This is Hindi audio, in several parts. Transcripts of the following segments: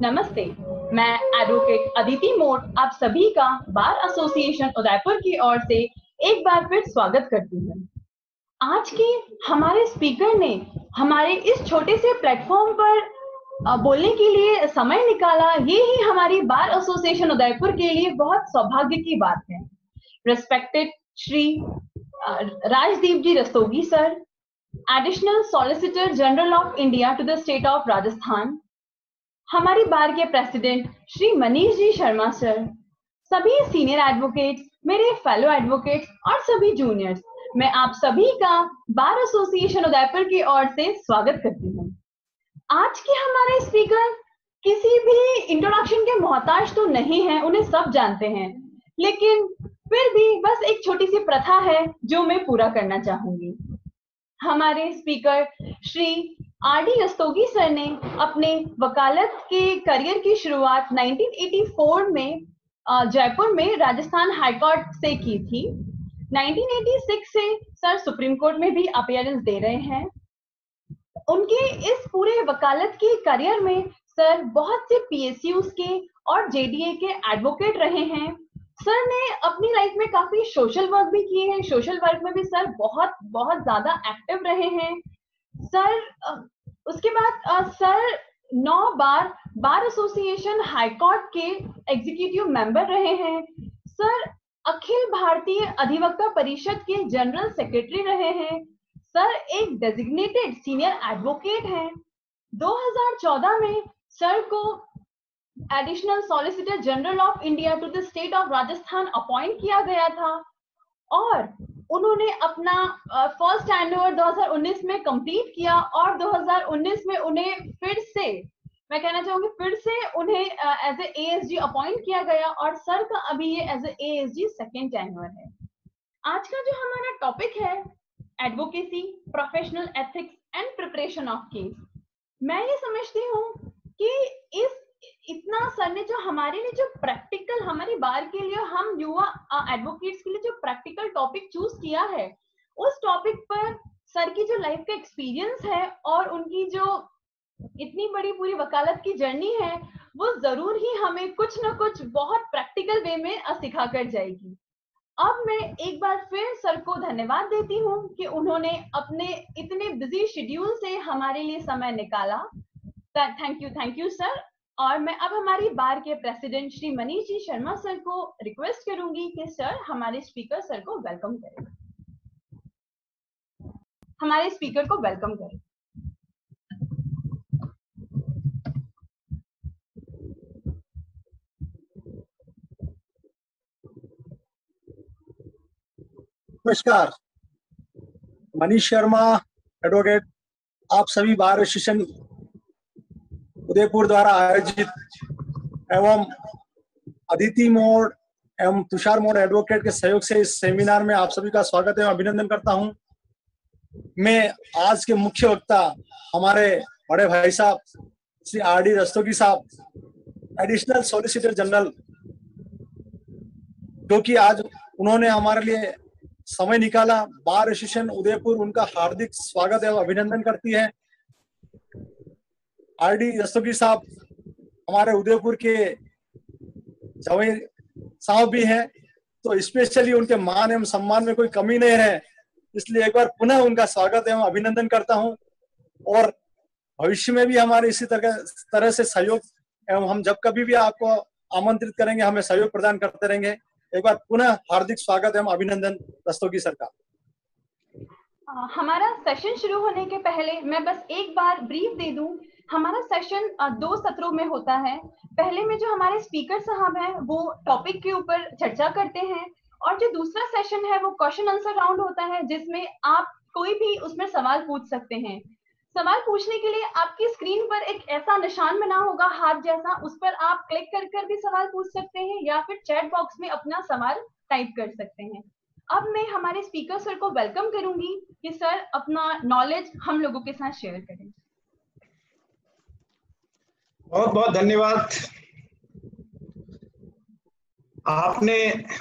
नमस्ते, मैं एडवोकेट अदिति मोड़ आप सभी का बार एसोसिएशन उदयपुर की ओर से एक बार फिर स्वागत करती हूँ। आज की हमारे स्पीकर ने हमारे इस छोटे से प्लेटफॉर्म पर बोलने के लिए समय निकाला, ये ही हमारी बार एसोसिएशन उदयपुर के लिए बहुत सौभाग्य की बात है। Respected Shri Rajdeep ji Rastogi sir, additional solicitor general of India to the state of Rajasthan, हमारी बार के प्रेसिडेंट श्री मनीष जी शर्मा सर, सभी सीनियर एडवोकेट्स, मेरे फेलो एडवोकेट्स और सभी जूनियर्स, मैं आप सभी का बार एसोसिएशन उदयपुर की ओर से स्वागत करती हूँ। आज के हमारे स्पीकर किसी भी इंट्रोडक्शन के मोहताज तो नहीं है, उन्हें सब जानते हैं, लेकिन फिर भी बस एक छोटी सी प्रथा है जो मैं पूरा करना चाहूंगी। हमारे speaker Shri R D Rastogi sir ने अपने वकालत के करियर की शुरुआत 1984 में जयपुर में राजस्थान हाई कोर्ट से की थी। 1986 से सर सुप्रीम कोर्ट में भी अपीयरेंस दे रहे हैं। उनके इस पूरे वकालत के करियर में सर बहुत से पीएसयूज के और जेडीए के एडवोकेट रहे हैं। सर ने अपनी लाइफ में काफी सोशल वर्क भी किए हैं, सोशल वर्क में भी सर बहुत बहुत ज्यादा एक्टिव रहे हैं। सर उसके बाद सर 9 बार बार एसोसिएशन हाई कोर्ट के एग्जीक्यूटिव मेंबर रहे हैं। सर अखिल भारतीय अधिवक्ता परिषद के जनरल सेक्रेटरी रहे हैं। सर एक डेजिग्नेटेड सीनियर एडवोकेट हैं। 2014 में सर को additional solicitor general of India to the state of Rajasthan appoint किया गया था और उन्होंने अपना फर्स्ट एनुअल 2019 में कंप्लीट किया और 2019 में उन्हें फिर से, मैं कहना चाहूंगी फिर से उन्हें एज ए एएसजी अपॉइंट किया गया और सर का अभी ये as a ASG second annual है। आज का जो हमारा टॉपिक है advocacy, professional ethics and preparation of case. मैं ये समझती हूँ कि इतना सर ने जो हमारे लिए जो प्रैक्टिकल, हमारी बार के लिए, हम युवा एडवोकेट्स के लिए जो प्रैक्टिकल टॉपिक चूज किया है, उस टॉपिक पर सर की जो लाइफ का एक्सपीरियंस है और उनकी जो इतनी बड़ी पूरी वकालत की जर्नी है, वो जरूर ही हमें कुछ ना कुछ बहुत प्रैक्टिकल वे में सिखा कर जाएगी। अब मैं एक बार फिर सर को धन्यवाद देती हूँ कि उन्होंने अपने इतने बिजी शेड्यूल से हमारे लिए समय निकाला। Thank you sir. और मैं अब हमारी बार के प्रेसिडेंट श्री मनीष जी शर्मा सर को रिक्वेस्ट करूंगी कि सर हमारे स्पीकर सर को वेलकम करें, हमारे स्पीकर को वेलकम करें। नमस्कार, मनीष शर्मा एडवोकेट आप सभी बार एसोसिएशन उदयपुर द्वारा आयोजित एवं अदिति मोड़ एवं तुषार मोड़ एडवोकेट के सहयोग से इस सेमिनार में आप सभी का स्वागत एवं अभिनंदन करता हूं। मैं आज के मुख्य वक्ता हमारे बड़े भाई साहब श्री आर डी रस्तोगी साहब, एडिशनल सॉलिसिटर जनरल, क्योंकि आज उन्होंने हमारे लिए समय निकाला। बार एसोसिएशन उदयपुर उनका हार्दिक स्वागत एवं अभिनंदन करती है। आर डी रस्तोगी साहब हमारे उदयपुर के जवाई साहब भी हैं, तो स्पेशली उनके मान एवं सम्मान में कोई कमी नहीं है, इसलिए एक बार पुनः उनका स्वागत एवं अभिनंदन करता हूं। और भविष्य में भी हमारे इसी तरह से सहयोग एवं हम जब कभी भी आपको आमंत्रित करेंगे, हमें सहयोग प्रदान करते रहेंगे। एक बार पुनः हार्दिक स्वागत एवं अभिनंदन रस्तोगी सर का। हमारा सेशन शुरू होने के पहले मैं बस एक बार ब्रीफ दे दूं। हमारा सेशन 2 सत्रों में होता है। पहले में जो हमारे स्पीकर साहब हैं वो टॉपिक के ऊपर चर्चा करते हैं और जो दूसरा सेशन है वो क्वेश्चन आंसर राउंड होता है, जिसमें आप कोई भी उसमें सवाल पूछ सकते हैं। सवाल पूछने के लिए आपकी स्क्रीन पर एक ऐसा निशान बना होगा हाथ जैसा, उस पर आप क्लिक कर भी सवाल पूछ सकते हैं या फिर चैट बॉक्स में अपना सवाल टाइप कर सकते हैं। अब मैं हमारे स्पीकर सर को वेलकम करूंगी कि सर अपना नॉलेज हम लोगों के साथ शेयर करें। बहुत बहुत धन्यवाद। आपने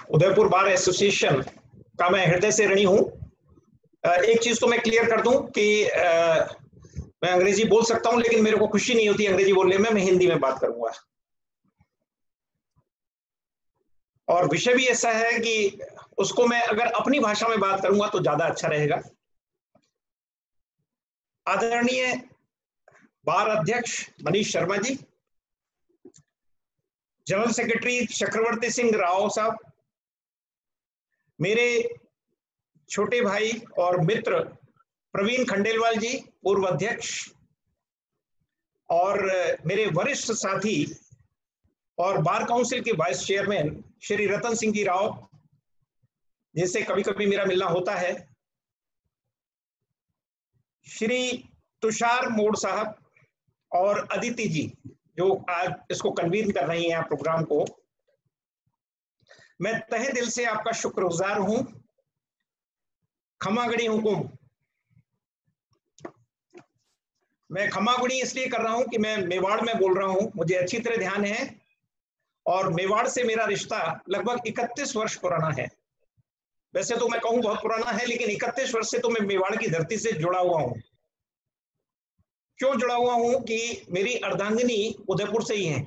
उदयपुर बार एसोसिएशन का मैं हृदय से ऋणी हूं। एक चीज तो मैं क्लियर कर दूं कि मैं अंग्रेजी बोल सकता हूं, लेकिन मेरे को खुशी नहीं होती अंग्रेजी बोलने में, मैं हिंदी में बात करूंगा। और विषय भी ऐसा है कि उसको मैं अगर अपनी भाषा में बात करूंगा तो ज्यादा अच्छा रहेगा। आदरणीय बार अध्यक्ष मनीष शर्मा जी, जनरल सेक्रेटरी चक्रवर्ती सिंह राव साहब, मेरे छोटे भाई और मित्र प्रवीण खंडेलवाल जी, पूर्व अध्यक्ष, और मेरे वरिष्ठ साथी और बार काउंसिल के वाइस चेयरमैन श्री रतन सिंह जी राव, जिनसे कभी कभी मेरा मिलना होता है, श्री तुषार मोड़ साहब और अदिति जी जो आज इसको कन्वीन कर रही हैं प्रोग्राम को, मैं तहे दिल से आपका शुक्रगुजार हूं। खमागणी हुकुम, मैं खमागुणी इसलिए कर रहा हूं कि मैं मेवाड़ में बोल रहा हूं, मुझे अच्छी तरह ध्यान है, और मेवाड़ से मेरा रिश्ता लगभग 31 वर्ष पुराना है। वैसे तो मैं कहूं बहुत पुराना है, लेकिन 31 वर्ष से तो मैं मेवाड़ की धरती से जुड़ा हुआ हूं। क्यों जुड़ा हुआ हूं कि मेरी अर्धांगिनी उदयपुर से ही है,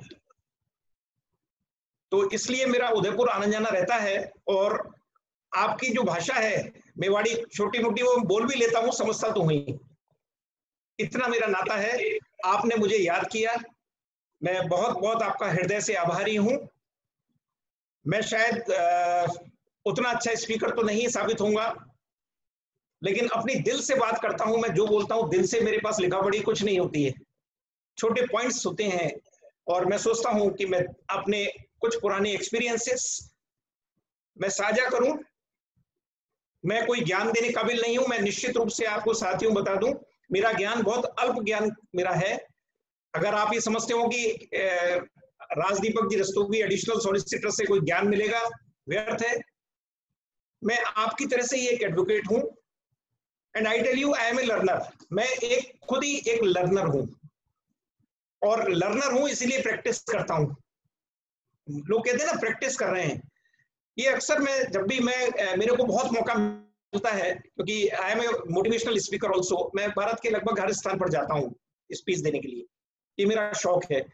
तो इसलिए मेरा उदयपुर आना जाना रहता है। और आपकी जो भाषा है मेवाड़ी छोटी मोटी वो बोल भी लेता हूं, समझता तो हुई, इतना मेरा नाता है। आपने मुझे याद किया, मैं बहुत बहुत आपका हृदय से आभारी हूं। मैं शायद उतना अच्छा स्पीकर तो नहीं साबित होऊंगा, लेकिन अपनी दिल से बात करता हूं। मैं जो बोलता हूं दिल से, मेरे पास लिखा पढ़ी कुछ नहीं होती है, छोटे पॉइंट्स होते हैं। और मैं सोचता हूं कि मैं अपने कुछ पुराने एक्सपीरियंसेस मैं साझा करूं। मैं कोई ज्ञान देने काबिल नहीं हूं, मैं निश्चित रूप से आपको साथियों बता दूं, मेरा ज्ञान बहुत अल्प ज्ञान मेरा है। अगर आप ये समझते हो कि राजदीपक जी रस्तोगी एडिशनल सॉलिसिटर से कोई ज्ञान मिलेगा, व्यर्थ है। मैं आपकी तरह से ही एक एडवोकेट हूं, and I tell you I am a learner. मैं खुद ही एक लर्नर हूं, और लर्नर हूं इसीलिए प्रैक्टिस करता हूं। लोग कहते हैं ना प्रैक्टिस कर रहे हैं, ये अक्सर मैं जब भी मेरे को बहुत मौका मिलता है, क्योंकि I am a motivational speaker also. मैं भारत के लगभग हर स्थान पर जाता हूँ स्पीच देने के लिए, ये मेरा शौक है।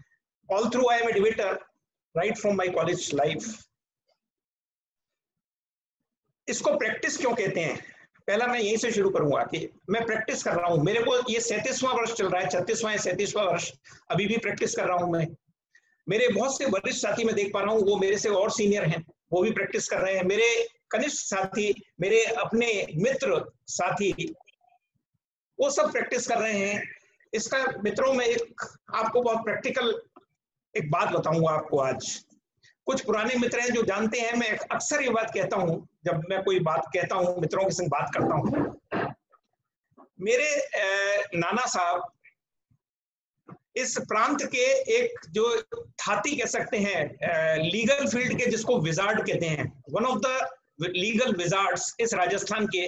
All through I am a debater right from my college life. इसको प्रैक्टिस क्यों कहते हैं, पहला मैं यहीं से शुरू करूंगा कि मैं प्रैक्टिस कर रहा हूं। मेरे को ये 37वां वर्ष चल रहा है, 36वां या 37वां वर्ष, अभी भी प्रैक्टिस कर रहा हूं मैं। मेरे बहुत से वरिष्ठ साथी मैं देख पा रहा हूँ, वो मेरे से और सीनियर हैं, वो भी प्रैक्टिस कर रहे हैं। मेरे कनिष्ठ साथी, मेरे अपने मित्र साथी, वो सब प्रैक्टिस कर रहे हैं। इसका मित्रों में एक आपको बहुत प्रैक्टिकल एक बात बताऊंगा आपको आज। कुछ पुराने मित्र हैं जो जानते हैं, मैं अक्सर ये बात कहता हूं जब मैं कोई बात कहता हूं, मित्रों के संग बात करता हूं। मेरे नाना साहब इस प्रांत के एक जो थाती कह सकते हैं, लीगल फील्ड के जिसको विजार्ड कहते हैं, one of the legal Wizards इस राजस्थान के,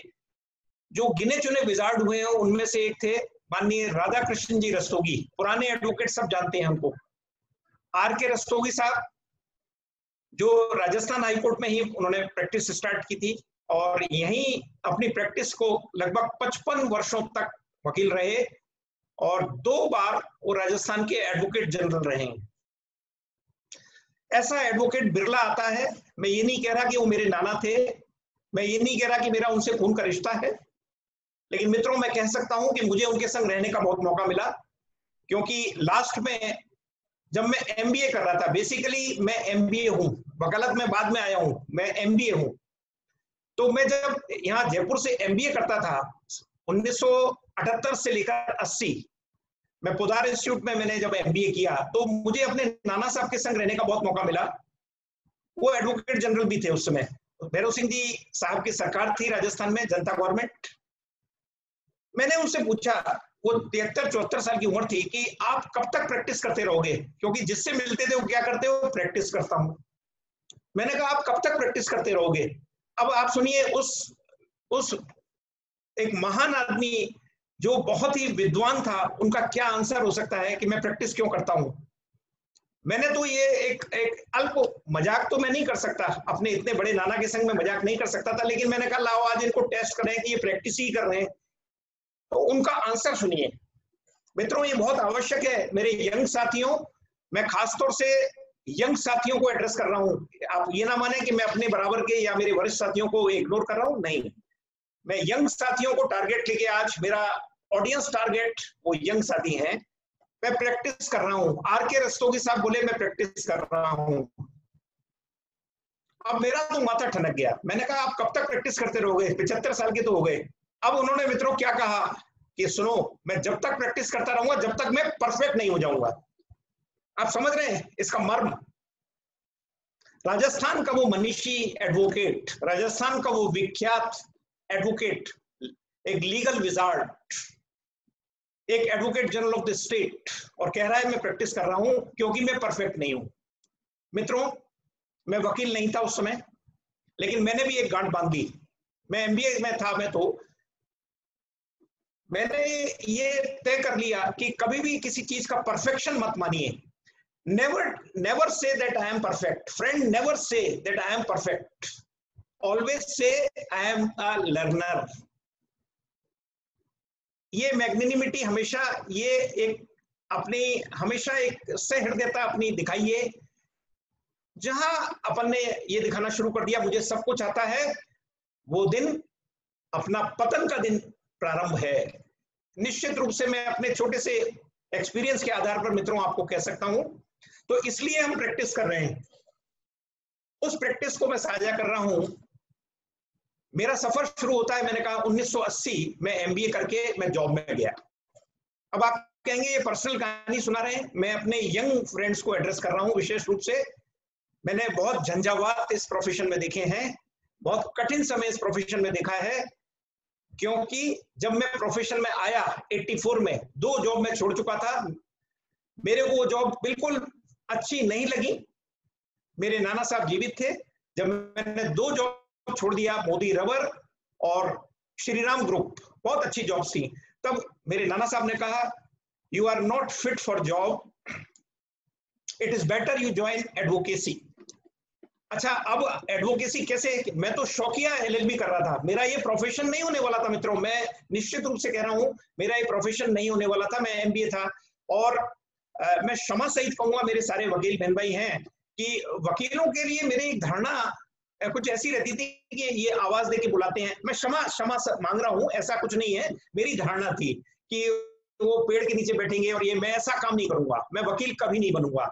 जो गिने चुने विजार्ड हुए हैं उनमें से एक थे माननीय राधा कृष्ण जी रस्तोगी। पुराने एडवोकेट सब जानते हैं हमको। आर के रस्तोगी साहब जो राजस्थान हाईकोर्ट में ही उन्होंने प्रैक्टिस स्टार्ट की थी, और यहीं अपनी प्रैक्टिस को लगभग 55 वर्षों तक वकील रहे, और 2 बार वो राजस्थान के एडवोकेट जनरल रहे। ऐसा एडवोकेट बिरला आता है। मैं ये नहीं कह रहा कि वो मेरे नाना थे, मैं ये नहीं कह रहा कि मेरा उनसे खून का रिश्ता है, लेकिन मित्रों मैं कह सकता हूं कि मुझे उनके संग रहने का बहुत मौका मिला। क्योंकि लास्ट में जब मैं एमबीए कर रहा था, बेसिकली मैं एमबीए हूं, वकालत में बाद में आया हूं, मैं एमबीए हूं। तो मैं जब यहाँ जयपुर से एमबीए करता था 1978 से लेकर 80, मैं पोदार इंस्टीट्यूट में मैंने जब एमबीए किया, तो मुझे अपने नाना साहब के संग रहने का बहुत मौका मिला। वो एडवोकेट जनरल भी थे उस समय, भैरव सिंह जी साहब की सरकार थी राजस्थान में, जनता गवर्नमेंट। मैंने उनसे पूछा, वो 73-74 साल की उम्र थी, कि आप कब तक प्रैक्टिस करते रहोगे, क्योंकि जिससे मिलते थे वो क्या करते हो, प्रैक्टिस करता हूं। मैंने कहा आप कब तक प्रैक्टिस करते रहोगे। अब आप सुनिए, उस एक महान आदमी जो बहुत ही विद्वान था, उनका क्या आंसर हो सकता है कि मैं प्रैक्टिस क्यों करता हूं। मैंने तो ये एक अल्प मजाक तो मैं नहीं कर सकता, अपने इतने बड़े नाना के संग में मजाक नहीं कर सकता था, लेकिन मैंने कहा लाओ आज इनको टेस्ट करें कि ये प्रैक्टिस ही कर रहे हैं। तो उनका आंसर सुनिए, मित्रों ये बहुत आवश्यक है मेरे यंग साथियों, मैं खासतौर से यंग साथियों को एड्रेस कर रहा हूं। आप ये ना माने कि मैं अपने बराबर के या मेरे वरिष्ठ साथियों को इग्नोर कर रहा हूं, नहीं, मैं यंग साथियों को टारगेट लेके, आज मेरा ऑडियंस टारगेट वो यंग साथी हैं। मैं प्रैक्टिस कर रहा हूं, आर के रस्तोगी साहब बोले मैं प्रैक्टिस कर रहा हूं। अब मेरा तो माथा ठनक गया, मैंने कहा आप कब तक प्रैक्टिस करते रहोगे, 75 साल के तो हो गए। अब उन्होंने मित्रों क्या कहा कि सुनो, मैं जब तक प्रैक्टिस करता रहूंगा जब तक मैं परफेक्ट नहीं हो जाऊंगा। आप समझ रहे हैं इसका मर्म? राजस्थान का वो मनीषी एडवोकेट, राजस्थान का वो विख्यात एडवोकेट, एक लीगल विजार्ड, एक advocate general of the state, और कह रहा है मैं प्रैक्टिस कर रहा हूं क्योंकि मैं परफेक्ट नहीं हूं। मित्रों मैं वकील नहीं था उस समय, लेकिन मैंने भी एक गांठ बांध दी। मैं एमबीए में था, मैंने ये तय कर लिया कि कभी भी किसी चीज का परफेक्शन मत मानिए। Never say that I am perfect friend, never say that I am perfect, always say I am a learner. ये मैग्निनिमिटी हमेशा, ये एक अपनी हमेशा एक सहृदयता अपनी दिखाइए। जहां अपन ने ये दिखाना शुरू कर दिया मुझे सब कुछ आता है, वो दिन अपना पतन का दिन प्रारंभ है। निश्चित रूप से मैं अपने छोटे से एक्सपीरियंस के आधार पर मित्रों आपको कह सकता हूं, तो इसलिए हम प्रैक्टिस कर रहे हैं। उस प्रैक्टिस को मैं साझा कर रहा हूं। मेरा सफर शुरू होता है, मैंने कहा 1980 में एमबीए करके मैं जॉब में गया। अब आप कहेंगे ये पर्सनल कहानी सुना रहे हैं, मैं अपने यंग फ्रेंड्स को एड्रेस कर रहा हूं विशेष रूप से। मैंने बहुत झंझावात इस प्रोफेशन में देखे हैं, बहुत कठिन समय इस प्रोफेशन में देखा है, क्योंकि जब मैं प्रोफेशन में आया 84 में, 2 जॉब मैं छोड़ चुका था। मेरे को वो जॉब बिल्कुल अच्छी नहीं लगी। मेरे नाना साहब जीवित थे जब मैंने 2 जॉब छोड़ दिया, मोदी रबर और श्रीराम ग्रुप, बहुत अच्छी जॉब्स थी। तब मेरे नाना साहब ने कहा you are not fit for job, it is better you join advocacy. अच्छा, अब एडवोकेसी कैसे? मैं तो शौकिया एलएलबी कर रहा था, मेरा ये प्रोफेशन नहीं होने वाला था मित्रों। मैं निश्चित रूप से कह रहा हूं मेरा ये प्रोफेशन नहीं होने वाला था, मैं एमबीए था। और मैं क्षमा सहित कहूंगा, मेरे सारे वकील बहन भाई हैं, कि वकीलों के लिए मेरी एक धारणा कुछ ऐसी रहती थी कि ये आवाज देके बुलाते हैं। मैं क्षमा मांग रहा हूं, ऐसा कुछ नहीं है। मेरी धारणा थी कि वो पेड़ के नीचे बैठेंगे और ये, मैं ऐसा काम नहीं करूंगा, मैं वकील कभी नहीं बनूंगा।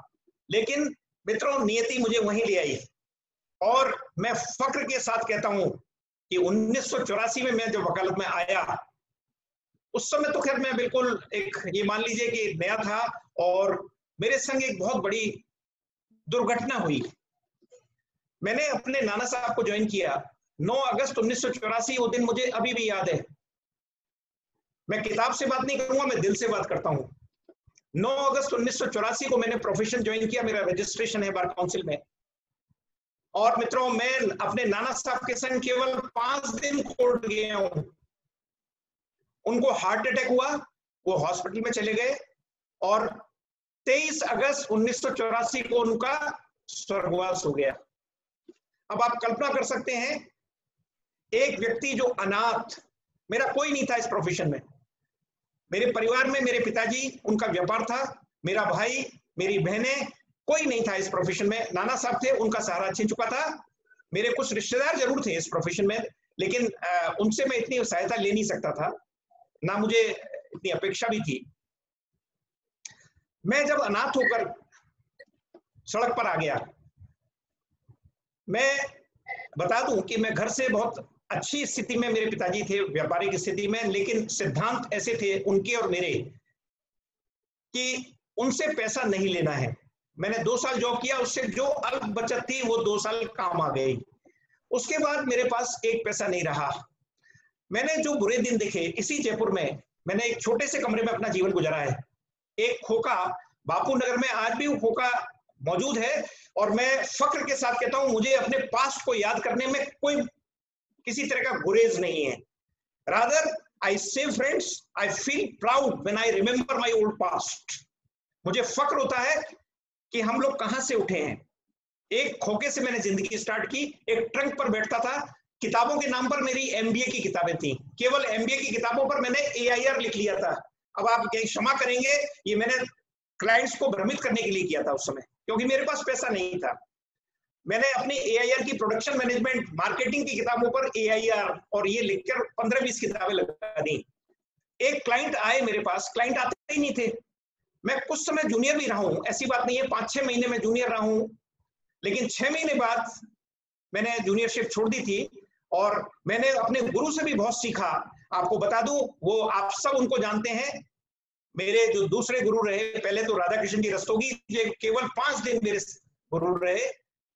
लेकिन मित्रों नियति मुझे वहीं ले आई, और मैं फक्र के साथ कहता हूं कि 1984 में मैं जब वकालत में आया, उस समय तो खैर मैं बिल्कुल एक, ये मान लीजिए कि नया था, और मेरे संग एक बहुत बड़ी दुर्घटना हुई। मैंने अपने नाना साहब को ज्वाइन किया 9 अगस्त 1984। वो दिन मुझे अभी भी याद है। मैं किताब से बात नहीं करूंगा, मैं दिल से बात करता हूं। 9 अगस्त 1984 को मैंने प्रोफेशन ज्वाइन किया, मेरा रजिस्ट्रेशन है बार काउंसिल में। और मित्रों मैं अपने नाना साहब के संग केवल 5 दिन कोर्ट गया हूं। उनको हार्ट अटैक हुआ, वो हॉस्पिटल में चले गए, और 23 अगस्त 1984 को उनका स्वर्गवास हो गया। अब आप कल्पना कर सकते हैं, एक व्यक्ति जो अनाथ, मेरा कोई नहीं था इस प्रोफेशन में, मेरे परिवार में मेरे पिताजी, उनका व्यापार था, मेरा भाई, मेरी बहनें, कोई नहीं था इस प्रोफेशन में। नाना साहब थे, उनका सहारा छीन चुका था। मेरे कुछ रिश्तेदार जरूर थे इस प्रोफेशन में, लेकिन उनसे मैं इतनी सहायता ले नहीं सकता था, ना मुझे इतनी अपेक्षा भी थी। मैं जब अनाथ होकर सड़क पर आ गया, मैं बता दूं कि मैं घर से बहुत अच्छी स्थिति में, मेरे पिताजी थे व्यापारिक स्थिति में, लेकिन सिद्धांत ऐसे थे उनके और मेरे कि उनसे पैसा नहीं लेना है। मैंने 2 साल जॉब किया, उससे जो अल्प बचत थी वो 2 साल काम आ गई। उसके बाद मेरे पास 1 पैसा नहीं रहा। मैंने जो बुरे दिन देखे इसी जयपुर में, मैंने एक छोटे से कमरे में अपना जीवन गुजारा है। एक खोखा बापू नगर में आज भी वो खोखा मौजूद है, और मैं फक्र के साथ कहता हूं मुझे अपने पास्ट को याद करने में कोई किसी तरह का गुरेज नहीं है। रादर आई से friends, I feel proud when I remember my old past. मुझे फक्र होता है कि हम लोग कहां से उठे हैं। एक खोखे से मैंने जिंदगी स्टार्ट की, एक ट्रंक पर बैठता था, किताबों के नाम पर मेरी एमबीए की किताबें थी, केवल एमबीए की किताबों पर मैंने एआईआर लिख लिया था। अब आप क्षमा करेंगे, ये मैंने क्लाइंट्स को भ्रमित करने के लिए किया था उस समय, क्योंकि मेरे पास पैसा नहीं था। मैंने अपनी AIR की प्रोडक्शन मैनेजमेंट मार्केटिंग की किताबों पर AIR और ये लिखकर 15-20 किताबें लगा दी। एक क्लाइंट आए मेरे पास, क्लाइंट आते ही नहीं थे। मैं कुछ समय जूनियर भी रहा हूं, ऐसी बात नहीं है, 5-6 महीने में जूनियर रहा हूं, लेकिन 6 महीने बाद मैंने जूनियरशिप छोड़ दी थी और मैंने अपने गुरु से भी बहुत सीखा। आपको बता दूं, वो आप सब उनको जानते हैं, मेरे जो दूसरे गुरु रहे, पहले तो राधा कृष्ण जी रस्तोगी, ये केवल 5 दिन मेरे गुरु रहे,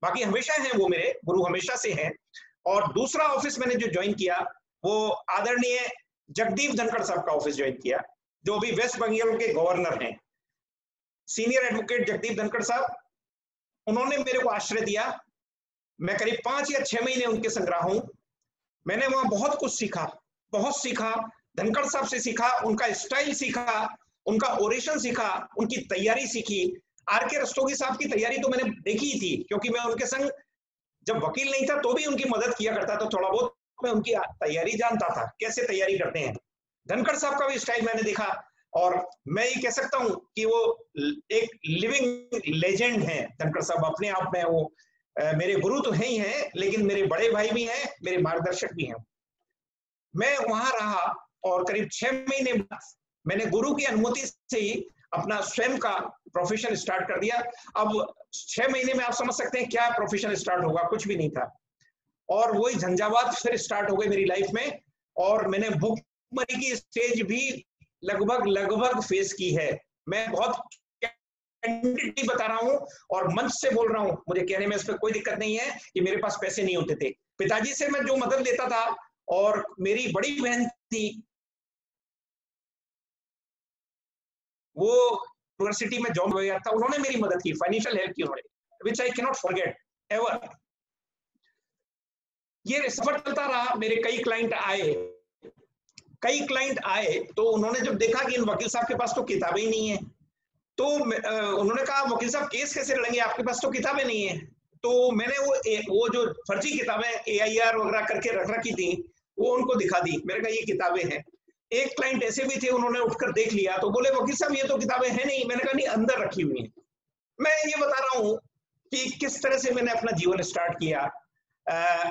बाकी हमेशा हैं वो मेरे गुरु, हमेशा से हैं। और दूसरा ऑफिस मैंने जो ज्वाइन किया वो आदरणीय जगदीप धनखड़ साहब का ऑफिस ज्वाइन किया, जो अभी वेस्ट बंगाल के गवर्नर हैं, सीनियर एडवोकेट जगदीप धनखड़ साहब। उन्होंने मेरे को आश्रय दिया। मैं करीब 5 या 6 महीने उनके संग रहा हूं। मैंने वहां बहुत कुछ सीखा, बहुत सीखा, धनखड़ साहब से सीखा, उनका स्टाइल सीखा, उनका ओरेशन सीखा, उनकी तैयारी सीखी। RK रस्तोगी साहब की तैयारी तो मैंने देखी ही थी, क्योंकि मैं उनके संग जब वकील नहीं था तो भी उनकी मदद किया करता था, थोड़ा बहुत मैं उनकी तैयारी जानता था, कैसे तैयारी करते हैं। धनखड़ साहब का भी स्टाइल मैंने देखा और मैं ये कह सकता हूं कि वो एक लिविंग लेजेंड हैं धनखड़ साहब अपने आप में। वो मेरे गुरु तो हैं ही हैं, लेकिन मेरे बड़े भाई भी हैं, मेरे मार्गदर्शक भी हैं। मैं वहां रहा और करीब 6 महीने बाद मैंने गुरु की अनुमति से ही अपना स्वयं का प्रोफेशन स्टार्ट कर दिया। अब 6 महीने में आप समझ सकते हैं क्या प्रोफेशन स्टार्ट होगा, कुछ भी नहीं था। और वही झंझावात फिर स्टार्ट हो गई मेरी लाइफ में, और मैंने भूखमरी की स्टेज भी लगभग फेस की है। मैं बहुत कैंडिडेटली बता रहा हूं और मंच से बोल रहा हूं, मुझे कहने में इस पर कोई दिक्कत नहीं है कि मेरे पास पैसे नहीं होते थे। पिताजी से मैं जो मदद लेता था, और मेरी बड़ी बहन थी, वो यूनिवर्सिटी में जॉब वगैरह था, उन्होंने मेरी मदद की, फाइनेंशियल हेल्प की उन्होंने, which I can not forget ever. ये सफर चलता रहा। मेरे कई क्लाइंट आए तो उन्होंने जब देखा कि इन वकील साहब के पास तो किताबें ही नहीं है, तो उन्होंने कहा वकील साहब केस कैसे लड़ेंगे, आपके पास तो किताबें नहीं है। तो मैंने वो जो फर्जी किताबें AIR वगैरह करके रख रखी थी वो उनको दिखा दी। मैंने कहा ये किताबें हैं। एक क्लाइंट ऐसे भी थे, उन्होंने उठकर देख लिया तो बोले वकील साहब ये तो किताबें हैं नहीं। मैंने कहा नहीं, अंदर रखी हुई हैं। मैं ये बता रहा हूं कि किस तरह से मैंने अपना जीवन स्टार्ट किया।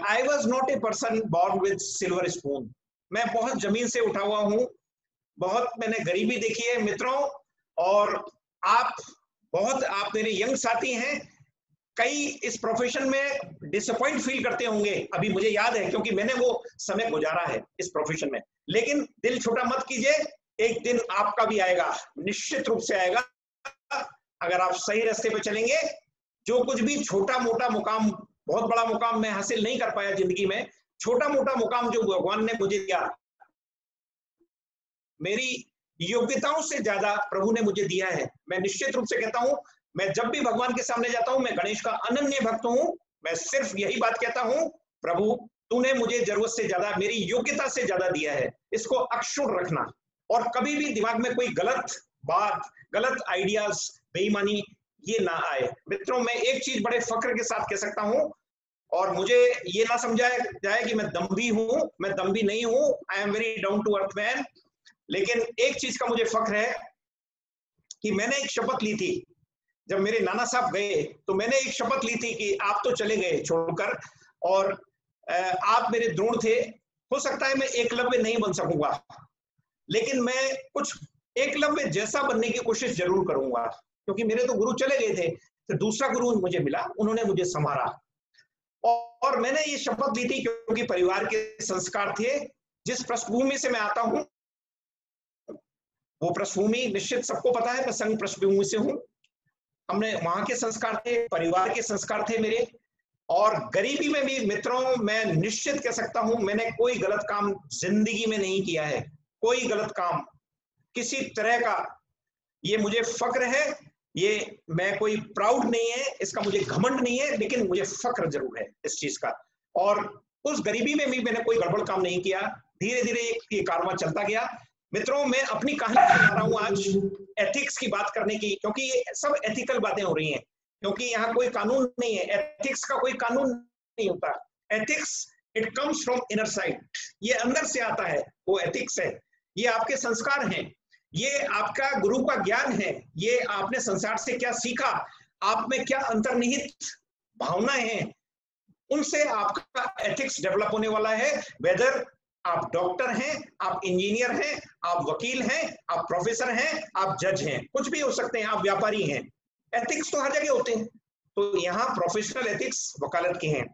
I was not a person born with silver spoon. मैं बहुत जमीन से उठा हुआ हूं, बहुत मैंने गरीबी देखी है मित्रों। और आप मेरे यंग साथी हैं, कई इस प्रोफेशन में डिसअपॉइंट फील करते होंगे, अभी मुझे याद है क्योंकि मैंने वो समय गुजारा है इस प्रोफेशन में। लेकिन दिल छोटा मत कीजिए, एक दिन आपका भी आएगा, निश्चित रूप से आएगा, अगर आप सही रास्ते पे चलेंगे। जो कुछ भी छोटा मोटा मुकाम, बहुत बड़ा मुकाम मैं हासिल नहीं कर पाया जिंदगी में, छोटा मोटा मुकाम जो भगवान ने मुझे दिया, मेरी योग्यताओं से ज्यादा प्रभु ने मुझे दिया है। मैं निश्चित रूप से कहता हूं, मैं जब भी भगवान के सामने जाता हूं, मैं गणेश का अनन्य भक्त हूं। मैं सिर्फ यही बात कहता हूं, प्रभु तूने मुझे जरूरत से ज्यादा, मेरी योग्यता से ज्यादा दिया है, इसको अक्षुण्ण रखना। और कभी भी दिमाग में कोई गलत बात, गलत आइडियाज, बेईमानी ये ना आए। मित्रों, मैं एक चीज बड़े फक्र के साथ कह सकता हूं, और मुझे ये ना समझाया जाए कि मैं दम्भी हूं, मैं दम्भी नहीं हूं। I am very down to earth man. लेकिन एक चीज का मुझे फक्र है कि मैंने एक शपथ ली थी, जब मेरे नाना साहब गए तो मैंने एक शपथ ली थी कि आप तो चले गए छोड़कर, और आप मेरे द्रोण थे। हो सकता है मैं एकलव्य नहीं बन सकूंगा, लेकिन मैं कुछ एकलव्य जैसा बनने की कोशिश जरूर करूंगा, क्योंकि मेरे तो गुरु चले गए थे, तो दूसरा गुरु मुझे मिला, उन्होंने मुझे संवारा। और मैंने ये शपथ ली थी क्योंकि परिवार के संस्कार थे। जिस पृष्ठभूमि से मैं आता हूं, वो पृष्ठभूमि निश्चित सबको पता है, मैं संघ पृष्ठभूमि से हूं। हमने वहां के संस्कार थे, परिवार के संस्कार थे मेरे। और गरीबी में भी मित्रों, मैं निश्चित कह सकता हूं, मैंने कोई गलत काम जिंदगी में नहीं किया है, कोई गलत काम किसी तरह का। ये मुझे फक्र है, ये मैं कोई प्राउड नहीं है, इसका मुझे घमंड नहीं है, लेकिन मुझे फक्र जरूर है इस चीज का। और उस गरीबी में भी मैंने कोई गड़बड़ काम नहीं किया। धीरे धीरे ये कारवां चलता गया। मित्रों, मैं अपनी कहानी बता रहा हूं आज एथिक्स की बात करने की, क्योंकि ये सब एथिकल बातें हो रही हैं, क्योंकि यहाँ कोई कानून नहीं है, एथिक्स का कोई कानून नहीं होता। Ethics it comes from inner side, ये अंदर से आता है, वो एथिक्स है, ये आपके संस्कार हैं, ये आपका गुरु का ज्ञान है, ये आपने संसार से क्या सीखा, आप में क्या अंतर्निहित भावनाएं हैं, उनसे आपका एथिक्स डेवलप होने वाला है। वेदर आप डॉक्टर हैं, आप इंजीनियर हैं, आप वकील हैं, आप प्रोफेसर हैं, आप जज हैं, कुछ भी हो सकते हैं, आप व्यापारी हैं, एथिक्स तो हर जगह होते हैं। तो यहाँ प्रोफेशनल एथिक्स वकालत के हैं।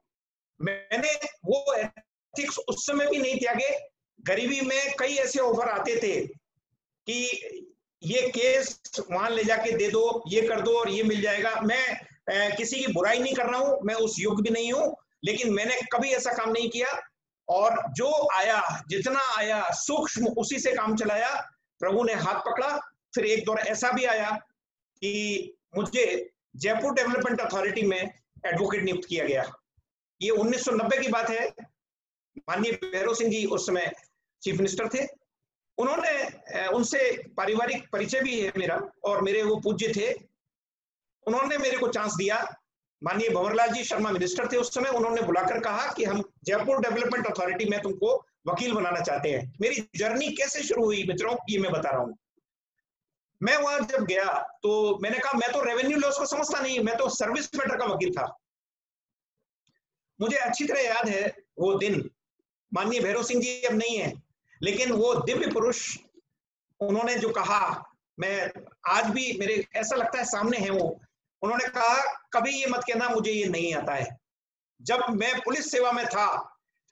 मैंने वो एथिक्स उस समय भी नहीं त्यागे। गरीबी में कई ऐसे ऑफर आते थे कि ये केस वहां ले जाके दे दो, ये कर दो और ये मिल जाएगा। मैं किसी की बुराई नहीं कर रहा हूं, मैं उस युग भी नहीं हूं, लेकिन मैंने कभी ऐसा काम नहीं किया। और जो आया, जितना आया सूक्ष्म, उसी से काम चलाया। प्रभु ने हाथ पकड़ा। फिर एक दौर ऐसा भी आया कि मुझे जयपुर डेवलपमेंट अथॉरिटी में एडवोकेट नियुक्त किया गया। ये 1990 की बात है। माननीय भैरव सिंह जी उस समय चीफ मिनिस्टर थे। उन्होंने, उनसे पारिवारिक परिचय भी है मेरा, और मेरे वो पूज्य थे। उन्होंने मेरे को चांस दिया। माननीय भंवरलाल जी शर्मा मिनिस्टर थे उस समय। उन्होंने बुलाकर कहा कि हम जयपुर डेवलपमेंट अथॉरिटी में तुमको वकील बनाना चाहते हैं। मेरी जर्नी कैसे शुरू हुई मित्रों, ये मैं बता रहा हूं। मैं वहां जब गया तो मैंने कहा मैं तो रेवेन्यू लॉस को समझता नहीं, मैं तो सर्विस मैटर का वकील था। मुझे अच्छी तरह याद है वो दिन। माननीय भैरव सिंह जी अब नहीं है, लेकिन वो दिव्य पुरुष, उन्होंने जो कहा, मैं आज भी मेरे ऐसा लगता है सामने है वो। उन्होंने कहा कभी ये मत कहना मुझे ये नहीं आता है। जब मैं पुलिस सेवा में था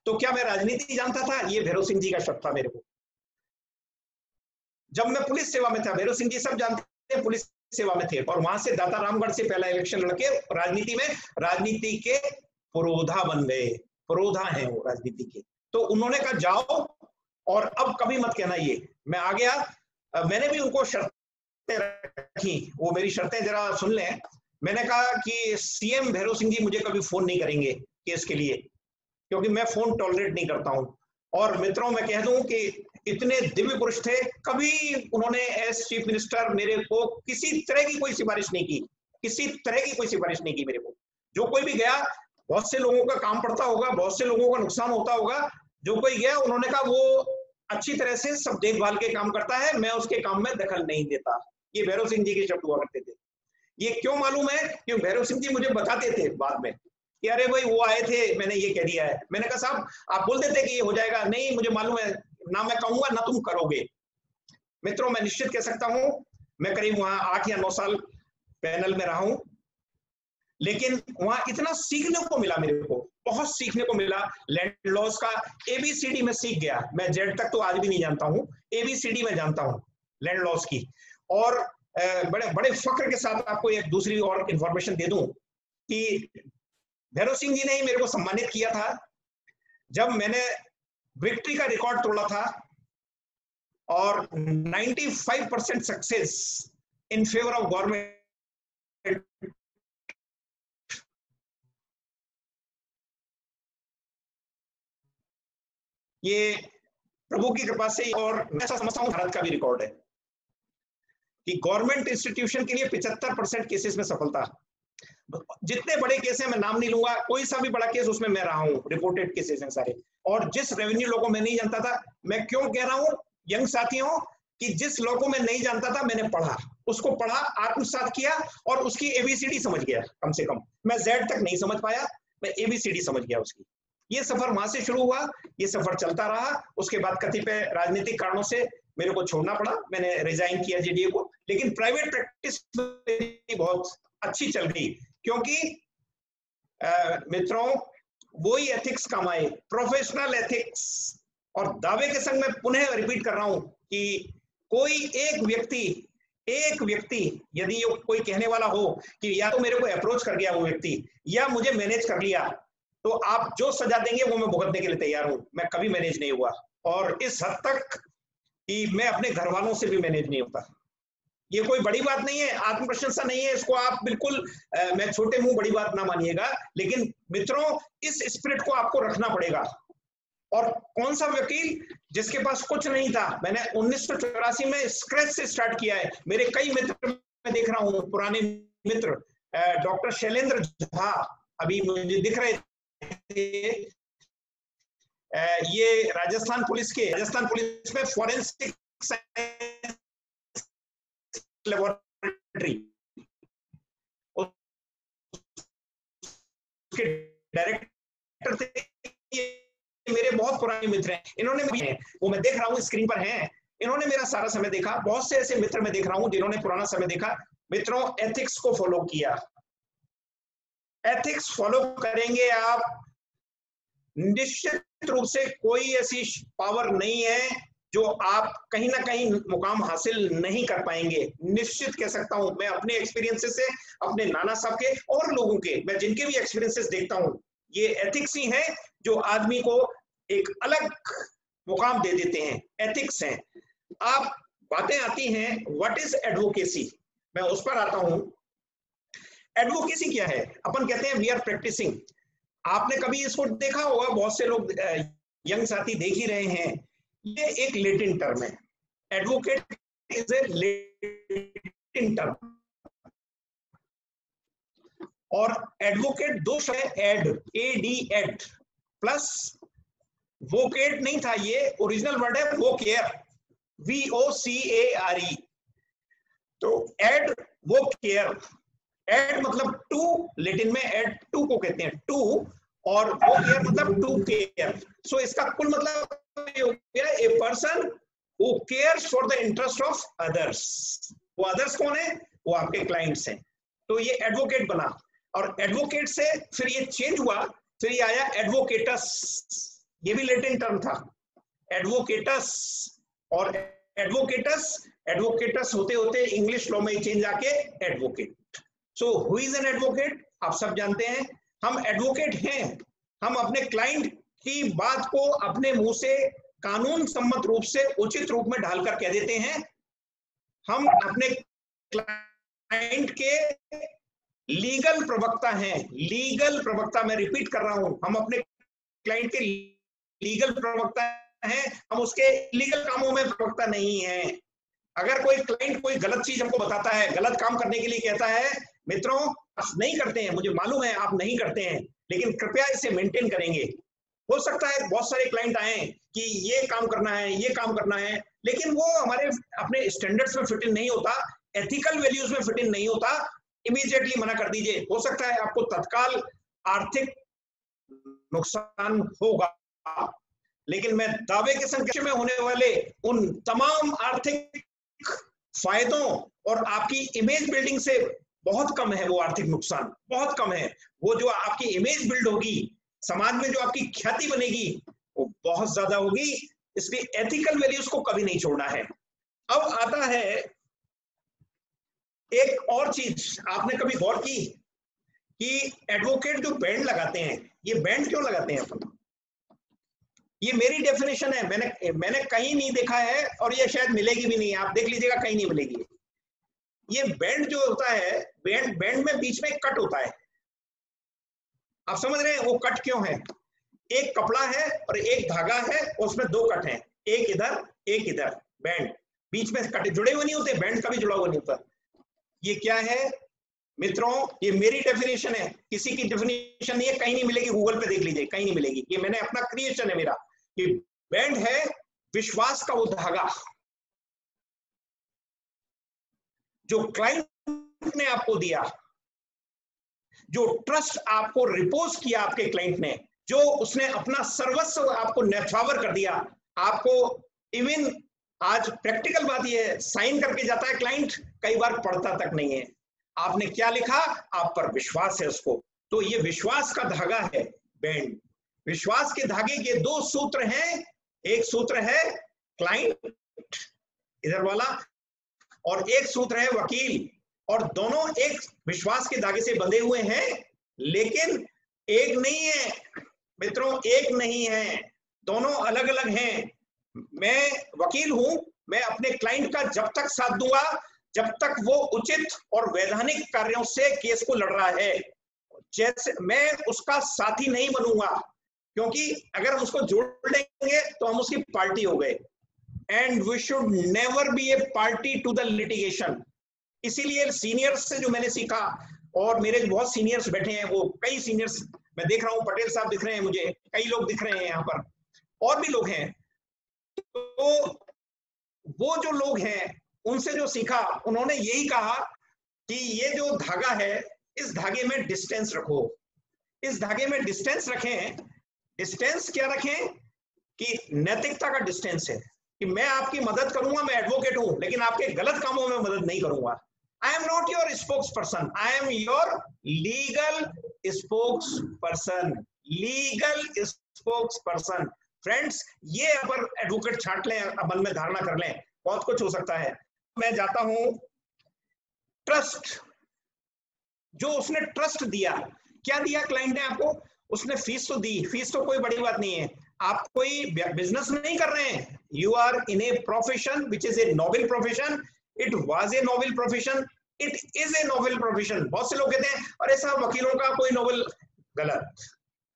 तो क्या मैं राजनीति जानता था? ये भैरव सिंह जी का शब्द था मेरे को। जब मैं पुलिस सेवा में था, भैरव सिंह जी सब जानते हैं, पुलिस सेवा में थे, और वहां से दाता रामगढ़ से पहला इलेक्शन लड़के राजनीति में, राजनीति के पुरोधा बन गए। पुरोधा हैं वो राजनीति के। तो उन्होंने कहा जाओ और अब कभी मत कहना ये। मैं आ गया। मैंने भी उनको शर्तें रखी, वो मेरी शर्तें जरा सुन लें। मैंने कहा कि सीएम भैरव सिंह जी मुझे कभी फोन नहीं करेंगे केस के लिए, क्योंकि मैं फोन टॉलरेट नहीं करता हूं। और मित्रों मैं कह दूं कि इतने दिव्य पुरुष थे, कभी उन्होंने एज चीफ मिनिस्टर मेरे को किसी तरह की कोई सिफारिश नहीं की, किसी तरह की कोई सिफारिश नहीं की मेरे को। जो कोई भी गया, बहुत से लोगों का काम पड़ता होगा, बहुत से लोगों का नुकसान होता होगा, जो कोई गया उन्होंने कहा वो अच्छी तरह से सब देखभाल के काम करता है, मैं उसके काम में दखल नहीं देता। ये भैरव सिंह जी के शब्द हुआ करते थे। ये क्यों मालूम है? क्योंकि भैरव सिंह जी मुझे बताते थे बाद में कि अरे भाई वो आए थे, मैंने ये कह दिया है। मैंने कहा साहब आप बोल देते कि ये हो जाएगा। नहीं, मुझे मालूम है, ना मैं कहूंगा ना तुम करोगे। मित्रों मैं निश्चित कह सकता हूं, मैं करीब वहां 8 या 9 साल पैनल में रहा हूं, लेकिन वहां इतना सीखने को मिला, मेरे को बहुत सीखने को मिला। लैंड लॉस का एबीसीडी में सीख गया। मैं जेड तक तो आज भी नहीं जानता हूं, एबीसीडी में जानता हूं लैंड लॉस की। और बड़े बड़े फक्र के साथ आपको एक दूसरी और इंफॉर्मेशन दे दूं कि भैरव सिंह जी ने ही मेरे को सम्मानित किया था जब मैंने विक्ट्री का रिकॉर्ड तोड़ा था, और 95% success in favour of government. ये प्रभु की कृपा से, और मैं ऐसा समझता हूं भारत का भी रिकॉर्ड है कि गवर्नमेंट इंस्टीट्यूशन के लिए 75% केसेस में सफलता। जितने बड़े केस हैं, मैं नाम नहीं लूंगा, कोई सा भी बड़ा केस उसमें मैं रहा हूं, रिपोर्टेड केसेस हैं सारे। और जिस रेवेन्यू लॉ को मैं नहीं जानता था, मैं क्यों कह रहा हूं यंग साथियों कि जिस लॉ को मैं नहीं जानता था मैंने पढ़ा, उसको पढ़ा, आत्मसात किया और उसकी एबीसीडी समझ गया। कम से कम मैं जेड तक नहीं समझ पाया, मैं एबीसीडी समझ गया उसकी। ये सफर वहां से शुरू हुआ, ये सफर चलता रहा। उसके बाद कतिपय राजनीतिक कारणों से मेरे को छोड़ना पड़ा, मैंने रिजाइन किया जेडीए को। लेकिन प्राइवेट प्रैक्टिस बहुत अच्छी चल गई, क्योंकि मित्रों वही एथिक्स कमाए, प्रोफेशनल एथिक्स। और दावे के संग मैं पुनः रिपीट कर रहा हूं कि कोई एक व्यक्ति यदि कोई कहने वाला हो कि या तो मेरे को अप्रोच कर गया वो व्यक्ति, या मुझे मैनेज कर लिया, तो आप जो सजा देंगे वो मैं भुगतने के लिए तैयार हूं। मैं कभी मैनेज नहीं हुआ, और इस हद तक कि मैं अपने घर वालों से भी मैनेज नहीं होता। ये कोई बड़ी बात नहीं है, आत्म प्रशंसा नहीं है, इसको आप बिल्कुल मैं छोटे मुंह बड़ी बात ना मानिएगा, लेकिन मित्रों इस स्पिरिट को आपको रखना पड़ेगा। और कौन सा वकील जिसके पास कुछ नहीं था? मैंने 1984 में स्क्रैच से स्टार्ट किया है। मेरे कई मित्र मैं देख रहा हूं, पुराने मित्र, डॉक्टर शैलेंद्र झा अभी मुझे दिख रहे थे, ये राजस्थान पुलिस में फॉरेंसिक लेबोरेटरी, उसके डायरेक्टर थे, मेरे बहुत पुराने मित्र हैं। इन्होंने वो मैं देख रहा हूँ स्क्रीन पर हैं, इन्होंने मेरा सारा समय देखा। बहुत से ऐसे मित्र मैं देख रहा हूँ जिन्होंने पुराना समय देखा। मित्रों, एथिक्स को फॉलो किया। एथिक्स फॉलो करेंगे आप, निश्चित रूप से कोई ऐसी पावर नहीं है जो आप कहीं ना कहीं मुकाम हासिल नहीं कर पाएंगे। निश्चित कह सकता हूं मैं अपने एक्सपीरियंसेस से, अपने नाना साहब के और लोगों के, मैं जिनके भी एक्सपीरियंसेस देखता हूं, ये एथिक्स ही है जो आदमी को एक अलग मुकाम दे देते हैं। एथिक्स हैं। आप बातें आती हैं व्हाट इज एडवोकेसी, मैं उस पर आता हूं। एडवोकेसी क्या है? अपन कहते हैं वी आर प्रैक्टिसिंग। आपने कभी इसको देखा होगा, बहुत से लोग यंग साथी देख ही रहे हैं। ये एक लैटिन टर्म है। Advocate is a Latin term, और एडवोकेट दो शब्द है, एड, एड प्लस वोकेट नहीं था, ये ओरिजिनल वर्ड है वोकेयर, VOCARE। तो एड, वोकेयर, एड मतलब टू, लैटिन में एड टू को कहते हैं, टू, और वो केयर मतलब टू केयर। सो इसका कुल मतलब ये हो गया, a person who cares for the interest of others. वो अदर्स कौन है? वो आपके क्लाइंट्स हैं। तो ये एडवोकेट बना, और एडवोकेट से फिर ये चेंज हुआ, फिर ये आया एडवोकेटस, ये भी लैटिन टर्म था, एडवोकेटस। और एडवोकेटस होते होते इंग्लिश लॉ में चेंज आके advocate. So who is an advocate? आप सब जानते हैं, हम एडवोकेट हैं। हम अपने क्लाइंट की बात को अपने मुंह से कानून सम्मत रूप से उचित रूप में ढालकर कह देते हैं। हम अपने क्लाइंट के लीगल प्रवक्ता हैं। लीगल प्रवक्ता, मैं रिपीट कर रहा हूं, हम अपने क्लाइंट के लीगल प्रवक्ता हैं। हम उसके लीगल कामों में प्रवक्ता नहीं है। अगर कोई क्लाइंट कोई गलत चीज हमको बताता है, गलत काम करने के लिए कहता है, मित्रों आप नहीं करते हैं, मुझे मालूम है आप नहीं करते हैं, लेकिन कृपया इसे मेंटेन करेंगे। हो सकता है बहुत सारे क्लाइंट आए कि ये काम करना है, ये काम करना है, लेकिन वो हमारे अपने स्टैंडर्ड्स में फिट इन नहीं होता, एथिकल वैल्यूज में फिट इन नहीं होता, इमीडिएटली मना कर दीजिए। हो सकता है आपको तत्काल आर्थिक नुकसान होगा, लेकिन मैं दावे के संख्या में होने वाले उन तमाम आर्थिक फायदों और आपकी इमेज बिल्डिंग से बहुत कम है। वो आर्थिक नुकसान बहुत कम है। वो जो आपकी इमेज बिल्ड होगी, समाज में जो आपकी ख्याति बनेगी, वो बहुत ज्यादा होगी। इसलिए एथिकल वैल्यूज को कभी नहीं छोड़ना है। अब आता है एक और चीज, आपने कभी गौर की कि एडवोकेट जो बैंड लगाते हैं, ये बैंड क्यों लगाते हैं अपन? ये मेरी डेफिनेशन है, मैंने कहीं नहीं देखा है, और ये शायद मिलेगी भी नहीं, आप देख लीजिएगा कहीं नहीं मिलेगी। ये बैंड जो होता है, बैंड में बीच में एक कट होता है। आप समझ रहे हैं वो कट क्यों है? एक कपड़ा है और एक धागा है, उसमें दो कट हैं, एक इधर एक इधर, बैंड, बीच में कट जुड़े हुए नहीं होते, बैंड कभी जुड़ा हुआ नहीं होता। ये क्या है मित्रों? ये मेरी डेफिनेशन है, किसी की डेफिनेशन नहीं है, कहीं नहीं मिलेगी, गूगल पे देख लीजिए, कहीं नहीं मिलेगी। ये मैंने अपना क्रिएशन है मेरा। कि बैंड है विश्वास का वो धागा जो क्लाइंट ने आपको दिया, जो ट्रस्ट आपको रिपोज किया आपके क्लाइंट ने, जो उसने अपना सर्वस्व आपको न्यौछावर कर दिया आपको। इवन आज प्रैक्टिकल बात यह है, साइन करके जाता है क्लाइंट, कई बार पढ़ता तक नहीं है। आपने क्या लिखा, आप पर विश्वास है उसको, तो ये विश्वास का धागा है बैंड। विश्वास के धागे के दो सूत्र हैं, एक सूत्र है क्लाइंट इधर वाला, और एक सूत्र है वकील, और दोनों एक विश्वास के धागे से बंधे हुए हैं, लेकिन एक नहीं है मित्रों, एक नहीं है, दोनों अलग अलग हैं। मैं वकील हूं, मैं अपने क्लाइंट का जब तक साथ दूंगा जब तक वो उचित और वैधानिक कार्यों से केस को लड़ रहा है। जैसे मैं उसका साथी नहीं बनूंगा, क्योंकि अगर हम उसको जोड़ लेंगे तो हम उसकी पार्टी हो गए, and we should never be a party to the litigation. इसीलिए सीनियर्स से जो मैंने सीखा, और मेरे बहुत सीनियर्स बैठे हैं, वो कई सीनियर्स मैं देख रहा हूं, पटेल साहब दिख रहे हैं मुझे, कई लोग दिख रहे हैं यहाँ पर, और भी लोग हैं। तो वो जो लोग हैं उनसे जो सीखा, उन्होंने यही कहा कि ये जो धागा है, इस धागे में डिस्टेंस रखो, इस धागे में डिस्टेंस रखें। डिस्टेंस क्या रखें? कि नैतिकता का डिस्टेंस है, कि मैं आपकी मदद करूंगा, मैं एडवोकेट हूं, लेकिन आपके गलत कामों में मदद नहीं करूंगा। I am not your spokes person, I am your legal spokes person, legal spokes person. Friends, ये अगर एडवोकेट छांट लें, मन में धारणा कर लें, बहुत कुछ हो सकता है। मैं जाता हूं, ट्रस्ट, जो उसने ट्रस्ट दिया, क्या दिया क्लाइंट ने आपको? उसने फीस तो दी, फीस तो कोई बड़ी बात नहीं है, आप कोई बिजनेस नहीं कर रहे हैं, you are in a profession which is a noble profession, it was a noble profession, it is a noble profession. बहुत से लोग कहते हैं अरे साहब वकीलों का कोई नोबल, गलत,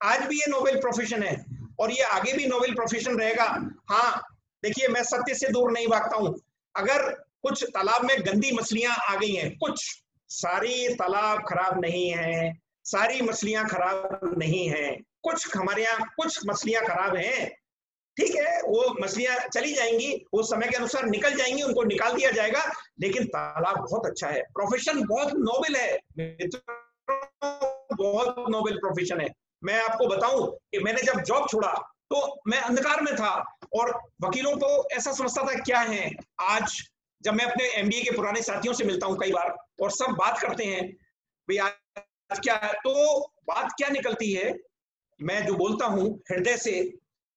आज भी ये नोबल प्रोफेशन है और ये आगे भी नोबल प्रोफेशन रहेगा। हाँ देखिए, मैं सत्य से दूर नहीं भागता हूं। अगर कुछ तालाब में गंदी मछलियां आ गई हैं, कुछ, सारी तालाब खराब नहीं है, सारी मछलियां खराब नहीं है, कुछ हमारे यहाँ कुछ मछलियां खराब हैं, ठीक है, वो मछलियां चली जाएंगी, वो समय के अनुसार निकल जाएंगी, उनको निकाल दिया जाएगा, लेकिन तालाब बहुत अच्छा है, प्रोफेशन बहुत नोबल है, बहुत नोबल प्रोफेशन है। मैं आपको बताऊं कि मैंने जब जॉब छोड़ा तो मैं अंधकार में था और वकीलों को ऐसा समझता था क्या है। आज जब मैं अपने एमबीए के पुराने साथियों से मिलता हूं कई बार और सब बात करते हैं भाई आज क्या है, तो बात क्या निकलती है, मैं जो बोलता हूं हृदय से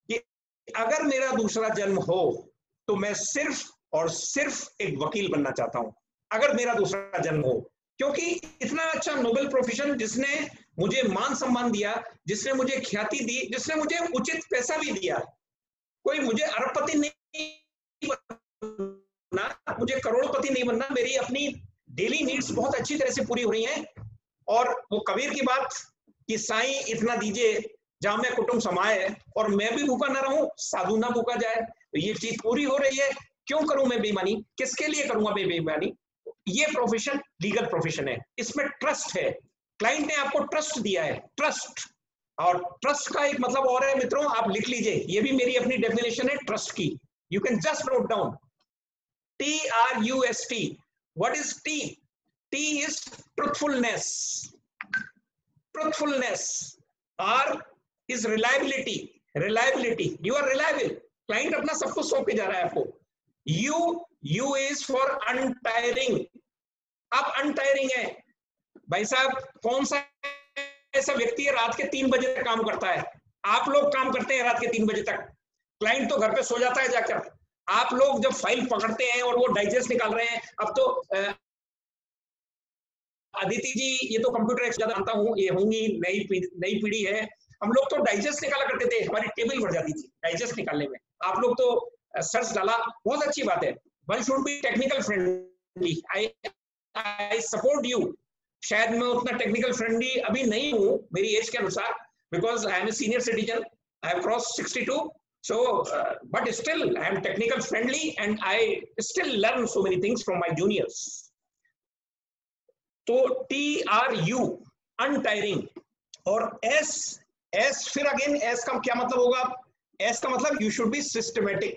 कि अगर मेरा दूसरा जन्म हो तो मैं सिर्फ और सिर्फ एक वकील बनना चाहता हूं, अगर मेरा दूसरा जन्म हो, क्योंकि इतना अच्छा नोबल प्रोफेशन जिसने मुझे मान सम्मान दिया, जिसने मुझे ख्याति दी, जिसने मुझे उचित पैसा भी दिया। कोई मुझे अरबपति नहीं बनना, मुझे करोड़पति नहीं बनना, मेरी अपनी डेली नीड्स बहुत अच्छी तरह से पूरी हो रही हैं। और वो कबीर की बात कि साईं इतना दीजिए जहां मैं कुटुंब समाए और मैं भी भूखा ना रहूं, साधु ना भूखा जाए, तो ये चीज पूरी हो रही है। क्यों करूं मैं बेईमानी, किसके लिए करूंगा मैं बेईमानी? ये प्रोफेशन लीगल प्रोफेशन है, इसमें ट्रस्ट है, क्लाइंट ने आपको ट्रस्ट दिया है, ट्रस्ट। और ट्रस्ट का एक मतलब और है मित्रों, आप लिख लीजिए, ये भी मेरी अपनी डेफिनेशन है ट्रस्ट की, you can just note down, TRUST। What is T? T is truthfulness, truthfulness, R is reliability, reliability, you are reliable, client अपना सब कुछ सौंप के जा रहा है आपको। U is for untiring, आप अनटायरिंग है भाई साहब। कौन सा ऐसा व्यक्ति है रात के 3 बजे तक काम करता है? आप लोग काम करते हैं रात के 3 बजे तक, क्लाइंट तो घर पे सो जाता है जाकर। आप लोग जब फाइल पकड़ते हैं और वो डाइजेस्ट निकाल रहे हैं, अब तो अदिति जी ये तो कंप्यूटर ज्यादा जानता हूँ, ये होंगी नई पीढ़ी है, हम लोग तो डाइजेस्ट निकाला करते थे, हमारी टेबल भर जाती थी डाइजेस्ट निकालने में। आप लोग तो सर्च डाला, बहुत अच्छी बात है, one should be technical friendly, I support you. शायद मैं उतना टेक्निकल फ्रेंडली अभी नहीं हूँ मेरी एज के अनुसार, because I am a senior citizen, I have cross 62, so but still I am technical friendly and I still learn so many things from my juniors. तो TRU untiring, और S फिर अगेन S का क्या मतलब होगा? S का मतलब you should be systematic,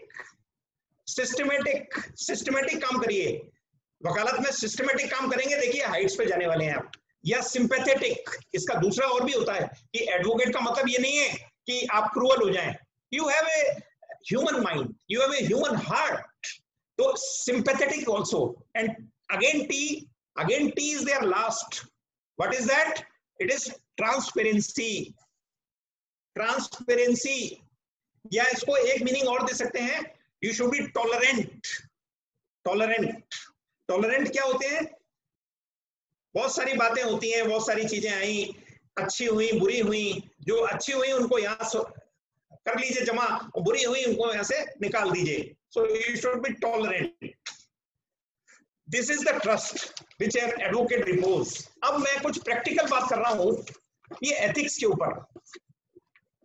systematic काम करिए। वकालत में सिस्टमेटिक काम करेंगे, देखिए हाइट्स पे जाने वाले हैं आप। या सिंपैथेटिक, इसका दूसरा और भी होता है कि एडवोकेट का मतलब ये नहीं है कि आप क्रूअल हो जाएं, you have a human mind, you have a human heart, so sympathetic also. And again T is their last. What is that? It is transparency, या इसको एक मीनिंग और दे सकते हैं, you should be tolerant। क्या होते हैं? बहुत सारी बातें होती हैं, बहुत सारी चीजें आई, अच्छी हुई बुरी हुई, जो अच्छी हुई उनको यहाँ कर लीजिए जमा, और बुरी हुई उनको यहाँ से निकाल दीजिए। So you should be tolerant, this is the trust which an advocate repose. अब मैं कुछ प्रैक्टिकल बात कर रहा हूं ये एथिक्स के ऊपर।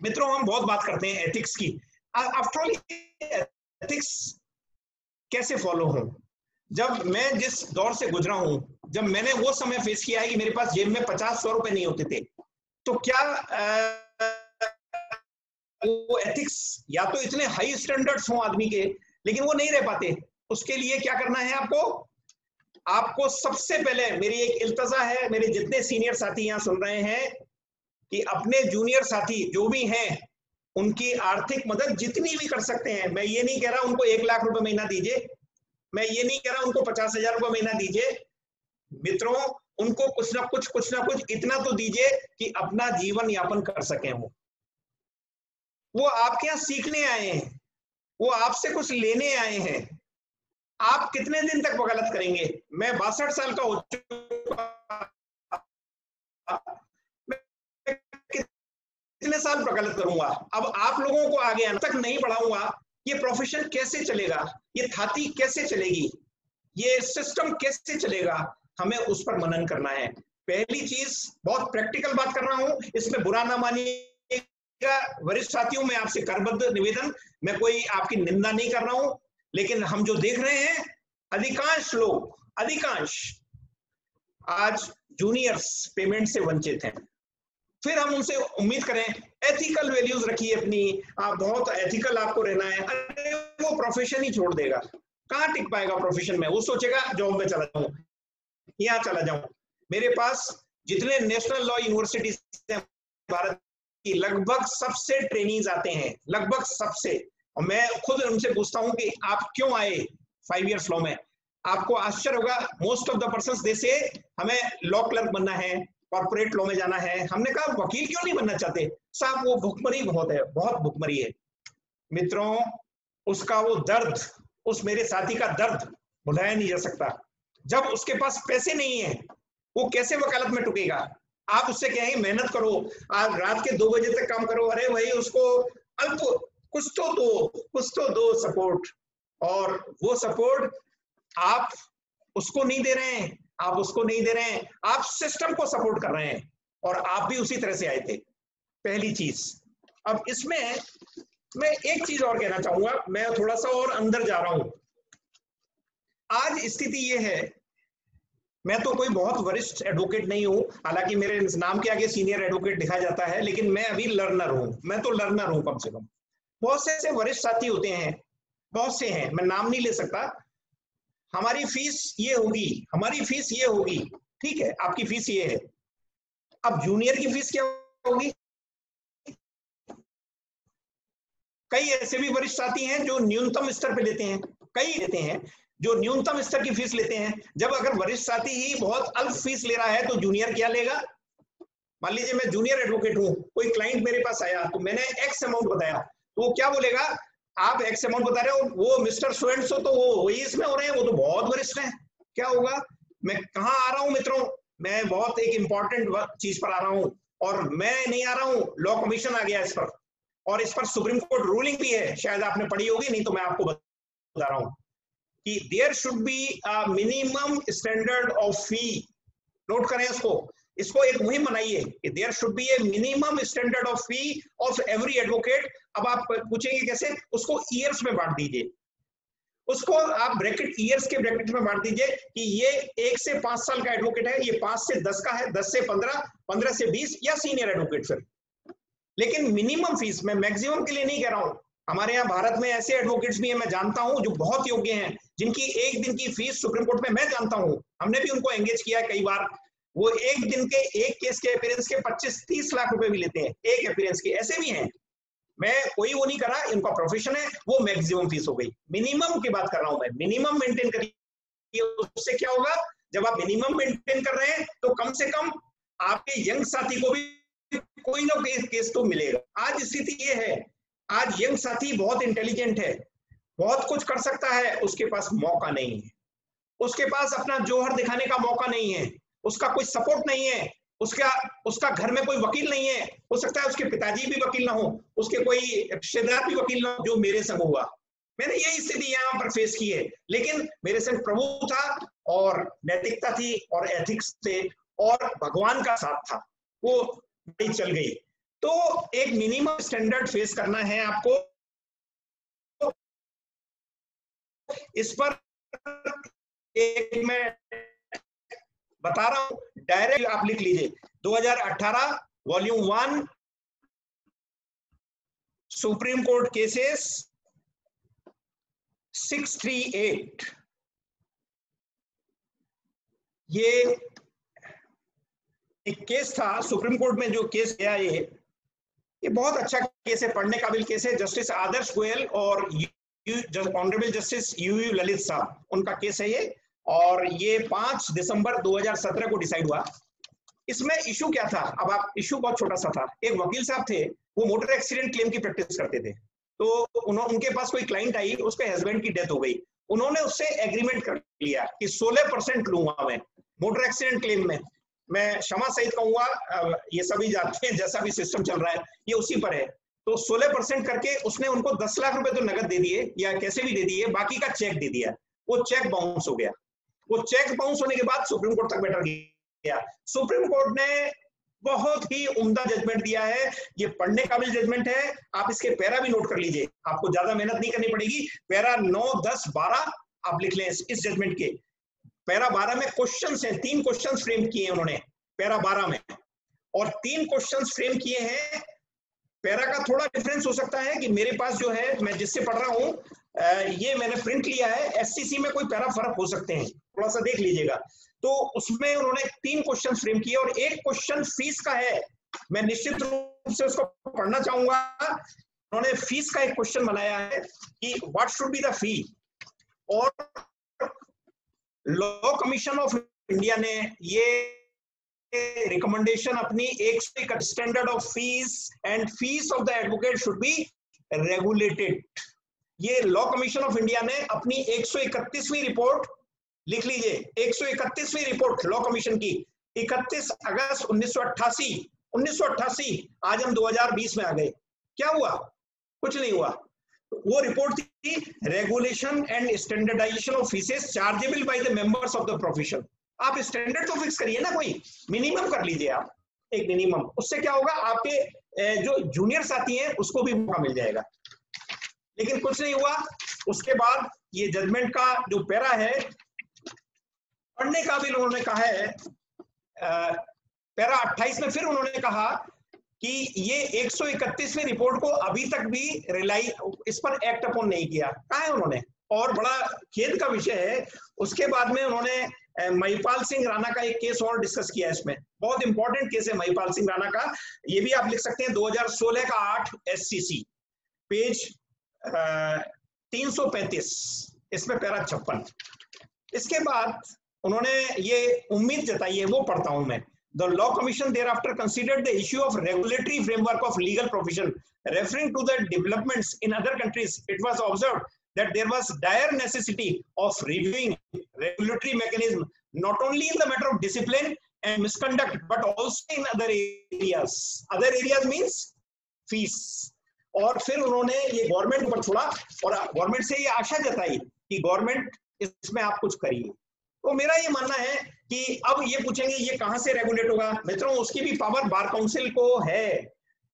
मित्रों, हम बहुत बात करते हैं एथिक्स की, आफ्टर ऑल एथिक्स कैसे फॉलो हो? जब मैं जिस दौर से गुजरा हूं, जब मैंने वो समय फेस किया है कि मेरे पास जेब में 50-100 रुपए नहीं होते थे, तो क्या वो एथिक्स, या तो इतने हाई स्टैंडर्ड्स हों आदमी के, लेकिन वो नहीं रह पाते। उसके लिए क्या करना है आपको सबसे पहले मेरी एक इल्तजा है, मेरे जितने सीनियर साथी यहाँ सुन रहे हैं, कि अपने जूनियर साथी जो भी हैं उनकी आर्थिक मदद जितनी भी कर सकते हैं, मैं ये नहीं कह रहा उनको 1 लाख रुपए महीना दीजिए, मैं ये नहीं कह रहा उनको 50,000 रुपए महीना दीजिए, मित्रों उनको कुछ ना कुछ इतना तो दीजिए कि अपना जीवन यापन कर सकें। वो आपके यहाँ सीखने आए हैं, वो आपसे कुछ लेने आए हैं। आप कितने दिन तक वकालत करेंगे? मैं 62 साल का हो चुका, कितने साल वकालत करूंगा? अब आप लोगों को आगे तक नहीं बढ़ाऊंगा, ये प्रोफेशन कैसे चलेगा? ये थाती कैसे चलेगी? ये सिस्टम कैसे चलेगा? हमें उस पर मनन करना है। पहली चीज, बहुत प्रैक्टिकल बात कर रहा हूं, इसमें बुरा ना मानिएगा वरिष्ठ साथियों, मैं आपसे करबद्ध निवेदन, मैं कोई आपकी निंदा नहीं कर रहा हूं, लेकिन हम जो देख रहे हैं अधिकांश लोग, अधिकांश आज जूनियर्स पेमेंट से वंचित हैं। फिर हम उनसे उम्मीद करें एथिकल वैल्यूज रखिए अपनी, आप बहुत एथिकल आपको रहना है, अरे वो प्रोफेशन ही छोड़ देगा, कहाँ टिक पाएगा प्रोफेशन में? वो सोचेगा जॉब में चला जाऊं, यहाँ चला जाऊं। मेरे पास जितने नेशनल लॉ यूनिवर्सिटीज हैं भारत की, लगभग सबसे ट्रेनीज आते हैं, लगभग सबसे, और मैं खुद उनसे पूछता हूं कि आप क्यों आए 5 इयर्स लॉ में? आपको आश्चर्य होगा, मोस्ट ऑफ द पर्संस दे से हमें लॉ क्लर्क बनना है, कॉर्पोरेट लॉ में जाना है। हमने कहा वकील क्यों नहीं बनना चाहते? साहब वो भुखमरी बहुत है, बहुत भुखमरी है। मित्रों उसका वो दर्द, उस मेरे साथी का दर्द भुलाया नहीं जा सकता। जब उसके पास पैसे नहीं है वो कैसे वकालत में टुकेगा? आप उससे कहेंगे मेहनत करो, आज रात के 2 बजे तक काम करो, अरे भाई उसको अल्प कुछ तो दो सपोर्ट, और वो सपोर्ट आप उसको नहीं दे रहे हैं, आप उसको नहीं दे रहे हैं, आप सिस्टम को सपोर्ट कर रहे हैं, और आप भी उसी तरह से आए थे। पहली चीज। अब इसमें मैं एक चीज और कहना चाहूंगा, मैं थोड़ा सा और अंदर जा रहा हूं। आज स्थिति ये है, मैं तो कोई बहुत वरिष्ठ एडवोकेट नहीं हूं, हालांकि मेरे नाम के आगे सीनियर एडवोकेट लिखा जाता है, लेकिन मैं अभी लर्नर हूं, मैं तो लर्नर हूं कम से कम। बहुत से ऐसे वरिष्ठ साथी होते हैं, बहुत से हैं, मैं नाम नहीं ले सकता, हमारी फीस ये होगी, हमारी फीस ये होगी, ठीक है आपकी फीस ये है। अब जूनियर की फीस क्या होगी? कई ऐसे भी वरिष्ठ साथी हैं जो न्यूनतम स्तर पे लेते हैं, कई लेते हैं जो न्यूनतम स्तर की फीस लेते हैं। जब अगर वरिष्ठ साथी ही बहुत अल्प फीस ले रहा है तो जूनियर क्या लेगा? मान लीजिए मैं जूनियर एडवोकेट हूं, कोई क्लाइंट मेरे पास आया तो मैंने एक्स अमाउंट बताया, तो वो क्या बोलेगा? आप एक्स अमाउंट बता रहे हो, वो मिस्टर सो तो वो वही इसमें हो रहे हैं, वो तो बहुत वरिष्ठ हैं, क्या होगा? मैं कहाँ आ रहा हूं मित्रों? मैं बहुत एक इंपॉर्टेंट चीज पर आ रहा हूं, और मैं नहीं आ रहा हूं, लॉ कमीशन आ गया इस पर, और इस पर सुप्रीम कोर्ट रूलिंग भी है, शायद आपने पढ़ी होगी, नहीं तो मैं आपको बता रहा हूं कि there should be a minimum standard of fee. Note करें इसको एक मुहिम बनाइए कि there should be a minimum standard of fee of every advocate. अब आप पूछेंगे कैसे? उसको ईयर्स में बांट दीजिए, उसको आप ब्रैकेट ईयर्स के ब्रैकेट में बांट दीजिए कि ये 1 से 5 साल का एडवोकेट है, ये 5 से 10 का है, 10 से 15, 15 से 20, या सीनियर एडवोकेट फिर। लेकिन मिनिमम फीस, मैं मैक्सिमम के लिए नहीं कह रहा हूं, हमारे यहाँ भारत में ऐसे एडवोकेट्स भी हैं, मैं जानता हूं, जो बहुत योग्य हैं, जिनकी एक दिन की फीस सुप्रीम कोर्ट में मैं जानता हूं, हमने भी उनको एंगेज किया है कई बार, वो एक दिन के एक केस के अपीयरेंस के 25-30 लाख रुपए भी लेते हैं, एक अपीयरेंस के, ऐसे भी हैं। मैं कोई वो नहीं कर रहा, इनका प्रोफेशन है, वो मैक्सिमम फीस हो गई। मिनिमम की बात कर रहा हूं मैं, मिनिमम मेंटेन करिए। उससे क्या होगा? जब आप मिनिमम मेंटेन कर रहे हैं तो कम से कम आपके यंग साथी को भी कोई ना कोई केस तो मिलेगा। आज स्थिति ये है, आज यंग साथी बहुत इंटेलिजेंट है, बहुत कुछ कर सकता है, उसके पास मौका नहीं है, उसके पास अपना जोहर दिखाने का मौका नहीं है, उसका कोई सपोर्ट नहीं है, उसका घर में कोई वकील नहीं है, हो सकता है उसके पिताजी भी वकील ना हो, उसके कोई रिश्तेदार भी वकील ना हो, जो मेरे संग हुआ। मैंने यही स्थिति यहाँ पर फेस की है, लेकिन मेरे संग प्रभु था, और नैतिकता थी, और एथिक्स थे, और भगवान का साथ था, वो गाड़ी चल गई। तो एक मिनिमम स्टैंडर्ड फेस करना है आपको। इस पर एक मैं बता रहा हूं, डायरेक्ट आप लिख लीजिए, 2018 वॉल्यूम 1 सुप्रीम कोर्ट केसेस 638 ये एक केस था सुप्रीम कोर्ट में, जो केस गया ये बहुत अच्छा केस है, पढ़ने काबिल केस है। जस्टिस आदर्श गोयल और ऑनरेबल जस्टिस यूयू ललित साहब, उनका केस है ये, और ये 5 दिसंबर 2017 को डिसाइड हुआ। इसमें इशू क्या था? अब आप, इशू बहुत छोटा सा था। एक वकील साहब थे, वो मोटर एक्सीडेंट क्लेम की प्रैक्टिस करते थे, तो उनके पास कोई क्लाइंट आई, उसके हस्बैंड की डेथ हो गई। उन्होंने उससे एग्रीमेंट कर लिया कि 16% लूंगा मैं मोटर एक्सीडेंट क्लेम में। मैं क्षमा सहित कहूंगा, ये सभी जानते हैं जैसा भी सिस्टम चल रहा है ये उसी पर है। तो 16% करके उसने उनको 10 लाख रुपए तो नगद दे दिए या कैसे भी दे दिए, बाकी का चेक दे दिया। वो चेक बाउंस हो गया। वो चेक बाउंस होने के बाद सुप्रीम कोर्ट तक मैटर गया। सुप्रीम कोर्ट ने बहुत ही उम्दा जजमेंट दिया है, ये पढ़ने काबिल जजमेंट है। आप इसके पैरा भी नोट कर लीजिए, आपको ज्यादा मेहनत नहीं करनी पड़ेगी। पैरा 9, 10, 12 आप लिख लें इस जजमेंट के। पैरा 12 में क्वेश्चंस हैं, 3 क्वेश्चंस फ्रेम किए हैं उन्होंने पैरा 12 में, और 3 क्वेश्चंस फ्रेम किए हैं। पैरा का थोड़ा डिफरेंस हो सकता है कि मेरे पास जो है, मैं जिससे पढ़ रहा हूं, ये मैंने प्रिंट लिया है। एससीसी में कोई पैरा फर्क हो सकते हैं, थोड़ा सा देख लीजिएगा। तो उसमें उन्होंने 3 क्वेश्चन फ्रेम किए और एक क्वेश्चन फीस का है। मैं निश्चित रूप से उसको पढ़ना चाहूंगा। उन्होंने फीस का एक क्वेश्चन बनाया है कि what should be the fee, और लॉ कमीशन ऑफ इंडिया ने ये रिकमेंडेशन अपनी, एक standard of fees and fees of the advocate should be regulated. ये लॉ कमीशन ऑफ इंडिया ने अपनी 131वीं रिपोर्ट, लिख लीजिए 131वीं रिपोर्ट लॉ कमीशन की, 31 अगस्त 1988, आज हम 2020 में आ गए। क्या हुआ? कुछ नहीं हुआ। वो रिपोर्ट थी regulation and standardization of fees chargeable by the members of the profession. आप स्टैंडर्ड तो फिक्स करिए ना, कोई मिनिमम कर लीजिए आप, एक मिनिमम। उससे क्या होगा, आपके जो जूनियर साथी हैं उसको भी मौका मिल जाएगा। लेकिन कुछ नहीं हुआ। उसके बाद ये जजमेंट का जो पैरा है, पढ़ने का भी उन्होंने कहा है, पैरा 28 में फिर उन्होंने कहा कि ये 131वीं रिपोर्ट को अभी तक भी इस पर एक्ट अपॉन नहीं किया। कहा है उन्होंने, और बड़ा खेद का विषय है। उसके बाद में उन्होंने महिपाल सिंह राणा का एक केस और डिस्कस किया। इसमें बहुत इंपॉर्टेंट केस है महिपाल सिंह राणा का, ये भी आप लिख सकते हैं, 2016 का 8 SCC पेज 335, इसमें पैरा 56। इसके बाद उन्होंने ये उम्मीद जताई है, वो पढ़ता हूं मैं। The Law Commission thereafter considered the issue of regulatory framework of legal profession. Referring to the developments in other countries, it was observed that there was dire necessity of reviewing regulatory mechanism not only in the matter of discipline and misconduct, but also in other areas. Other areas means fees. और फिर उन्होंने ये गवर्नमेंट पर छोड़ा और गवर्नमेंट से ये आशा जताई कि गवर्नमेंट इसमें आप कुछ करिए। तो मेरा ये मानना है कि अब ये पूछेंगे ये कहां से रेगुलेट होगा। मित्रों, उसकी भी पावर बार काउंसिल को है।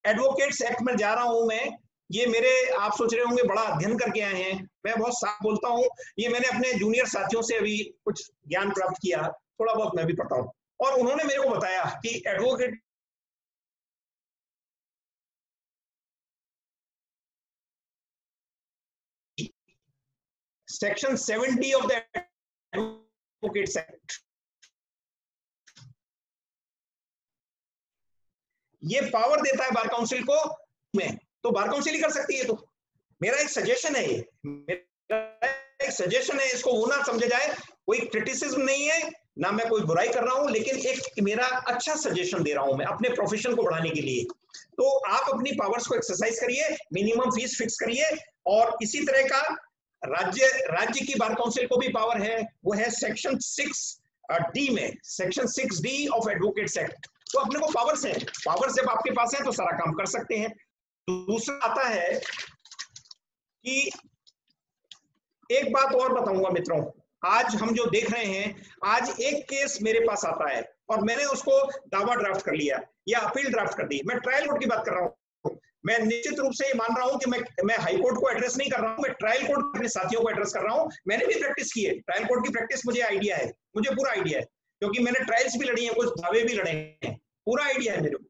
एडवोकेट्स एक्ट में जा रहा हूं मैं, ये मेरे, आप सोच रहे होंगे बड़ा अध्ययन करके आए हैं, मैं बहुत साफ बोलता हूं, ये मैंने अपने जूनियर साथियों से अभी कुछ ज्ञान प्राप्त किया, थोड़ा बहुत मैं भी पढ़ता हूं, और उन्होंने मेरे को बताया कि advocate section 7D of the advocates act, ये पावर देता है बार काउंसिल को में, तो बार काउंसिल ही कर सकती है। तो मेरा एक सजेशन है, इसको वो ना समझे जाए, कोई क्रिटिसिज्म नहीं है, ना मैं कोई बुराई कर रहा हूं, लेकिन एक मेरा अच्छा सजेशन दे रहा हूं मैं अपने प्रोफेशन को बढ़ाने के लिए। तो आप अपनी पावर्स को एक्सरसाइज करिए, मिनिमम फीस फिक्स करिए, और इसी तरह का राज्य की बार काउंसिल को भी पावर है, वो है सेक्शन 6D में, section 6D of advocates act. तो अपने को पावर्स हैं, पावर्स जब आपके पास है तो सारा काम कर सकते हैं। दूसरा आता है कि एक बात और बताऊंगा मित्रों, आज हम जो देख रहे हैं, आज एक केस मेरे पास आता है और मैंने उसको दावा ड्राफ्ट कर लिया या अपील ड्राफ्ट कर दी। मैं ट्रायल कोर्ट की बात कर रहा हूं। मैं निश्चित रूप से ये मान रहा हूं कि मैं हाई कोर्ट को एड्रेस नहीं कर रहा हूं, मैं ट्रायल कोर्ट अपने साथियों को एड्रेस कर रहा हूं। मैंने भी प्रैक्टिस की है, ट्रायल कोर्ट की प्रैक्टिस मुझे आइडिया है, मुझे पूरा आइडिया है, क्योंकि मैंने ट्रायल्स भी लड़ी हैं, कुछ दावे भी लड़े हैं, पूरा आइडिया है मेरे को।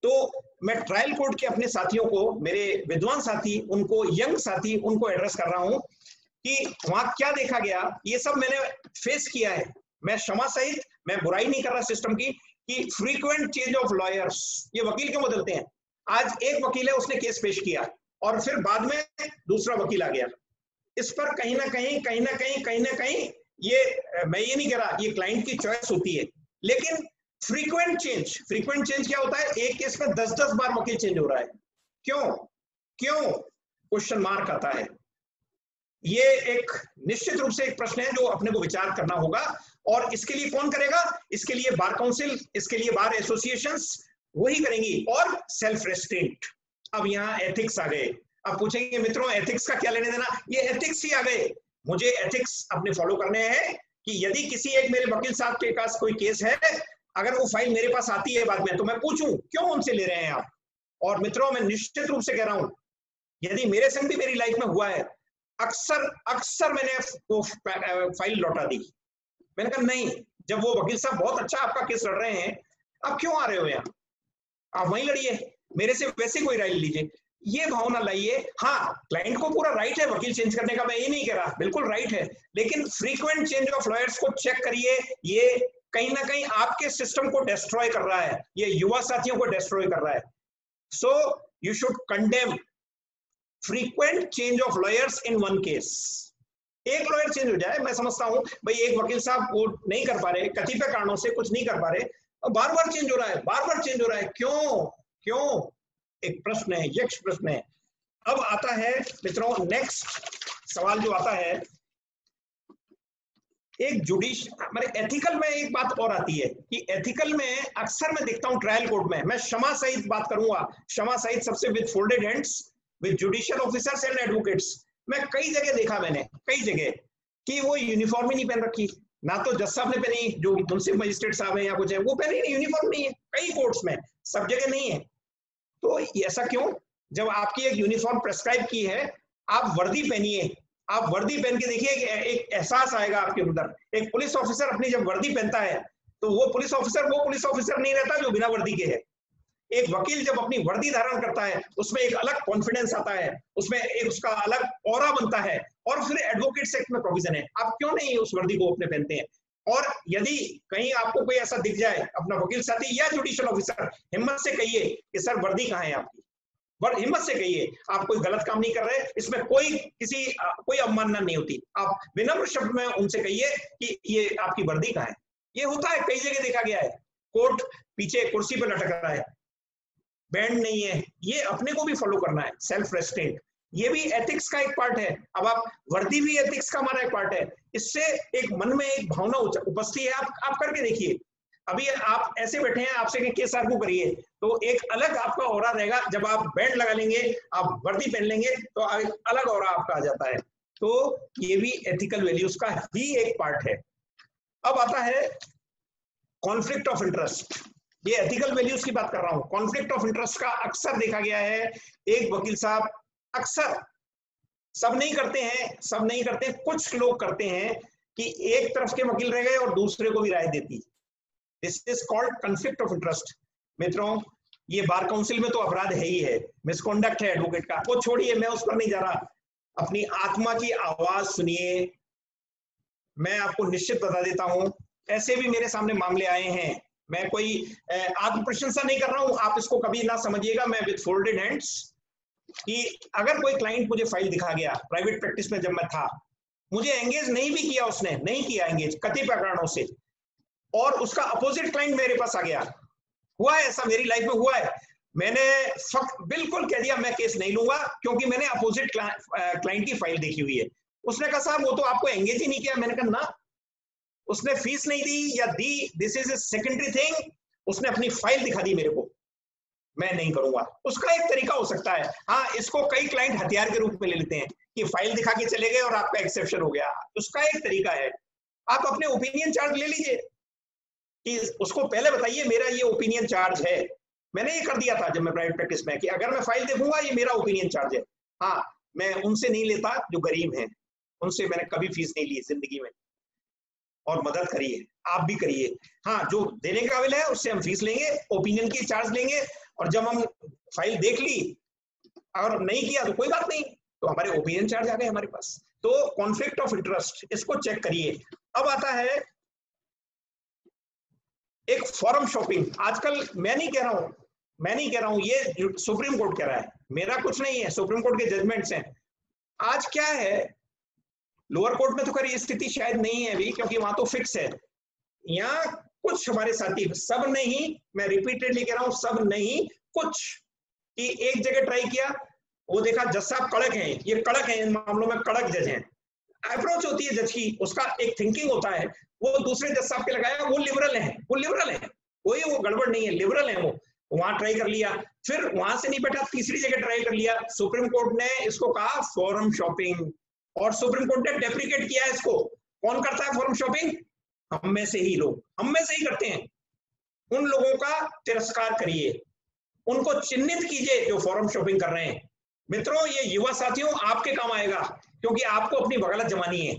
तो मैं ट्रायल कोर्ट के अपने साथियों को, मेरे विद्वान साथी, उनको यंग साथी, उनको एड्रेस कर रहा हूं कि वहां क्या देखा गया, ये सब मैंने फेस किया है। मैं क्षमा सहित, मैं बुराई नहीं कर रहा सिस्टम की, कि फ्रीक्वेंट चेंज ऑफ लॉयर्स, ये वकील क्यों बदलते हैं। आज एक वकील है, उसने केस पेश किया और फिर बाद में दूसरा वकील आ गया। इस पर कहीं ना कहीं ये, मैं ये नहीं कह रहा, ये क्लाइंट की चॉइस होती है, लेकिन फ्रीक्वेंट चेंज क्या होता है, एक केस में 10-10 बार वकील चेंज हो रहा है। क्यों क्वेश्चन मार्क आता है। ये एक निश्चित रूप से एक प्रश्न है जो अपने को विचार करना होगा, और इसके लिए कौन करेगा, इसके लिए बार काउंसिल, इसके लिए बार एसोसिएशंस वही करेंगी, और सेल्फ रेस्ट्रेंट। अब यहाँ एथिक्स आ गए। अब पूछेंगे मित्रों एथिक्स का क्या लेने देना, ये एथिक्स ही आ गए। मुझे एथिक्स अपने फॉलो करने हैं कि यदि किसी एक मेरे वकील साहब के पास कोई केस है, अगर वो फाइल मेरे पास आती है बाद में, तो मैं पूछूं क्यों उनसे ले रहे हैं आप। और मित्रों मैं निश्चित रूप से कह रहा हूं, यदि मेरे संग भी मेरी लाइफ में हुआ है, अक्सर मैंने वो फाइल लौटा दी। मैंने कहा नहीं, जब वो वकील साहब बहुत अच्छा आपका केस लड़ रहे हैं, आप क्यों आ रहे हो यहाँ, आप वहीं लड़िए, मेरे से वैसे कोई राय लीजिए, ये भावना लाइए। हाँ, क्लाइंट को पूरा राइट है वकील चेंज करने का, मैं ये नहीं कह रहा, बिल्कुल राइट है, लेकिन फ्रीक्वेंट चेंज ऑफ लॉयर्स को चेक करिए। ये कहीं ना कहीं आपके सिस्टम को डिस्ट्रॉय कर रहा है, ये युवा साथियों को डिस्ट्रॉय कर रहा है। So you should condemn frequent change of lawyers in one case. एक लॉयर चेंज हो जाए, मैं समझता हूं भाई एक वकील साहब वो नहीं कर पा रहे, कतिपय कारणों से कुछ नहीं कर पा रहे, बार बार चेंज हो रहा है, क्यों एक प्रश्न है, यक्ष प्रश्न है। अब आता है मित्रों नेक्स्ट सवाल जो आता है, एक माने एथिकल में एक बात और आती है कि एथिकल में अक्सर मैं देखता हूं ट्रायल कोर्ट में, मैं क्षमा सहित बात करूंगा, क्षमा सहित सबसे with folded hands, with judicial officers and advocates, मैं कई जगह देखा, मैंने कई जगह कि वो यूनिफॉर्म ही नहीं पहन रखी, ना तो जज साहब ने पहनी, जो मुंसिफ मजिस्ट्रेट साहब है या कुछ है वो पहने, यूनिफॉर्म नहीं है, कई कोर्ट्स में, सब जगह नहीं है। तो ऐसा क्यों, जब आपकी एक यूनिफॉर्म प्रेस्क्राइब की है, आप वर्दी पहनिए, आप वर्दी पहन के देखिए, एक एहसास आएगा आपके अंदर। एक पुलिस ऑफिसर अपनी जब वर्दी पहनता है तो वो पुलिस ऑफिसर नहीं रहता जो बिना वर्दी के है। एक वकील जब अपनी वर्दी धारण करता है, उसमें एक अलग कॉन्फिडेंस आता है, उसमें एक उसका अलग ऑरा बनता है, और फिर एडवोकेट्स एक्ट में प्रोविजन है, आप क्यों नहीं उस वर्दी को अपने पहनते हैं। और यदि कहीं आपको कोई ऐसा दिख जाए, अपना वकील साथी या जुडिशियल ऑफिसर, हिम्मत से कहिए कि सर वर्दी कहाँ है आपकी, हिम्मत से कहिए, आप कोई गलत काम नहीं कर रहे, इसमें कोई अवमानना नहीं होती, आप विनम्र शब्द में उनसे कहिए कि ये आपकी वर्दी कहाँ है। ये होता है, कई जगह देखा गया है, कोर्ट पीछे कुर्सी पर लटक रहा है, बैंड नहीं है, ये अपने को भी फॉलो करना है, सेल्फ रेस्ट्रेंट, ये भी एथिक्स का एक पार्ट है। अब आप वर्दी भी एथिक्स का हमारा एक पार्ट है, इससे एक मन में एक भावना उपस्थित है, आप करके देखिए। अभी आप ऐसे बैठे हैं, आपसे केस आर्गू करिए, तो एक अलग आपका ऑरा रहेगा, जब आप बैंड लगा लेंगे, आप वर्दी पहन लेंगे, तो अलग ऑरा आपका आ जाता है। तो ये भी एथिकल वैल्यूज का ही एक पार्ट है। अब आता है कॉन्फ्लिक्ट ऑफ इंटरेस्ट, ये एथिकल वैल्यूज की बात कर रहा हूं। कॉन्फ्लिक्ट ऑफ इंटरेस्ट का अक्सर देखा गया है, एक वकील साहब अक्सर, सब नहीं करते, कुछ लोग करते हैं कि एक तरफ के वकील रह गए और दूसरे को भी राय देती, this is called conflict of interest. मित्रों ये बार काउंसिल में तो अपराध है ही है, मिसकॉन्डक्ट है एडवोकेट का, वो छोड़िए, मैं उस पर नहीं जा रहा, अपनी आत्मा की आवाज सुनिए। मैं आपको निश्चित बता देता हूं, ऐसे भी मेरे सामने मामले आए हैं, मैं कोई आत्म प्रशंसा नहीं कर रहा हूं, आप इसको कभी ना समझिएगा, मैं विद फोल्डेड हैंड्स, कि अगर कोई क्लाइंट मुझे फाइल दिखा गया, प्राइवेट प्रैक्टिस में जब मैं था, मुझे एंगेज नहीं भी किया, उसने नहीं किया एंगेज कतिपय कारणों से, और उसका अपोजिट क्लाइंट मेरे पास आ गया, हुआ है ऐसा, मेरी लाइफ में हुआ है, मैंने बिल्कुल कह दिया मैं केस नहीं लूंगा, क्योंकि मैंने अपोजिट क्लाइंट की फाइल देखी हुई है। उसने कहा साहब वो तो आपको एंगेज ही नहीं किया। मैंने कहा ना, उसने फीस नहीं दी या दी, this is a secondary thing, उसने अपनी फाइल दिखा दी मेरे को, मैं नहीं करूंगा। उसका एक तरीका हो सकता है, हाँ, इसको कई क्लाइंट हथियार के रूप में ले लेते हैं कि फाइल दिखा के चले गए और आपका एक्सेप्शन हो गया, उसका एक तरीका है। आप अपने ओपिनियन चार्ज ले लीजिए, कि उसको पहले बताइए मेरा ये ओपिनियन चार्ज है। मैंने ये कर दिया था जब मैं प्राइवेट प्रैक्टिस में, कि अगर मैं फाइल देखूंगा ये मेरा ओपिनियन चार्ज है। हाँ, मैं उनसे नहीं लेता जो गरीब हैं, उनसे मैंने कभी फीस नहीं ली जिंदगी में, और मदद करिए, आप भी करिए। हाँ, जो देने के काबिल है उससे हम फीस लेंगे, ओपिनियन की चार्ज लेंगे, और जब हम फाइल देख ली और नहीं किया तो कोई बात नहीं, तो हमारे ओपिनियन चार्ज आ गए हमारे पास। तो कॉन्फ्लिक्ट ऑफ इंटरेस्ट, इसको चेक करिए। अब आता है एक फॉरम शॉपिंग। आजकल मैं नहीं कह रहा हूं, ये सुप्रीम कोर्ट कह रहा है, मेरा कुछ नहीं है, सुप्रीम कोर्ट के जजमेंट्स हैं। आज क्या है, लोअर कोर्ट में तो खैर ये स्थिति शायद नहीं है अभी, क्योंकि वहां तो फिक्स है। यहाँ कुछ हमारे साथी, सब नहीं, मैं रिपीटेडली कह रहा हूं, सब नहीं, कुछ कि एक जगह ट्राई किया, वो देखा जज साहब कड़क हैं, ये कड़क हैं, इन मामलों में कड़क जज हैं। अप्रोच होती है जज की, उसका एक थिंकिंग होता है, वो दूसरे जज साहब के लगाया, वो लिबरल है, कोई वो गड़बड़ नहीं है, लिबरल है वो, वहां ट्राई कर लिया, फिर वहां से नहीं बैठा, तीसरी जगह ट्राई कर लिया। सुप्रीम कोर्ट ने इसको कहा फॉरम शॉपिंग, और सुप्रीम कोर्ट ने डेप्रिकेट किया है इसको। कौन करता है फॉरम शॉपिंग? हम में से ही लोग, हम में से ही करते हैं। उन लोगों का तिरस्कार करिए, उनको चिन्हित कीजिए जो फॉरम शॉपिंग कर रहे हैं। मित्रों, ये युवा साथियों आपके काम आएगा, क्योंकि आपको अपनी वकालत जमानी है।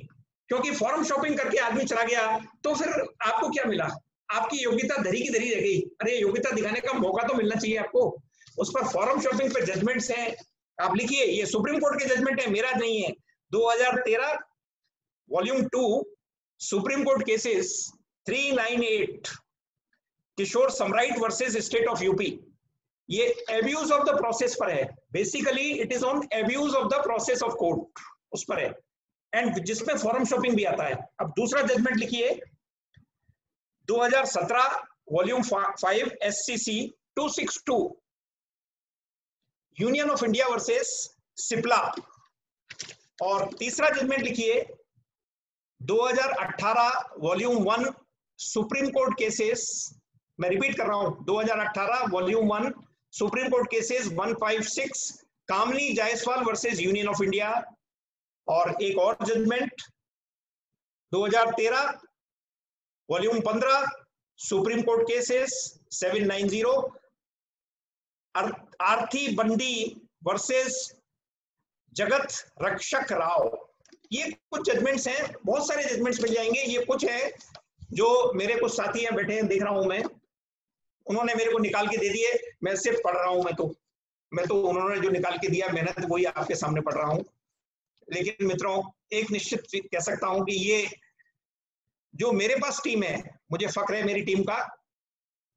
क्योंकि फॉरम शॉपिंग करके आदमी चला गया तो फिर आपको क्या मिला? आपकी योग्यता धरी की धरी रह गई। अरे योग्यता दिखाने का मौका तो मिलना चाहिए आपको। उस पर फॉरम शॉपिंग पे जजमेंट्स हैं, आप लिखिए, ये सुप्रीम कोर्ट के जजमेंट है, मेरा नहीं है। 2013 volume 2 supreme court cases 398 Kishore Samrite versus state of UP. ये एब्यूज ऑफ द प्रोसेस पर है, basically it is on abuse of the process of court, उस पर है, एंड जिसमें फॉरम शॉपिंग भी आता है। अब दूसरा जजमेंट लिखिए, 2017 volume 5 SCC 262 union of India versus Cipla. और तीसरा जजमेंट लिखिए, 2018 वॉल्यूम 1 सुप्रीम कोर्ट केसेस, मैं रिपीट कर रहा हूं, 2018 volume 1 supreme court cases 156 Kamini Jaiswal versus union of India. और एक और judgment 2013 volume 15 supreme court cases 790 Arathi Bandi versus Jagat Rakshak Rao. ये कुछ जजमेंट्स हैं, बहुत सारे जजमेंट्स मिल जाएंगे। ये कुछ है जो मेरे कुछ साथी हैं, बैठे हैं, देख रहा हूं मैं, उन्होंने मेरे को निकाल के दे दिए, मैं सिर्फ पढ़ रहा हूं। मैं तो उन्होंने जो निकाल के दिया मैंने तो वही आपके सामने पढ़ रहा हूं। लेकिन मित्रों, एक निश्चित कह सकता हूं कि ये जो मेरे पास टीम है, मुझे फक्र है मेरी टीम का।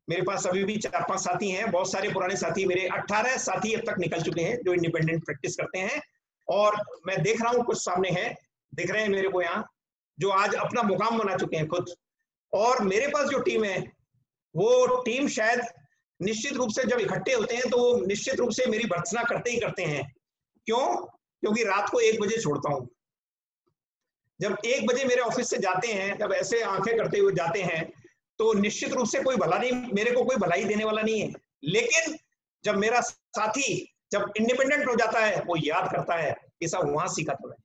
मेरे पास अभी भी 4-5 साथी हैं, बहुत सारे पुराने साथी, मेरे 18 साथी अब तक निकल चुके हैं जो इंडिपेंडेंट प्रैक्टिस करते हैं। और मैं देख रहा हूं कुछ सामने हैं, दिख रहे हैं मेरे को यहाँ, जो आज अपना मुकाम बना चुके हैं खुद। और मेरे पास जो टीम है, वो टीम शायद निश्चित रूप से जब इकट्ठे होते हैं तो वो निश्चित रूप से मेरी भर्त्सना करते ही करते हैं। क्यों? क्योंकि रात को 1 बजे छोड़ता हूं। जब 1 बजे मेरे ऑफिस से जाते हैं, जब ऐसे आंखें करते हुए जाते हैं, तो निश्चित रूप से कोई भला नहीं, मेरे को कोई भलाई देने वाला नहीं है। लेकिन जब मेरा साथी जब इंडिपेंडेंट हो जाता है, वो याद करता है कि साहब वहां सीखा था।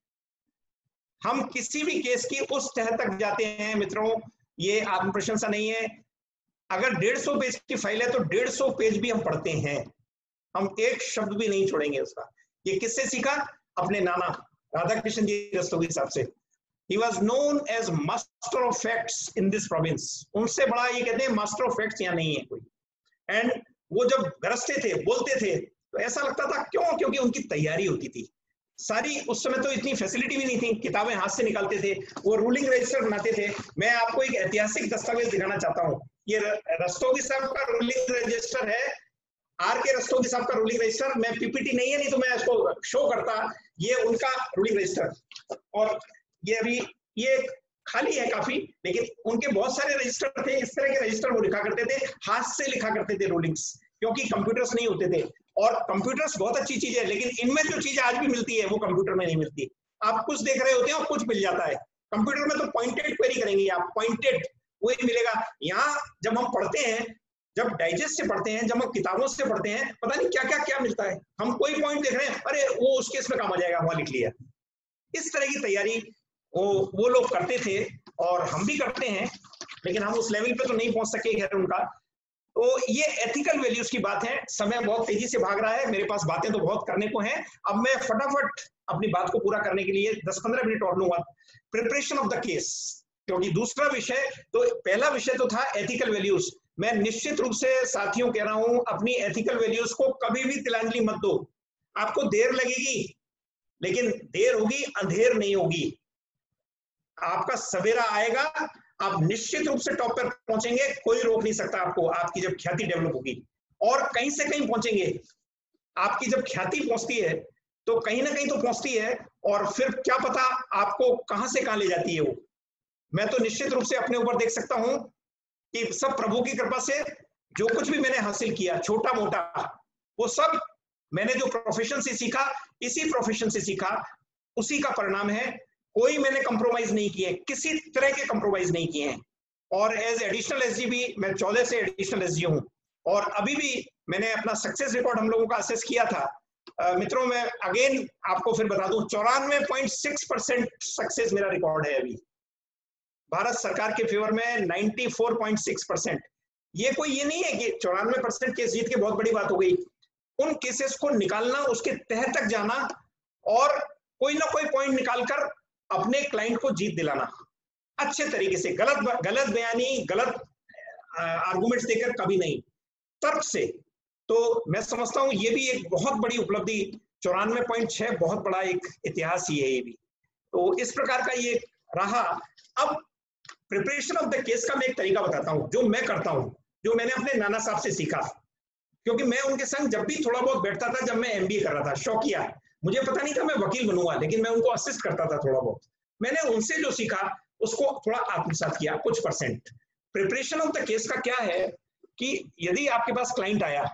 हम किसी भी केस की उस तह तक जाते हैं मित्रों, ये आत्म प्रशंसा नहीं है। अगर 150 पेज की फाइल है तो 150 पेज भी हम पढ़ते हैं, हम एक शब्द भी नहीं छोड़ेंगे उसका। ये किससे सीखा? अपने नाना राधा कृष्ण जी रस्तोगी साहब से। He was known as master of facts in this province. उनसे बड़ा ये कहते हैं मास्टर ऑफ फैक्ट्स यहाँ नहीं है कोई। एंड वो जब गरजते थे, बोलते थे, तो ऐसा लगता था, क्यों? क्योंकि उनकी तैयारी होती थी सारी। उस समय तो इतनी फैसिलिटी भी नहीं थी, किताबें हाथ से निकालते थे, वो रूलिंग रजिस्टर बनाते थे। मैं आपको एक ऐतिहासिक दस्तावेज दिखाना चाहता हूँ। ये रस्तोगी साहब का रूलिंग रजिस्टर है, RK रस्तोगी साहब का रूलिंग रजिस्टर। मैं PPT नहीं है, नहीं तो मैं इसको शो करता। ये उनका रूलिंग रजिस्टर, और ये अभी ये खाली है काफी, लेकिन उनके बहुत सारे रजिस्टर थे। इस तरह के रजिस्टर वो लिखा करते थे, हाथ से लिखा करते थे रूलिंग्स, क्योंकि कंप्यूटर्स नहीं होते थे। और कंप्यूटर्स बहुत अच्छी चीज है, लेकिन इनमें जो चीज आज भी मिलती है वो कंप्यूटर में नहीं मिलती। आप कुछ देख रहे होते हैं और कुछ मिल जाता है। कंप्यूटर में तो पॉइंटेड क्वेरी करेंगे आप, पॉइंटेड वही मिलेगा। यहाँ जब हम पढ़ते हैं, जब डाइजेस्ट से पढ़ते हैं, जब हम किताबों से पढ़ते हैं, पता नहीं क्या क्या क्या मिलता है। हम कोई पॉइंट देख रहे हैं, अरे वो उसके इसमें काम आ जाएगा, वहां लिख लिया। इस तरह की तैयारी वो लोग करते थे, और हम भी करते हैं, लेकिन हम उस लेवल पे तो नहीं पहुंच सके खैर उनका। तो ये एथिकल वैल्यूज की बात है। समय बहुत तेजी से भाग रहा है, मेरे पास बातें तो बहुत करने को हैं। अब मैं फटाफट अपनी बात को पूरा करने के लिए 10-15 मिनट और लूंगा। प्रिपरेशन ऑफ द केस, क्योंकि दूसरा विषय तो, पहला विषय तो था एथिकल वैल्यूज। मैं निश्चित रूप से साथियों कह रहा हूं, अपनी एथिकल वैल्यूज को कभी भी तिलांजलि मत दो। आपको देर लगेगी, लेकिन देर होगी, अंधेर नहीं होगी। आपका सवेरा आएगा, आप निश्चित रूप से टॉप पर पहुंचेंगे, कोई रोक नहीं सकता आपको। आपकी जब ख्याति डेवलप होगी और कहीं से कहीं पहुंचेंगे। आपकी जब ख्याति पहुंचती है तो कहीं ना कहीं तो पहुंचती है, और फिर क्या पता आपको कहां से कहां ले जाती है वो। मैं तो निश्चित रूप से अपने ऊपर देख सकता हूं कि सब प्रभु की कृपा से जो कुछ भी मैंने हासिल किया, छोटा मोटा, वो सब मैंने जो प्रोफेशन से सीखा, इसी प्रोफेशन से सीखा, उसी का परिणाम है। कोई मैंने कंप्रोमाइज नहीं किए, किसी तरह के कंप्रोमाइज नहीं किए हैं। और एज एडिशनल एसजी भी मैं 14 से एडिशनल एसजी हूं, और अभी भी मैंने अपना सक्सेस रिकॉर्ड हम लोगों का असेस किया था। मित्रों, मैं अगेन आपको फिर बता दूं, 94.6% सक्सेस मेरा रिकॉर्ड है अभी भारत सरकार के फेवर में, 94.6%। ये कोई ये नहीं है कि 94% केस जीत के बहुत बड़ी बात हो गई। उन केसेस को निकालना, उसके तह तक जाना, और कोई ना कोई पॉइंट निकालकर अपने क्लाइंट को जीत दिलाना अच्छे तरीके से, गलत बयानी, गलत आर्गुमेंट्स देकर कभी नहीं, तर्क से। तो मैं समझता हूं ये भी एक बहुत बड़ी उपलब्धि, 94.6 बहुत बड़ा एक इतिहास ही है ये भी। तो इस प्रकार का ये रहा। अब प्रिपरेशन ऑफ द केस का मैं एक तरीका बताता हूं जो मैं करता हूं, जो मैंने अपने नाना साहब से सीखा, क्योंकि मैं उनके संग जब भी थोड़ा बहुत बैठता था, जब मैं एमबीए कर रहा था, शौकिया, मुझे पता नहीं था मैं वकील बनूंगा, लेकिन मैं उनको असिस्ट करता था थोड़ा बहुत। मैंने उनसे जो सीखा उसको थोड़ा आत्मसात किया कुछ percent. Preparation of the case का क्या है कि यदि आपके पास क्लाइंट आया,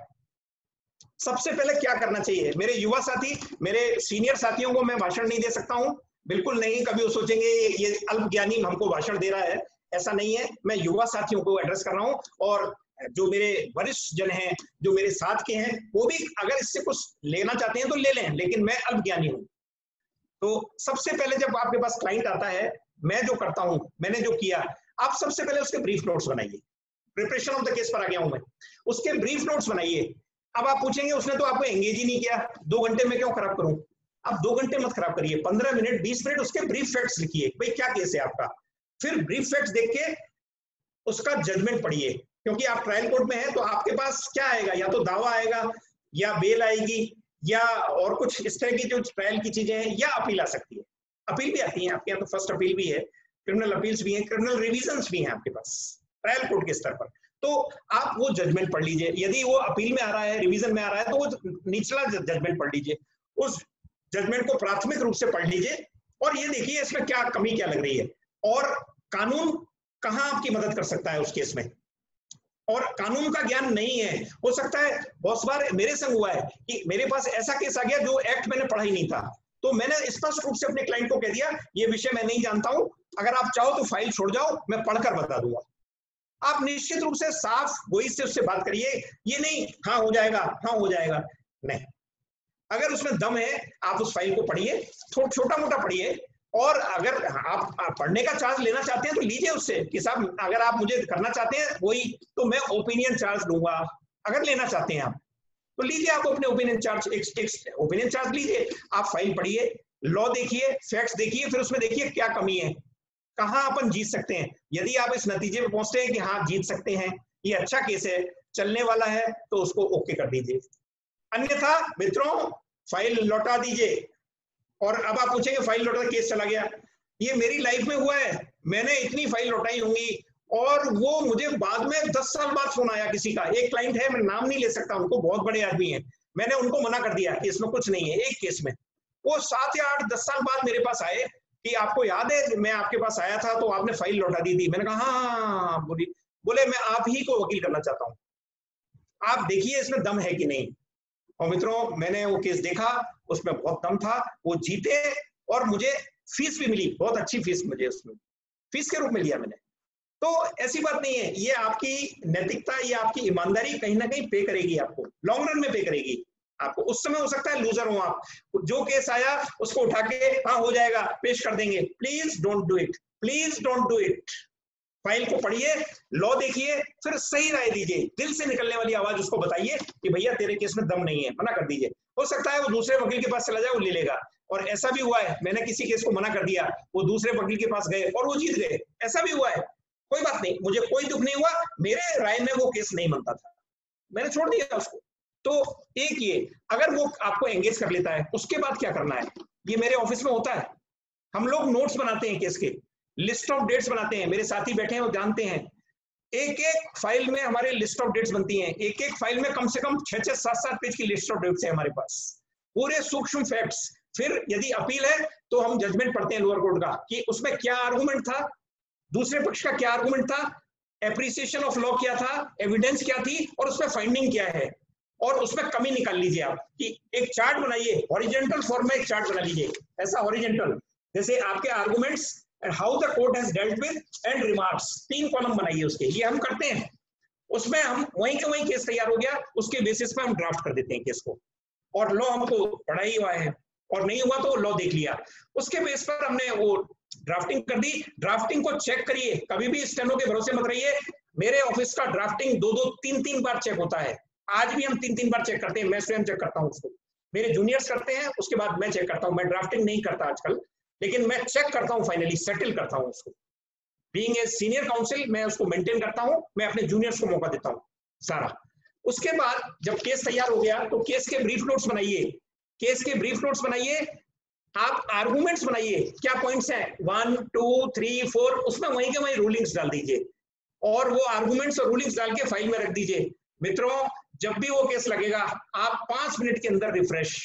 सबसे पहले क्या करना चाहिए। मेरे युवा साथी, मेरे सीनियर साथियों को मैं भाषण नहीं दे सकता हूं, बिल्कुल नहीं। कभी वो सोचेंगे ये अल्पज्ञानी हमको भाषण दे रहा है, ऐसा नहीं है। मैं युवा साथियों को एड्रेस कर रहा हूं, और जो मेरे वरिष्ठ जन हैं, जो मेरे साथ के हैं, वो भी अगर इससे कुछ लेना चाहते हैं तो ले लें, लेकिन मैं अल्पज्ञानी हूं। तो सबसे पहले जब आपके पास क्लाइंट आता है, मैं जो करता हूं, मैंने जो किया, आप सबसे पहले उसके ब्रीफ नोट्स बनाइए। प्रिपरेशन ऑफ द केस पर आ गया हूं मैं, उसके ब्रीफ नोट्स बनाइए। अब आप पूछेंगे उसने तो आपको एंगेज ही नहीं किया, 2 घंटे में क्यों खराब करूं। आप 2 घंटे मत खराब करिए, 15 मिनट 20 मिनट उसके ब्रीफ फैक्ट्स लिखिए, भाई क्या केस है आपका। फिर ब्रीफ फैक्ट्स देख के उसका जजमेंट पढ़िए, क्योंकि आप ट्रायल कोर्ट में हैं तो आपके पास क्या आएगा, या तो दावा आएगा, या बेल आएगी, या और कुछ इस तरह की जो ट्रायल की चीजें हैं, या अपील आ सकती है। अपील भी आती है आपके यहाँ, तो फर्स्ट अपील भी है, क्रिमिनल अपील्स भी हैं, क्रिमिनल रिविजन्स भी हैं आपके पास ट्रायल कोर्ट के स्तर पर। तो आप वो जजमेंट पढ़ लीजिए। यदि वो अपील में आ रहा है, रिवीजन में आ रहा है, तो वो निचला जजमेंट पढ़ लीजिए, उस जजमेंट को प्राथमिक रूप से पढ़ लीजिए, और ये देखिए इसमें क्या कमी क्या लग रही है, और कानून कहां आपकी मदद कर सकता है उस केस में। और कानून का ज्ञान नहीं है, हो सकता है बहुत बार मेरे संग हुआ है कि मेरे पास ऐसा केस आ गया जो एक्ट मैंने पढ़ा ही नहीं था, तो मैंने स्पष्ट रूप से अपने क्लाइंट को कह दिया ये विषय मैं नहीं जानता हूं, अगर आप चाहो तो फाइल छोड़ जाओ, मैं पढ़कर बता दूंगा। आप निश्चित रूप से साफ गोई से उससे बात करिए, ये नहीं हाँ हो जाएगा, हाँ हो जाएगा, नहीं। अगर उसमें दम है, आप उस फाइल को पढ़िए, छोटा मोटा पढ़िए, और अगर आप पढ़ने का चार्ज लेना चाहते हैं तो लीजिए उससे कि साहब अगर आप मुझे करना चाहते हैं वही, तो मैं ओपिनियन चार्ज लूंगा। अगर लेना चाहते हैं आप तो लीजिए, आप अपने ओपिनियन चार्ज, ओपिनियन चार्ज लीजिए, आप फाइल पढ़िए, लॉ देखिए, फैक्ट्स देखिए, फिर उसमें देखिए क्या कमी है, कहां अपन जीत सकते हैं। यदि आप इस नतीजे पे पहुंचते हैं कि हाँ जीत सकते हैं, ये अच्छा केस है, चलने वाला है, तो उसको ओके कर दीजिए। अन्यथा मित्रों फाइल लौटा दीजिए। और अब आप पूछेंगे फाइल लौटा केस चला गया, ये मेरी लाइफ में हुआ है, मैंने इतनी फाइल लौटाई होंगी, और वो मुझे बाद में 10 साल बाद फोन आया किसी का, एक क्लाइंट है, मैं नाम नहीं ले सकता उनको, बहुत बड़े आदमी हैं, मैंने उनको मना कर दिया कि इसमें कुछ नहीं है, एक केस में। वो 7 या 8 10 साल बाद मेरे पास आए कि आपको याद है मैं आपके पास आया था तो आपने फाइल लौटा दी थी। मैंने कहा हाँ, बोले मैं आप ही को वकील करना चाहता हूँ, आप देखिए इसमें दम है कि नहीं। और मित्रों मैंने वो केस देखा, उसमें बहुत दम था, वो जीते, और मुझे फीस भी मिली, बहुत अच्छी फीस मुझे उसमें फीस के रूप में लिया मैंने। तो ऐसी बात नहीं है, ये आपकी नैतिकता, ये आपकी ईमानदारी कहीं ना कहीं पे करेगी, आपको लॉन्ग रन में पे करेगी आपको। उस समय हो सकता है लूजर हो आप, जो केस आया उसको उठा के हाँ हो जाएगा पेश कर देंगे, please don't do it, please don't do it. File को पढ़िए, लॉ देखिए, फिर सही राय दीजिए, दिल से निकलने वाली आवाज उसको बताइए कि भैया तेरे केस में दम नहीं है, मना कर दीजिए। हो सकता है वो दूसरे वकील के पास चला जाए, वो ले लेगा, और ऐसा भी हुआ है, मैंने किसी केस को मना कर दिया, वो दूसरे वकील के पास गए और वो जीत गए, ऐसा भी हुआ है। कोई बात नहीं, मुझे कोई दुख नहीं हुआ, मेरे राय में वो केस नहीं बनता था, मैंने छोड़ दिया उसको। तो एक ये, अगर वो आपको एंगेज कर लेता है, उसके बाद क्या करना है, ये मेरे ऑफिस में होता है। हम लोग नोट्स बनाते हैं केस के, लिस्ट ऑफ डेट्स बनाते हैं, मेरे साथी बैठे हैं वो जानते हैं। एक एक फाइल में हमारे लिस्ट ऑफ डेट्स बनती हैं, एक एक फाइल में कम से कम 6-6, 7-7 पेज की लिस्ट ऑफ डेट्स है हमारे पास, पूरे सूक्ष्म फैक्ट्स। फिर यदि अपील है तो हम जजमेंट पढ़ते हैं लोअर कोर्ट का कि उसमें क्या आर्गुमेंट था, दूसरे पक्ष का क्या आर्गुमेंट था, एप्रिसिएशन ऑफ लॉ क्या था, एविडेंस क्या थी और उसमें फाइंडिंग क्या है, और उसमें कमी निकाल लीजिए आप। कि एक चार्ट बनाइए, हॉरिजॉन्टल फॉर्म में एक चार्ट बना लीजिए, ऐसा हॉरिजॉन्टल, जैसे आपके arguments and how the court has dealt with and remarks, 3 column बनाइए उसके, ये हम करते हैं। उसमें हम वहीं के वहीं केस तैयार हो गया, उसके बेसिस पे हम ड्राफ्ट कर देते हैं केस को, और लॉ हमको पढ़ा ही हुआ है, और नहीं हुआ तो लॉ देख लिया, उसके बेस पर हमने वो ड्राफ्टिंग कर दी। ड्राफ्टिंग को चेक करिए, कभी भी स्टेनो के भरोसे मत रहिए। मेरे ऑफिस का ड्राफ्टिंग 2-2, 3-3 बार चेक होता है, आज भी हम 3-3 बार चेक करते हैं, मैं स्वयं चेक करता हूँ उसको, मेरे जूनियर्स करते हैं, उसके बाद मैं चेक करता हूँ। मैं ड्राफ्टिंग नहीं करता आजकल, लेकिन मैं चेक करता हूँ, फाइनली सेटल करता हूँ उसको। बीइंग ए सीनियर काउंसिल मैं उसको मेंटेन करता हूँ, मैं अपने जूनियर्स को मौका देता हूँ सारा। उसके बाद जब केस तैयार हो गया तो केस के ब्रीफ नोट्स बनाइए, केस के ब्रीफ नोट्स बनाइए, आप आर्गुमेंट्स बनाइए, क्या पॉइंट्स हैं 1, 2, 3, 4, उसमें वहीं के वहीं रूलिंग्स डाल दीजिए, और वो आर्गुमेंट्स और रूलिंग्स डाल के फाइल में रख दीजिए। मित्रों, जब भी वो केस लगेगा आप 5 मिनट के अंदर रिफ्रेश।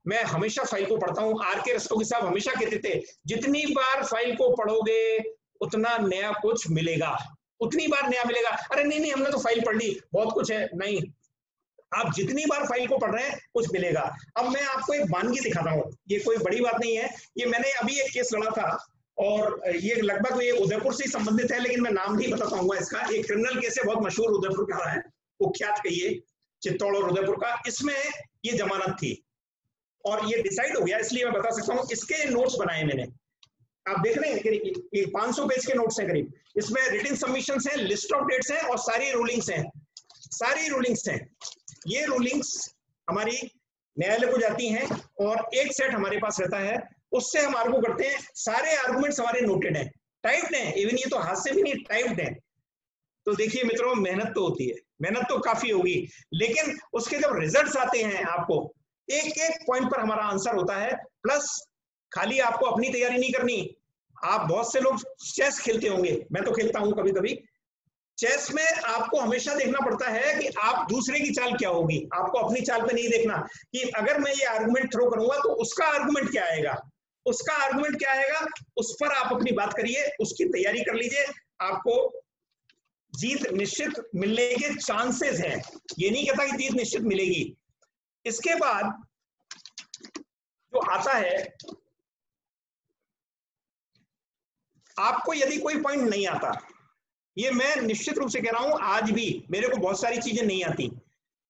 मैं हमेशा फाइल को पढ़ता हूँ, आर.के. रस्तोगी साहब हमेशा कहते थे, जितनी बार फाइल को पढ़ोगे उतना नया कुछ मिलेगा, उतनी बार नया मिलेगा। अरे नहीं हमने तो फाइल पढ़ ली, बहुत कुछ है, नहीं, आप जितनी बार फाइल को पढ़ रहे हैं कुछ मिलेगा। अब मैं आपको एक वानगी दिखाता हूँ, ये कोई बड़ी बात नहीं है, ये मैंने अभी एक केस लड़ा था, और ये लगभग ये उदयपुर से संबंधित है, लेकिन मैं नाम नहीं बता पाऊंगा इसका। एक क्रिमिनल केस है, बहुत मशहूर उदयपुर का है, कुख्यात कहिए, चित्तौड़ और उदयपुर का। इसमें ये जमानत थी और ये डिसाइड हो गया, इसलिए मैं बता सकता हूँ। इसके नोट्स बनाए मैंने, आप देख रहे हैं ये 500 पेज के नोट्स हैं करीब। इसमें रिटन सबमिशंस हैं, लिस्ट ऑफ डेट्स हैं और सारी रूलिंग्स हैं, सारी रूलिंग्स हैं। ये रूलिंग्स हमारी न्यायालय को जाती हैं और एक सेट हमारे पास रहता है, उससे हम आर्गू करते हैं। सारे आर्गुमेंट्स हमारे नोटेड हैं, टाइप्ड हैं, इवन ये तो हाथ से भी नहीं, टाइप्ड हैं। तो देखिए मित्रों, मेहनत तो होती है, मेहनत तो काफी होगी, लेकिन उसके जब रिजल्ट्स आते हैं आपको एक एक पॉइंट पर हमारा आंसर होता है। प्लस खाली आपको अपनी तैयारी नहीं करनी, आप बहुत से लोग चेस खेलते होंगे, मैं तो खेलता हूं कभी कभी। चेस में आपको हमेशा देखना पड़ता है कि आप दूसरे की चाल क्या होगी, आपको अपनी चाल पे नहीं देखना कि अगर मैं ये आर्गुमेंट थ्रो करूंगा तो उसका आर्गुमेंट क्या आएगा, उसका आर्गुमेंट क्या आएगा, उस पर आप अपनी बात करिए, उसकी तैयारी कर लीजिए, आपको जीत निश्चित मिलने के चांसेस हैं। ये नहीं कहता कि जीत निश्चित मिलेगी। इसके बाद जो आता है, आपको यदि कोई पॉइंट नहीं आता, ये मैं निश्चित रूप से कह रहा हूं, आज भी मेरे को बहुत सारी चीजें नहीं आती,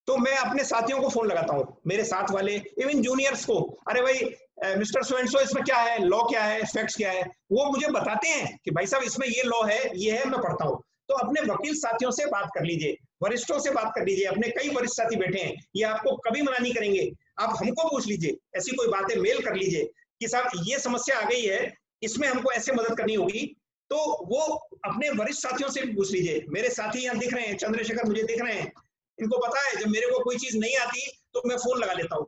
तो मैं अपने साथियों को फोन लगाता हूं, मेरे साथ वाले, इवन जूनियर्स को, अरे भाई मिस्टर सो एंड सो, इसमें क्या है, लॉ क्या है, फैक्ट्स क्या है, वो मुझे बताते हैं कि भाई साहब इसमें ये लॉ है, ये है, मैं पढ़ता हूं। तो अपने वकील साथियों से बात कर लीजिए, वरिष्ठों से बात कर लीजिए, अपने कई वरिष्ठ साथी बैठे हैं, ये आपको कभी मना नहीं करेंगे। आप हमको पूछ लीजिए, ऐसी कोई बात है मेल कर लीजिए कि साहब ये समस्या आ गई है, इसमें हमको ऐसे मदद करनी होगी, तो वो अपने वरिष्ठ साथियों से भी पूछ लीजिए। मेरे साथी यहाँ दिख रहे हैं, चंद्रशेखर मुझे दिख रहे हैं, इनको पता है जब मेरे को कोई चीज नहीं आती तो मैं फोन लगा लेता हूँ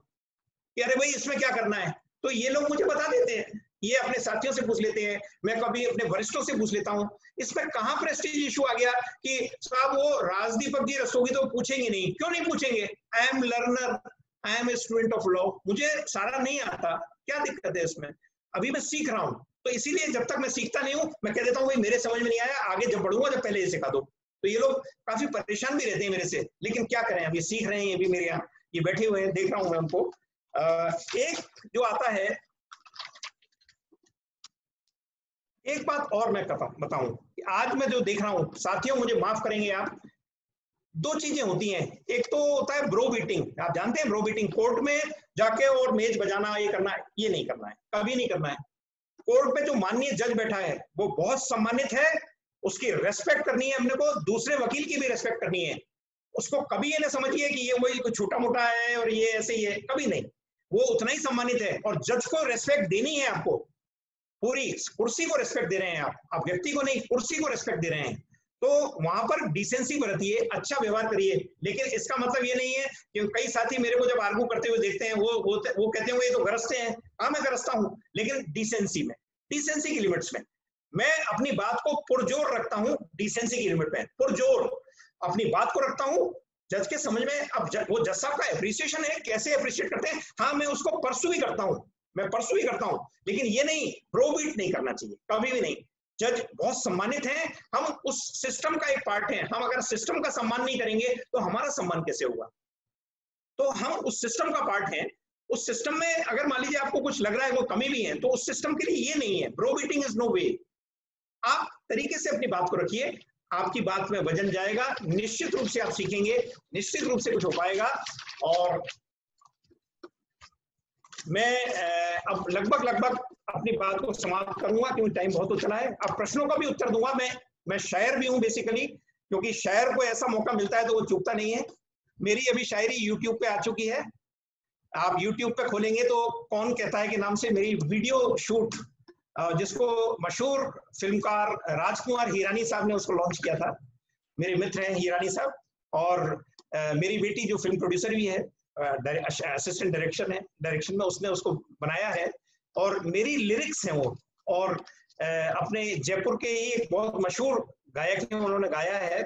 कि अरे भाई इसमें क्या करना है, तो ये लोग मुझे बता देते हैं। ये अपने साथियों से पूछ लेते हैं, मैं कभी अपने वरिष्ठों से पूछ लेता हूँ। इसमें कहाँ प्रेस्टीज इशू आ गया कि साहब वो राजदीपक जी रसोगी तो पूछेंगे नहीं, क्यों नहीं पूछेंगे, I am learner, I am a student of law, मुझे सारा नहीं आता, क्या दिक्कत है इसमें, अभी मैं सीख रहा हूँ। तो इसीलिए जब तक मैं सीखता नहीं हूँ मैं कह देता हूँ भाई मेरे समझ में नहीं आया, आगे जब बढ़ूंगा जब पहले ये सिखा दो। तो ये लोग काफी परेशान भी रहते हैं मेरे से, लेकिन क्या करें, अब ये सीख रहे हैं, ये भी मेरे यहाँ ये बैठे हुए हैं, देख रहा हूँ मैं उनको। एक जो आता है, एक बात और मैं बताऊं कि आज मैं जो देख रहा हूं, साथियों मुझे माफ करेंगे आप, 2 चीजें होती हैं। एक तो होता है ब्रो बीटिंग, आप जानते हैं ब्रो बीटिंग, कोर्ट में जाके और मेज बजाना, ये करना है, ये नहीं करना है, कभी नहीं करना है। कोर्ट पे जो माननीय जज बैठा है वो बहुत सम्मानित है, उसकी रेस्पेक्ट करनी है अपने को, दूसरे वकील की भी रेस्पेक्ट करनी है। उसको कभी ये ना समझिए कि ये वही कुछ छोटा मोटा है और ये ऐसे ही है, कभी नहीं, वो उतना ही सम्मानित है। और जज को रेस्पेक्ट देनी है आपको, पूरी कुर्सी को रेस्पेक्ट दे रहे हैं आप व्यक्ति को नहीं, कुर्सी को रेस्पेक्ट दे रहे हैं, तो वहां पर डिसेंसी बरतिए, अच्छा व्यवहार करिए। लेकिन इसका मतलब ये नहीं है कि कई साथी मेरे को जब आर्गू करते हुए देखते हैं वो कहते हैं ये तो गरजते हैं, हाँ मैं गरजता हूँ, लेकिन डिसेंसी में, डिसेंसी की लिमिट्स में। मैं अपनी बात को पुरजोर रखता हूँ, डिसेंसी की लिमिट में पुरजोर अपनी बात को रखता हूँ जज के समझ में। अब वो जज साहब का एप्रिसिएशन है, कैसे अप्रिशिएट करते हैं, हाँ मैं उसको परसू भी करता हूँ, मैं परसू भी करता हूँ, लेकिन ये नहीं, ब्रोबीट नहीं करना चाहिए, कभी भी नहीं। जज बहुत सम्मानित हैं, हम उस सिस्टम का एक पार्ट हैं, हम अगर सिस्टम का सम्मान नहीं करेंगे तो हमारा सम्मान कैसे होगा? तो हम उस सिस्टम का पार्ट हैं, उस सिस्टम में अगर मान लीजिए आपको कुछ लग रहा है वो कमी भी है, तो उस सिस्टम के लिए ये नहीं है, ब्रोबीटिंग इज नो वे। आप तरीके से अपनी बात को रखिए, आपकी बात में वजन जाएगा, निश्चित रूप से आप सीखेंगे, निश्चित रूप से कुछ हो पाएगा। और मैं अब लगभग अपनी बात को समाप्त करूंगा क्योंकि टाइम बहुत हो चला है। अब प्रश्नों का भी उत्तर दूंगा। मैं शायर भी हूं बेसिकली, क्योंकि शायर को ऐसा मौका मिलता है तो वो चूकता नहीं है। मेरी अभी शायरी यूट्यूब पे आ चुकी है, आप यूट्यूब पे खोलेंगे तो कौन कहता है कि नाम से मेरी वीडियो शूट, जिसको मशहूर फिल्मकार राजकुमार हिरानी साहब ने उसको लॉन्च किया था, मेरे मित्र हैं हिरानी साहब, और मेरी बेटी जो फिल्म प्रोड्यूसर भी है, असिस्टेंट डायरेक्शन में उसने उसको बनाया है, और मेरी लिरिक्स हैं वो, और अपने जयपुर के ही एक बहुत मशहूर गायक हैं, उन्होंने गाया है,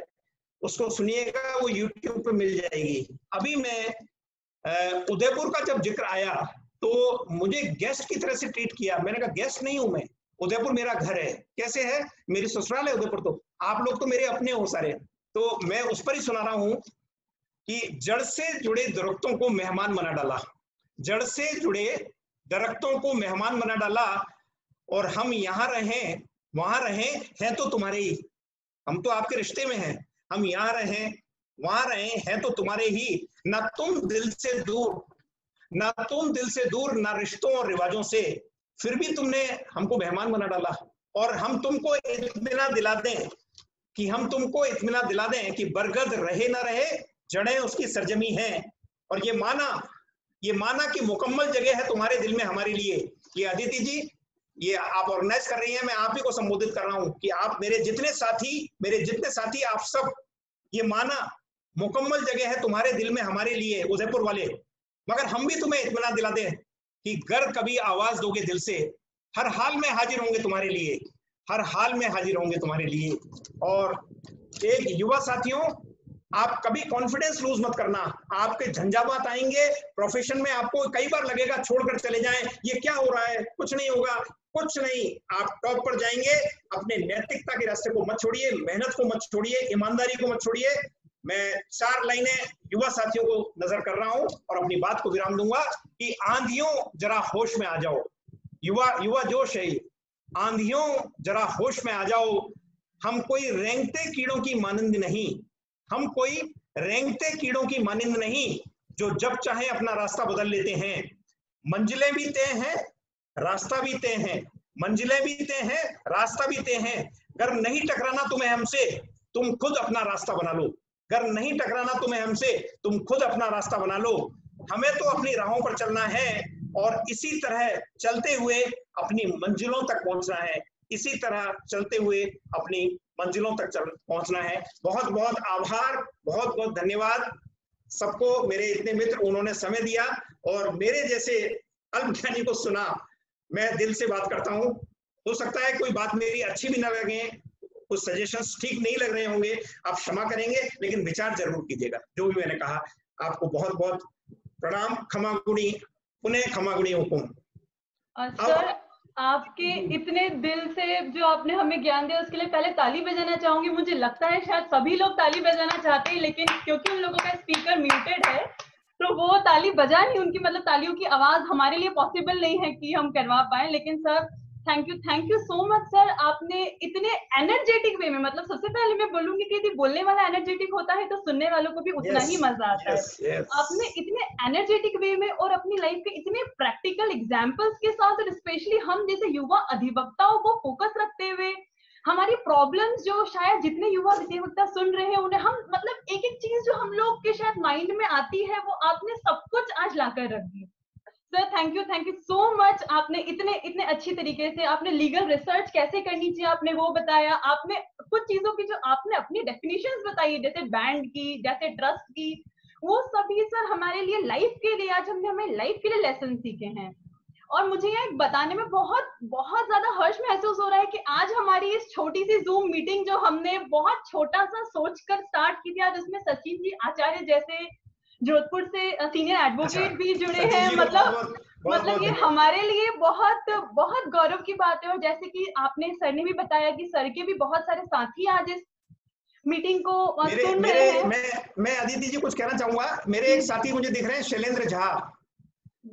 उसको सुनिएगा, वो यूट्यूब पे मिल जाएगी। अभी मैं उदयपुर का जब जिक्र आया तो मुझे गेस्ट की तरह से ट्रीट किया, मैंने कहा गेस्ट नहीं हूं मैं, उदयपुर मेरा घर है। कैसे है? मेरी ससुराल है उदयपुर, तो आप लोग तो मेरे अपने हो सारे। तो मैं उस पर ही सुना रहा हूं कि जड़ से जुड़े दरख्तों को मेहमान बना डाला, जड़ से जुड़े दरख्तों को मेहमान बना डाला, और हम यहाँ रहें वहां रहें हैं तो तुम्हारे ही, हम तो आपके रिश्ते में हैं, हम यहाँ रहें वहां रहें हैं तो तुम्हारे ही, ना तुम दिल से दूर, ना तुम दिल से दूर, ना रिश्तों और रिवाजों से, फिर भी तुमने हमको मेहमान बना डाला। और हम तुमको इत्मीनान दिला दें कि हम तुमको इत्मीनान दिला दें कि बरगद रहे ना रहे, जड़ें उसकी सरजमी हैं, और ये माना कि मुकम्मल जगह है तुम्हारे दिल में हमारे लिए। ये अदिति जी, ये आप ऑर्गेनाइज कर रही हैं, मैं आप ही को संबोधित कर रहा हूं कि आप मेरे जितने साथी आप सब, ये माना मुकम्मल जगह है तुम्हारे दिल में हमारे लिए उदयपुर वाले, मगर हम भी तुम्हें इत्मीनान दिला दें कि गर कभी आवाज दोगे दिल से, हर हाल में हाजिर होंगे तुम्हारे लिए, हर हाल में हाजिर होंगे तुम्हारे लिए। और एक युवा साथियों, आप कभी कॉन्फिडेंस लूज मत करना, आपके झंझावात आएंगे प्रोफेशन में, आपको कई बार लगेगा छोड़कर चले जाएं, ये क्या हो रहा है, कुछ नहीं होगा, कुछ नहीं, आप टॉप पर जाएंगे। अपने नैतिकता के रास्ते को मत छोड़िए, मेहनत को मत छोड़िए, ईमानदारी को मत छोड़िए। मैं 4 लाइनें युवा साथियों को नजर कर रहा हूं और अपनी बात को विराम दूंगा कि आंधियों जरा होश में आ जाओ, युवा जोश है, आंधियों जरा होश में आ जाओ, हम कोई रेंगते कीड़ों की मानंद नहीं, हम कोई रेंगते कीड़ों की मानंद नहीं, जो जब चाहे अपना रास्ता बदल लेते हैं। मंजिलें भी तय हैं, रास्ता भी तय है, मंजिलें भी तय हैं, रास्ता भी तय है। अगर नहीं टकराना तुम्हें हमसे, तुम खुद अपना रास्ता बना लो, अगर नहीं टकराना तुम्हें हमसे, तुम खुद अपना रास्ता बना लो। हमें तो अपनी राहों पर चलना है और इसी तरह चलते हुए अपनी मंजिलों तक पहुंचना है, इसी तरह चलते हुए अपनी मंजिलों तक पहुंचना है। बहुत बहुत आभार, बहुत बहुत धन्यवाद सबको, मेरे इतने मित्र, उन्होंने समय दिया और मेरे जैसे अल्पज्ञानी को सुना। मैं दिल से बात करता हूं, हो सकता है कोई बात मेरी अच्छी भी ना लगे, कुछ सजेशंस ठीक नहीं लग रहे होंगे, आप क्षमा करेंगे, लेकिन विचार जरूर कीजिएगा जो भी मैंने कहा। आपको बहुत बहुत प्रणाम, क्षमा गुणी, पुनः क्षमा गुणी हुकुम। सर, आपके इतने दिल से जो आपने हमें ज्ञान दिया उसके लिए पहले ताली बजाना चाहूंगी। मुझे लगता है शायद सभी लोग ताली बजाना चाहते हैं, लेकिन क्योंकि उन लोगों का स्पीकर म्यूटेड है तो वो ताली बजा नहीं, उनकी मतलब तालियों की आवाज हमारे लिए पॉसिबल नहीं है कि हम करवा पाए। लेकिन sir thank you so much sir, आपने इतने एनर्जेटिक वे में, मतलब सबसे पहले मैं बोलूंगी कि यदि बोलने वाला एनर्जेटिक होता है तो सुनने वालों को भी उतना ही मजा आता है। आपने इतने एनर्जेटिक वे में और अपनी लाइफ के इतने प्रैक्टिकल एग्जांपल्स के साथ, और स्पेशली हम जैसे युवा अधिवक्ताओं को फोकस रखते हुए हमारी प्रॉब्लम्स, जो शायद जितने युवा अधिवक्ता सुन रहे हैं उन्हें हम मतलब एक एक चीज जो हम लोग के शायद माइंड में आती है वो आपने सब कुछ आज लाकर रख दी। Sir thank you so much. आपने इतने अच्छी तरीके से आपने लीगल रिसर्च कैसे करनी चाहिए आपने वो बताया, आपने कुछ चीजों की जो आपने अपनी डेफिनेशंस बताई, जैसे बैंड की, जैसे ट्रस्ट की, वो सभी सर हमारे लिए लाइफ के लिए, आज हमने हमें लाइफ के लिए लेसन सीखे हैं। और मुझे ये बताने में बहुत बहुत ज्यादा हर्ष महसूस हो रहा है कि आज हमारी इस छोटी सी जूम मीटिंग जो हमने बहुत छोटा सा सोचकर स्टार्ट की थी, आज उसमें सचिन जी आचार्य जैसे जोधपुर से सीनियर एडवोकेट भी जुड़े हैं। मतलब ये हमारे लिए बहुत बहुत गौरव की बात है। और जैसे कि आपने सर ने भी बताया कि सर के भी बहुत सारे साथी आज इस मीटिंग को सुन रहे हैं। मैं अदिति जी कुछ कहना चाहूंगा। मेरे एक साथी मुझे दिख रहे हैं, शैलेंद्र झा,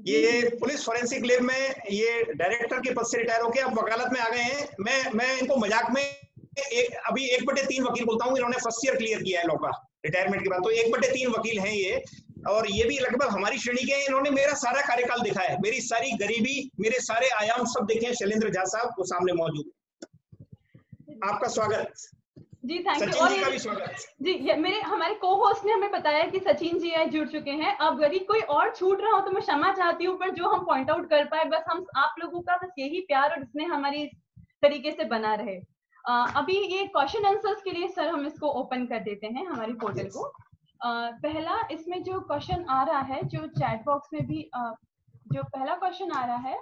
ये पुलिस फॉरेंसिक लैब में ये डायरेक्टर के पद से रिटायर होकर अब वकालत में आ गए हैं। मैं इनको मजाक में अभी 1/3 वकील बोलता हूँ। इन्होंने फर्स्ट ईयर क्लियर किया है लॉ का रिटायरमेंट के बाद, तो 1/3 वकील हैं ये, और ये भी लगभग हमारी श्रेणी के हैं। इन्होंने मेरा सारा कार्यकाल देखा है, मेरी सारी गरीबी, मेरे सारे आयाम सब देखे हैं। शैलेंद्र झा साहब वो सामने मौजूद, आपका स्वागत जी। Thank you. और का भी स्वागत जी। हमारे को होस्ट ने हमें बताया कि सचिन जी जुड़ चुके हैं। अब यदि कोई और छूट रहा हो तो मैं क्षमा चाहती हूँ, पर जो हम पॉइंट आउट कर पाए, बस हम आप लोगों का बस यही प्यार और स्नेह हमारी इस तरीके से बना रहे। अभी ये क्वेश्चन आंसर्स के लिए सर हम इसको ओपन कर देते हैं हमारी पोर्टल को। पहला इसमें जो क्वेश्चन आ रहा है, जो चैट बॉक्स में भी जो पहला क्वेश्चन आ रहा है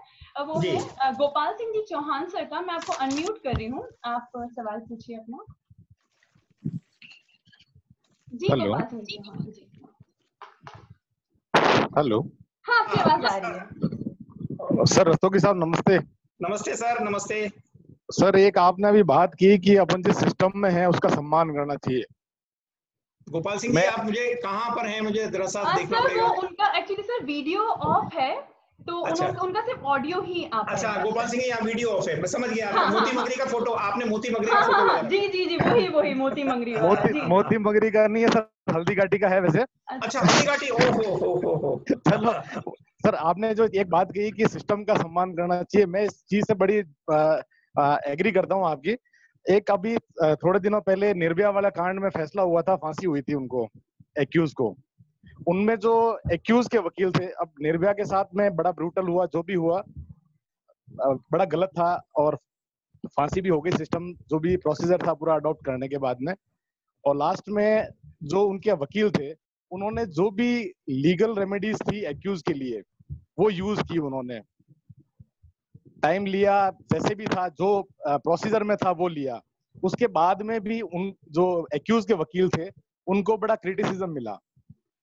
वो है गोपाल सिंह जी चौहान सर का। मैं आपको अनम्यूट कर रही हूँ, आप सवाल पूछिए अपना। जी गोपाल सिंह जी। हाँ जी। हेलो। हाँ, आपकी आवाज आ रही है। सर रस्तोगी साहब नमस्ते। नमस्ते सर। नमस्ते सर, एक आपने अभी बात की कि अपन जिस सिस्टम में है उसका सम्मान करना चाहिए। गोपाल सिंह जी, आप मुझे कहाँ पर हैं, मुझे जरा सा देखना पड़ेगा। वो उनका एक्चुअली सर वीडियो ऑफ है, तो अच्छा। उनका सिर्फ ऑडियो ही आप। अच्छा, गोपाल सिंह यहाँ वीडियो ऑफ है, मैं समझ गया। हाँ, मोती मगरी का फोटो, आपने मोती मगरी का फोटो लगाया। जी जी जी, वही मोती मगरी वाला। मोती मगरी का नहीं है सर, हल्दी घाटी का है वैसे। अच्छा, हल्दी घाटी। ओहो। चलो सर, आपने जो एक बात कही कि सिस्टम का सम्मान करना चाहिए, मैं इस चीज से बड़ी एग्री करता हूँ आपकी। एक अभी थोड़े दिनों पहले निर्भया वाला कांड में फैसला हुआ था, फांसी हुई थी उनको, एक्यूज को। उनमें जो एक्यूज के वकील थे, अब निर्भया के साथ में बड़ा ब्रूटल हुआ, जो भी हुआ बड़ा गलत था, और फांसी भी हो गई। सिस्टम जो भी प्रोसीजर था पूरा अडॉप्ट करने के बाद में, और लास्ट में जो उनके वकील थे उन्होंने जो भी लीगल रेमेडीज थी एक्यूज के लिए वो यूज की। उन्होंने टाइम लिया, जैसे भी था, जो प्रोसीजर में था वो लिया। उसके बाद में भी उन जो एक्यूज के वकील थे उनको बड़ा क्रिटिसिज्म मिला।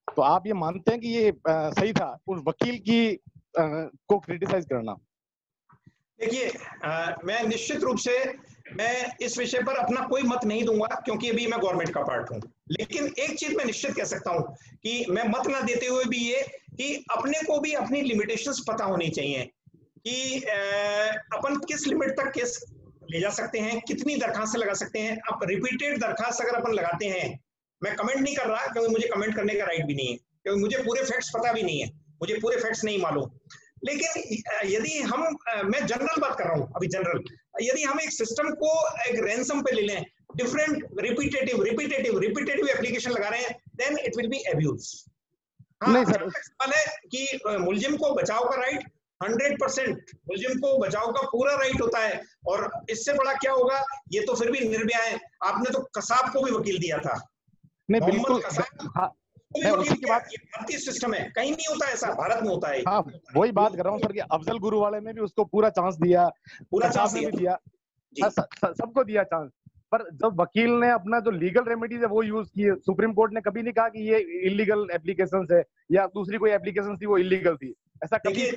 तो आप ये मानते हैं कि ये सही था उस वकील की को क्रिटिसाइज करना? देखिए, मैं निश्चित रूप से मैं इस विषय पर अपना कोई मत नहीं दूंगा, क्योंकि अभी मैं गवर्नमेंट का पार्ट हूं। लेकिन एक चीज मैं निश्चित कह सकता हूं कि मैं मत ना देते हुए भी ये कि अपने को भी अपनी लिमिटेशंस पता होनी चाहिए कि अपन किस लिमिट तक केस ले जा सकते हैं, कितनी दरखास्त लगा सकते हैं। अब रिपीटेड दरखास्त अगर अपन लगाते हैं, मैं कमेंट नहीं कर रहा क्योंकि मुझे कमेंट करने का राइट भी नहीं है, क्योंकि मुझे पूरे फैक्ट्स पता भी नहीं है, मुझे पूरे फैक्ट्स नहीं मालूम। लेकिन यदि हम मैं जनरल बात कर रहा हूं अभी, जनरल, यदि हम एक सिस्टम को एक रैंसम पे ले लें, डिफरेंट रिपीटेटिव एप्लीकेशन लगा रहे हैं, then it will be abuse. नहीं सर, सवाल है कि मुलजिम को बचाव का राइट 100%, मुलजिम को बचाव का पूरा राइट होता है, और इससे बड़ा क्या होगा। ये तो फिर भी निर्भया है, आपने तो कसाब को भी वकील दिया था। नहीं बिल्कुल, हाँ, मैं उसी की बात, भारतीय सिस्टम है, कहीं नहीं होता ऐसा, भारत में होता है। हाँ, वही बात कर रहा हूँ सर कि अफजल गुरु वाले में भी उसको पूरा चांस दिया, पूरा चांस भी दिया, सबको दिया चांस। पर जब वकील ने अपना जो लीगल रेमेडीज है वो यूज किए, सुप्रीम कोर्ट ने कभी नहीं कहा कि ये इलीगल एप्लीकेशंस है या दूसरी कोई एप्लीकेशन थी वो इलीगल थी, ऐसा कभी।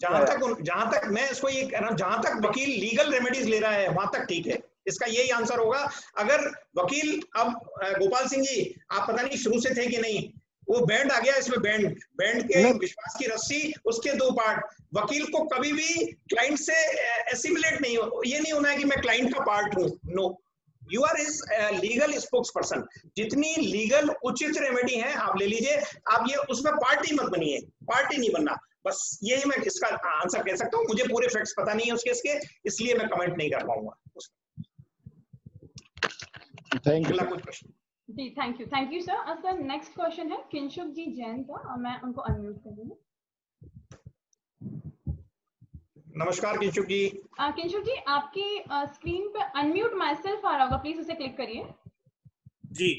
जहां तक मैं इसको ये कह रहा हूं, जहां तक वकील लीगल रेमेडीज ले रहा है वहां तक ठीक है, इसका यही आंसर होगा। अगर वकील, अब गोपाल सिंह जी आप पता नहीं शुरू से थे कि नहीं, वो बैंड आ गया इसमें, बैंड के विश्वास की रस्सी, उसके 2 पार्ट। वकील को कभी भी क्लाइंट से एसिमिलेट नहीं हो, ये नहीं होना है कि मैं क्लाइंट का पार्ट हूं। No, you are is legal spokes person. जितनी लीगल उचित रेमेडी है आप ले लीजिए, आप ये उसमें पार्टी मत बनिए, पार्टी नहीं बनना। बस यही मैं इसका आंसर कह सकता हूँ। मुझे पूरे फैक्ट्स पता नहीं है उसके इसके, इसलिए मैं कमेंट नहीं कर पाऊंगा। थैंक यू जी, thank you sir. Sir next question है किंशुक जी जैन का, और मैं उनको अनम्यूट कर दूंगी। नमस्कार किंशुक जी। किंशुक जी, आपकी स्क्रीन पे अनम्यूट माई सेल्फ आ रहा होगा, प्लीज उसे क्लिक करिए। जी,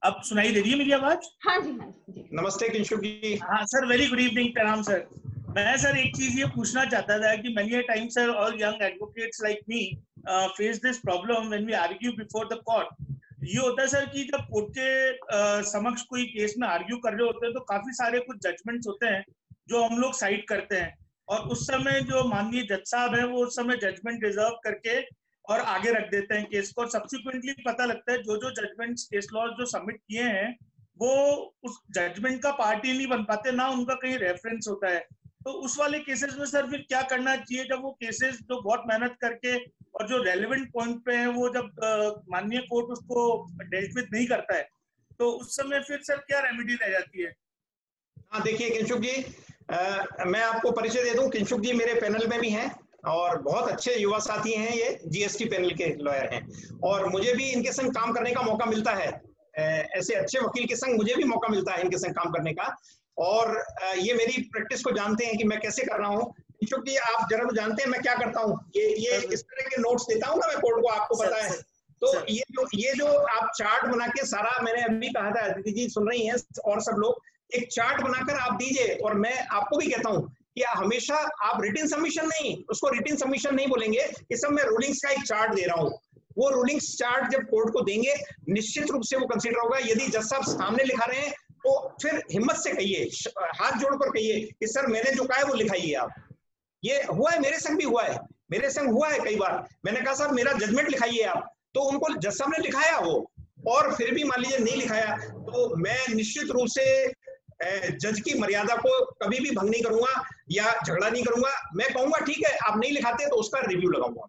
अब सुनाई दे रही है मेरी आवाज? हाँ जी, हाँ जी। नमस्ते किंशुक जी। हाँ सर, वेरी गुड इवनिंग, प्रणाम सर। मैं सर एक चीज ये पूछना चाहता था कि many times sir all young advocates like me face this problem when we argue before the court. ये होता है सर कि जब कोर्ट के समक्ष कोई केस में आर्ग्यू कर रहे होते हैं तो काफी सारे कुछ जजमेंट्स होते हैं जो हम लोग साइड करते हैं, और उस समय जो माननीय जज साहब है वो उस समय जजमेंट रिजर्व करके और आगे रख देते हैं केस को, और सब्सिक्वेंटली पता लगता है जो जो जजमेंट्स केस लॉ जो सबमिट किए हैं वो उस जजमेंट का पार्ट ही नहीं बन पाते, ना उनका कहीं रेफरेंस होता है। तो उस वाले केसेस में सर फिर क्या करना चाहिए जब वो केसेस जो बहुत मेहनत करके और जो रेलेवेंट पॉइंट पे है वो जब माननीय कोर्ट उसको डेल्ट विद नहीं करता है, तो उस समय फिर सर क्या रेमेडी रह जाती है? हाँ देखिए किंशुक जी, मैं आपको परिचय दे दूं। किंशुक जी मेरे पैनल में भी हैं और बहुत अच्छे युवा साथी हैं, ये जीएसटी पैनल के लॉयर हैं, और मुझे भी इनके संग काम करने का मौका मिलता है। ऐसे अच्छे वकील के संग मुझे भी मौका मिलता है इनके संग काम करने का, और ये मेरी प्रैक्टिस को जानते हैं कि मैं कैसे कर रहा हूँ। क्योंकि आप जरूर जानते हैं मैं क्या करता हूँ, ये इस तरह के नोट्स देता हूँ ना मैं कोर्ट को, आपको पता है। तो ये जो आप चार्ट बना के सारा, मैंने अभी कहा था, अदिति जी सुन रही हैं और सब लोग, एक चार्ट बनाकर आप दीजिए। और मैं आपको भी कहता हूँ कि हमेशा आप रिटन सबमिशन नहीं, उसको रिटन सबमिशन नहीं बोलेंगे, इस सब मैं रूलिंग्स का एक चार्ट दे रहा हूँ। वो रूलिंग्स चार्ट जब कोर्ट को देंगे निश्चित रूप से वो कंसीडर होगा। यदि जज साहब सामने लिखा रहे हैं तो फिर हिम्मत से कहिए, हाथ जोड़कर कहिए कि सर मैंने जो कहा है वो लिखाइए आप। ये हुआ है, मेरे संग भी हुआ है, मेरे संग हुआ है कई बार। मैंने कहा साहब मेरा जजमेंट लिखाइए आप, तो उनको जज साहब ने लिखाया वो, और फिर भी मान लीजिए नहीं लिखाया, तो मैं निश्चित रूप से जज की मर्यादा को कभी भी भंग नहीं करूंगा या झगड़ा नहीं करूंगा। मैं कहूंगा ठीक है आप नहीं लिखाते तो उसका रिव्यू लगाऊंगा,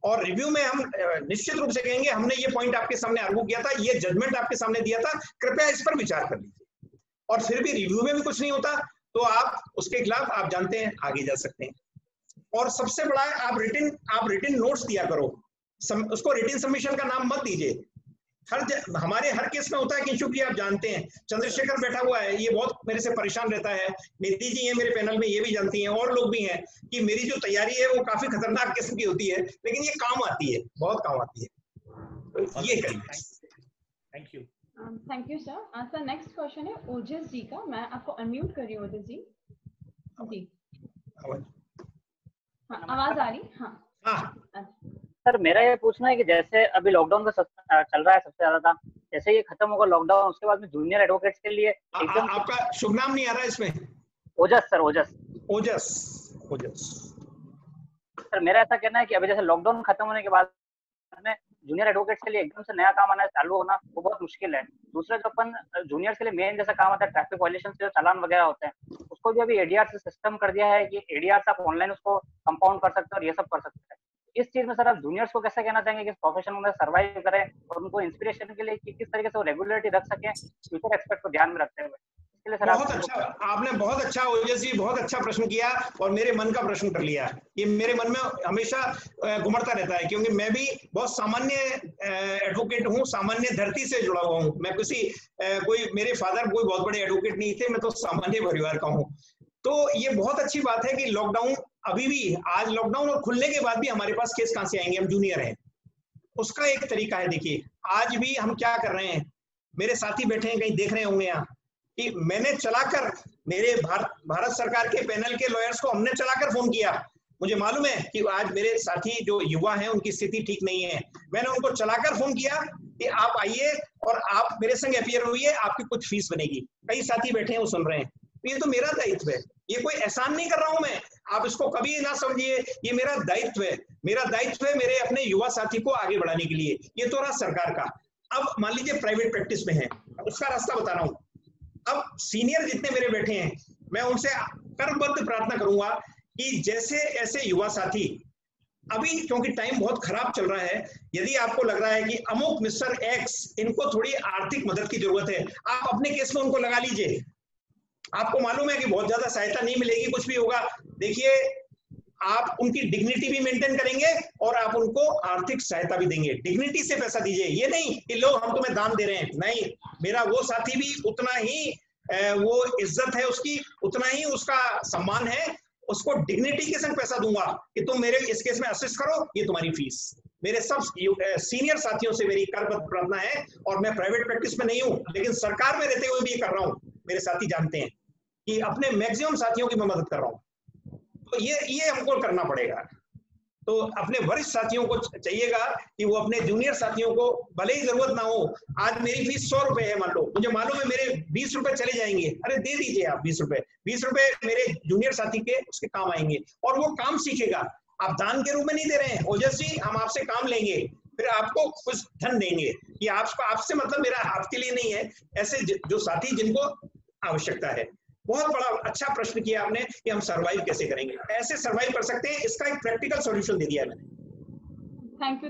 और रिव्यू में हम निश्चित रूप से कहेंगे हमने ये पॉइंट आपके सामने आर्गू किया था, ये जजमेंट आपके सामने दिया था, कृपया इस पर विचार कर लीजिए। और फिर भी रिव्यू में भी कुछ नहीं होता तो आप उसके खिलाफ आप जानते हैं आगे जा सकते हैं। और सबसे बड़ा है आप रिटन नोट्स दिया करो, उसको रिटन सबमिशन का नाम मत दीजिए। हमारे हर केस में होता है कि चूंकि आप जानते हैं, चंद्रशेखर बैठा हुआ है, ये बहुत मेरे से परेशान रहता है, निधि जी है मेरे पैनल में, ये भी जानती हैं, और लोग भी हैं कि मेरी जो तैयारी है वो काफी खतरनाक किस्म की होती है, लेकिन ये काम आती है, बहुत काम आती है। तो ये करिए। Thank you. Thank you sir. Sir next question है ओजस जी का, मैं आपको अनम्यूट कर रही हूँ ओजस जी। जी हाँ, आवाज आ रही? हाँ सर मेरा ये पूछना है कि जैसे अभी लॉकडाउन का चल रहा है सबसे ज्यादा था, जैसे ये खत्म होगा लॉकडाउन, उसके बाद में जूनियर एडवोकेट्स के लिए एकदम आपका शुभ नाम नहीं आ रहा है इसमें? ओजस सर, ओजस। सर मेरा ऐसा कहना है कि अभी जैसे लॉकडाउन खत्म होने के बाद में जूनियर एडवोकेट्स के लिए एकदम से नया काम आना चालू होना वो बहुत मुश्किल है। दूसरा जो अपन जूनियर्स के लिए मेन जैसा काम आता है ट्रैफिक वायलेशन से जो चालान वगैरह होते हैं, उसको भी अभी एडीआर से सिस्टम कर दिया है कि एडीआर से आप ऑनलाइन उसको कंपाउंड कर सकते हैं और ये सब कर सकते हैं। इस चीज में सर आप जूनियर्स को कैसे कहना चाहेंगे कि इस प्रोफेशन में सर्वाइव करें और उनको इंस्पिरेशन के लिए किस तरीके से वो रेगुलरिटी रख सकें फ्यूचर एक्सपेक्ट को ध्यान में रखते हुए? इसके लिए सर बहुत अच्छा, आपने बहुत अच्छा ओजस जी बहुत अच्छा प्रश्न किया और मेरे मन का प्रश्न कर लिया। ये मेरे मन में हमेशा घुमड़ता रहता है, क्योंकि मैं भी बहुत सामान्य एडवोकेट हूँ, सामान्य धरती से जुड़ा हुआ हूँ। मैं कोई मेरे फादर कोई बहुत बड़े एडवोकेट नहीं थे, मैं तो सामान्य परिवार का हूँ। तो ये बहुत अच्छी बात है कि लॉकडाउन अभी भी, आज लॉकडाउन और खुलने के बाद भी हमारे पास केस कहां से आएंगे, हम जूनियर हैं। उसका एक तरीका है, देखिए आज भी हम क्या कर रहे हैं, मेरे साथी बैठे हैं कहीं देख रहे होंगे यहाँ, कि मैंने चलाकर मेरे भारत सरकार के पैनल के लॉयर्स को हमने चलाकर फोन किया। मुझे मालूम है कि आज मेरे साथी जो युवा हैं उनकी स्थिति ठीक नहीं है, मैंने उनको चलाकर फोन किया कि आप आइए और आप मेरे संग अपीयर हुई, आपकी कुछ फीस बनेगी। कई साथी बैठे हैं वो सुन रहे हैं, ये तो मेरा दायित्व है, ये कोई एहसान नहीं कर रहा हूं मैं, आप इसको कभी ना समझिए, ये मेरा दायित्व है। मेरा दायित्व है मेरे अपने युवा साथी को आगे बढ़ाने के लिए, ये तो रहा सरकार का। अब मान लीजिए प्राइवेट प्रैक्टिस में है, उसका रास्ता बता रहा हूं। अब सीनियर जितने मेरे बैठे हैं, मैं उनसे करबद्ध प्रार्थना करूंगा कि जैसे ऐसे युवा साथी, अभी क्योंकि टाइम बहुत खराब चल रहा है, यदि आपको लग रहा है कि अमुक मिस्टर एक्स इनको थोड़ी आर्थिक मदद की जरूरत है, आप अपने केस में उनको लगा लीजिए। आपको मालूम है कि बहुत ज्यादा सहायता नहीं मिलेगी, कुछ भी होगा, देखिए आप उनकी डिग्निटी भी मेंटेन करेंगे और आप उनको आर्थिक सहायता भी देंगे। डिग्निटी से पैसा दीजिए, ये नहीं कि लो हम तुम्हें दान दे रहे हैं, नहीं, मेरा वो साथी भी उतना ही वो इज्जत है उसकी, उतना ही उसका सम्मान है, उसको डिग्निटी के संग पैसा दूंगा कि तुम मेरे इस केस में असिस्ट करो, ये तुम्हारी फीस। मेरे सब सीनियर साथियों से मेरी करबद्ध प्रार्थना है, और मैं प्राइवेट प्रैक्टिस में नहीं हूं, लेकिन सरकार में रहते हुए भी ये कर रहा हूं, मेरे साथी जानते हैं। कि अपने मैक्सिमम साथियों की मैं मदद कर रहा हूँ। तो ये हमको करना पड़ेगा। तो अपने वरिष्ठ साथियों को चाहिएगा कि वो अपने जूनियर साथियों को, भले ही जरूरत ना हो, आज मेरी फीस 100 रुपए है, मान लो, मुझे मालूम है मेरे 20 रुपए चले जाएंगे, अरे दे दीजिए आप 20 रुपए मेरे जूनियर साथी के उसके काम आएंगे और वो काम सीखेगा। आप दान के रूप में नहीं दे रहे हैं, ओजस जी हम आपसे काम लेंगे, फिर आपको कुछ धन देंगे, ये आपसे मतलब मेरा आपके लिए नहीं है, ऐसे जो साथी जिनको आवश्यकता है। बहुत बड़ा अच्छा प्रश्न किया आपने कि हम सरवाइव कैसे करेंगे, ऐसे सरवाइव कर सकते हैं, इसका एक प्रैक्टिकल सॉल्यूशन दे दिया है मैंने।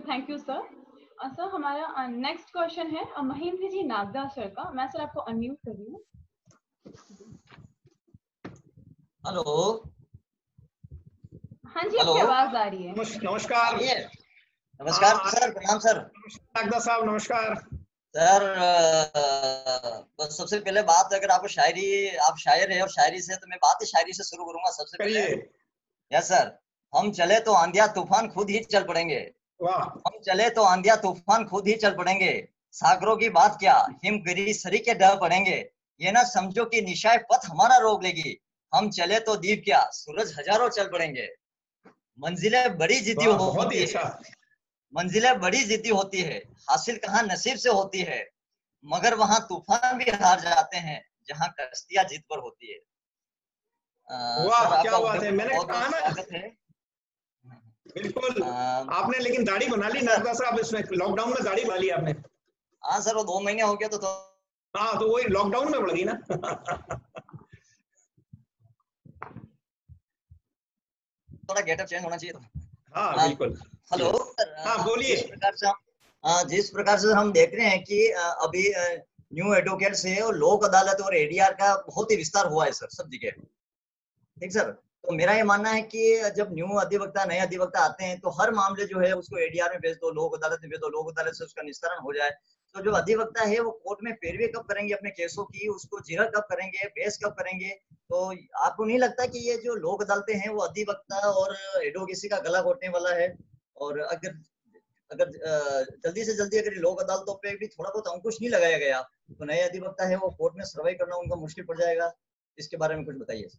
Thank you sir. सर हमारा नेक्स्ट क्वेश्चन है महेंद्र जी नागदा सर का। मैं सर आपको अनम्यूट कर रही हूँ। हेलो। हाँ जी, आपकी आवाज आ रही है। नमस्कार। नमस्कार सर, प्रणाम सर। नागदा साहब नमस्कार सर। बस सबसे पहले बात, अगर आपको आप शायर है और शायरी से, तो मैं बात ही शायरी से शुरू करूंगा सबसे पहले। Yes sir. हम चले तो आंधिया तूफान खुद ही चल पड़ेंगे। वाह। हम चले तो आंधिया तूफान खुद ही चल पड़ेंगे, सागरों की बात क्या हिमगिरी सरी के डर पड़ेंगे। ये ना समझो कि निशाए पथ हमारा रोक लेगी, हम चले तो दीप क्या सूरज हजारों चल पड़ेंगे। मंजिलें बड़ी जिद्दी होती है, मंजिलें बड़ी जिद्दी होती है, हासिल कहाँ नसीब से होती है, मगर वहां तूफान भी हार जाते हैं जहां कश्तियां जिद पर होती है। वाह क्या बात है, मैंने कहा ना। है बिल्कुल। आपने लेकिन दाढ़ी बना ली नागदा साहब, इसमें लॉकडाउन में दाढ़ी बना ली आपने। हाँ सर, वो 2 महीने हो गया तो हाँ, तो वही लॉकडाउन में बढ़ गई ना। थोड़ा गेटअप चेंज होना चाहिए था। हाँ बिल्कुल। हेलो। हाँ बोलिए। जिस प्रकार से हम देख रहे हैं कि अभी न्यू एडवोकेट से और लोक अदालत और एडीआर का बहुत ही विस्तार हुआ है सर सब जगह। ठीक सर। तो मेरा ये मानना है कि जब न्यू अधिवक्ता नए अधिवक्ता आते हैं तो हर मामले जो है उसको एडीआर में भेज दो, लोक अदालत में भेज दो, लोक अदालत से उसका निस्तारण हो जाए। तो जो अधिवक्ता है वो कोर्ट में पैरवी कब करेंगे अपने केसों की, उसको जिरह कब करेंगे, बहस कब करेंगे। तो आपको नहीं लगता कि ये जो लोक अदालतें हैं वो अधिवक्ता और एडवोकेसी का गला घोटने वाला है? और अगर जल्दी से जल्दी अगर लोक अदालतों पे भी थोड़ा बहुत अंकुश नहीं लगाया गया तो नए अधिवक्ता है वो कोर्ट में सर्वाइव करना उनका मुश्किल पड़ जाएगा। इसके बारे में कुछ बताइए।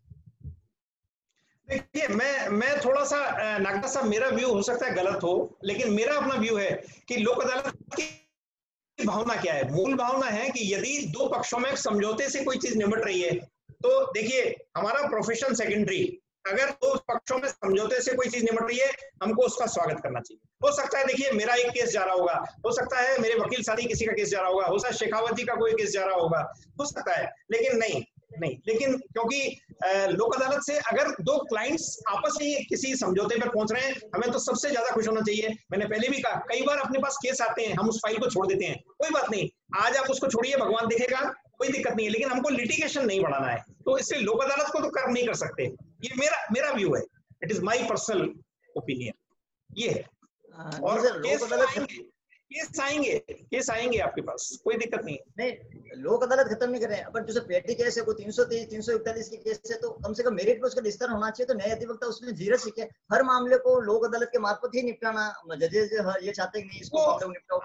देखिए मैं थोड़ा सा नागदा साहब, मेरा व्यू हो सकता है गलत हो, लेकिन मेरा अपना व्यू है कि लोक अदालत की भावना क्या है। मूल भावना है कि यदि दो पक्षों में समझौते से कोई चीज निपट रही है तो देखिए हमारा प्रोफेशन सेकेंडरी, अगर दो पक्षों में समझौते से कोई चीज निपट रही है हमको उसका स्वागत करना चाहिए। हो सकता है देखिए मेरा एक केस जा रहा होगा, हो सकता है मेरे वकील साथी किसी का केस जा रहा होगा, हो सकता है शेखावत जी का कोई केस जा रहा होगा, हो सकता है, लेकिन नहीं, लेकिन क्योंकि लोक अदालत से अगर दो क्लाइंट्स आपस में किसी समझौते पर पहुंच रहे हैं हमें तो सबसे ज्यादा खुश होना चाहिए। मैंने पहले भी कहा, कई बार अपने पास केस आते हैं हम उस फाइल को छोड़ देते हैं, कोई बात नहीं, आज आप उसको छोड़िए, भगवान देखेगा, कोई दिक्कत नहीं है, लेकिन हमको लिटिगेशन नहीं बढ़ाना है। तो इससे लोक अदालत को तो कर नहीं कर सकते, ये मेरा व्यू है, it is my personal opinion, ये है। और केस आएंगे आपके पास, कोई दिक्कत नहीं। लोक अदालत खत्म नहीं करें, अपन जैसे पेटी केस है कोई 330 341 की केस है तो कम से कम मेरिट पे उसका विस्तार होना चाहिए। तो नए अधिवक्ता उसमें जीरो सीखे, हर मामले को लोक अदालत के मार्फत ही निपटाना जजेज ये चाहते हैं कि नहीं इसको निपटाओ।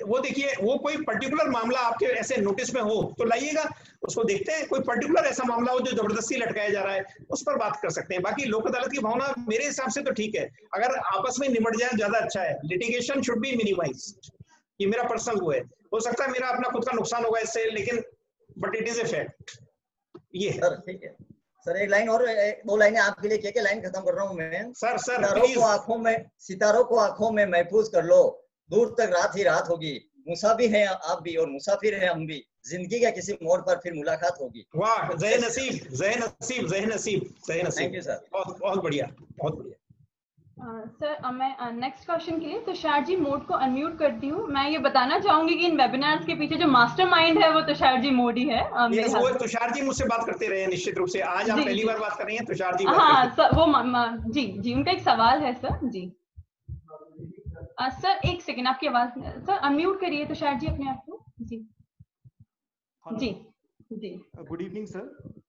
वो देखिए वो कोई पर्टिकुलर मामला आपके ऐसे नोटिस में हो तो लाइएगा, उसको देखते हैं। कोई पर्टिकुलर ऐसा मामला हो जो जबरदस्ती लटकाया जा रहा है उस पर बात कर सकते हैं। बाकी लोक अदालत की भावना मेरे हिसाब से तो ठीक है, अगर आपस में निपट जाए ज्यादा अच्छा है। लिटिगेशन शुड बी मिनिमाइज्ड, ये मेरा पर्सनल वो है। हो सकता है मेरा अपना खुद का नुकसान होगा इससे, लेकिन but it is a fact. ये सर ठीक है सर, एक लाइन और, 2 लाइनें आपके लिए क्या लाइन खत्म कर रहा हूँ मैं। सर सितारों को आंखों में महफूज कर लो, दूर तक रात ही रात होगी, मुसाफिर है आप भी और मुसाफिर है हम भी, जिंदगी का किसी मोड़ पर फिर मुलाकात होगी। वाह, जय नसीब, जय नसीब, जय नसीब, जय नसीब। थैंक यू सर, बहुत बढ़िया, बहुत बढ़िया। सर मैं नेक्स्ट क्वेश्चन के लिए तुषार जी मोड को अनम्यूट करती हूँ। मैं ये बताना चाहूंगी कि इन वेबिनार्स के पीछे जो मास्टरमाइंड है वो तुषार जी मोड ही है। वो तुषार जी मुझसे बात करते रहे निश्चित रूप से, आज आप पहली बार बात कर रही हैं तुषार जी। हाँ सर, वो जी उनका एक सवाल है सर जी। सर एक सेकेंड, आपकी आवाज सर अनम्यूट करिए तुषार जी अपने आप को। जी जी जी, गुड इवनिंग सर।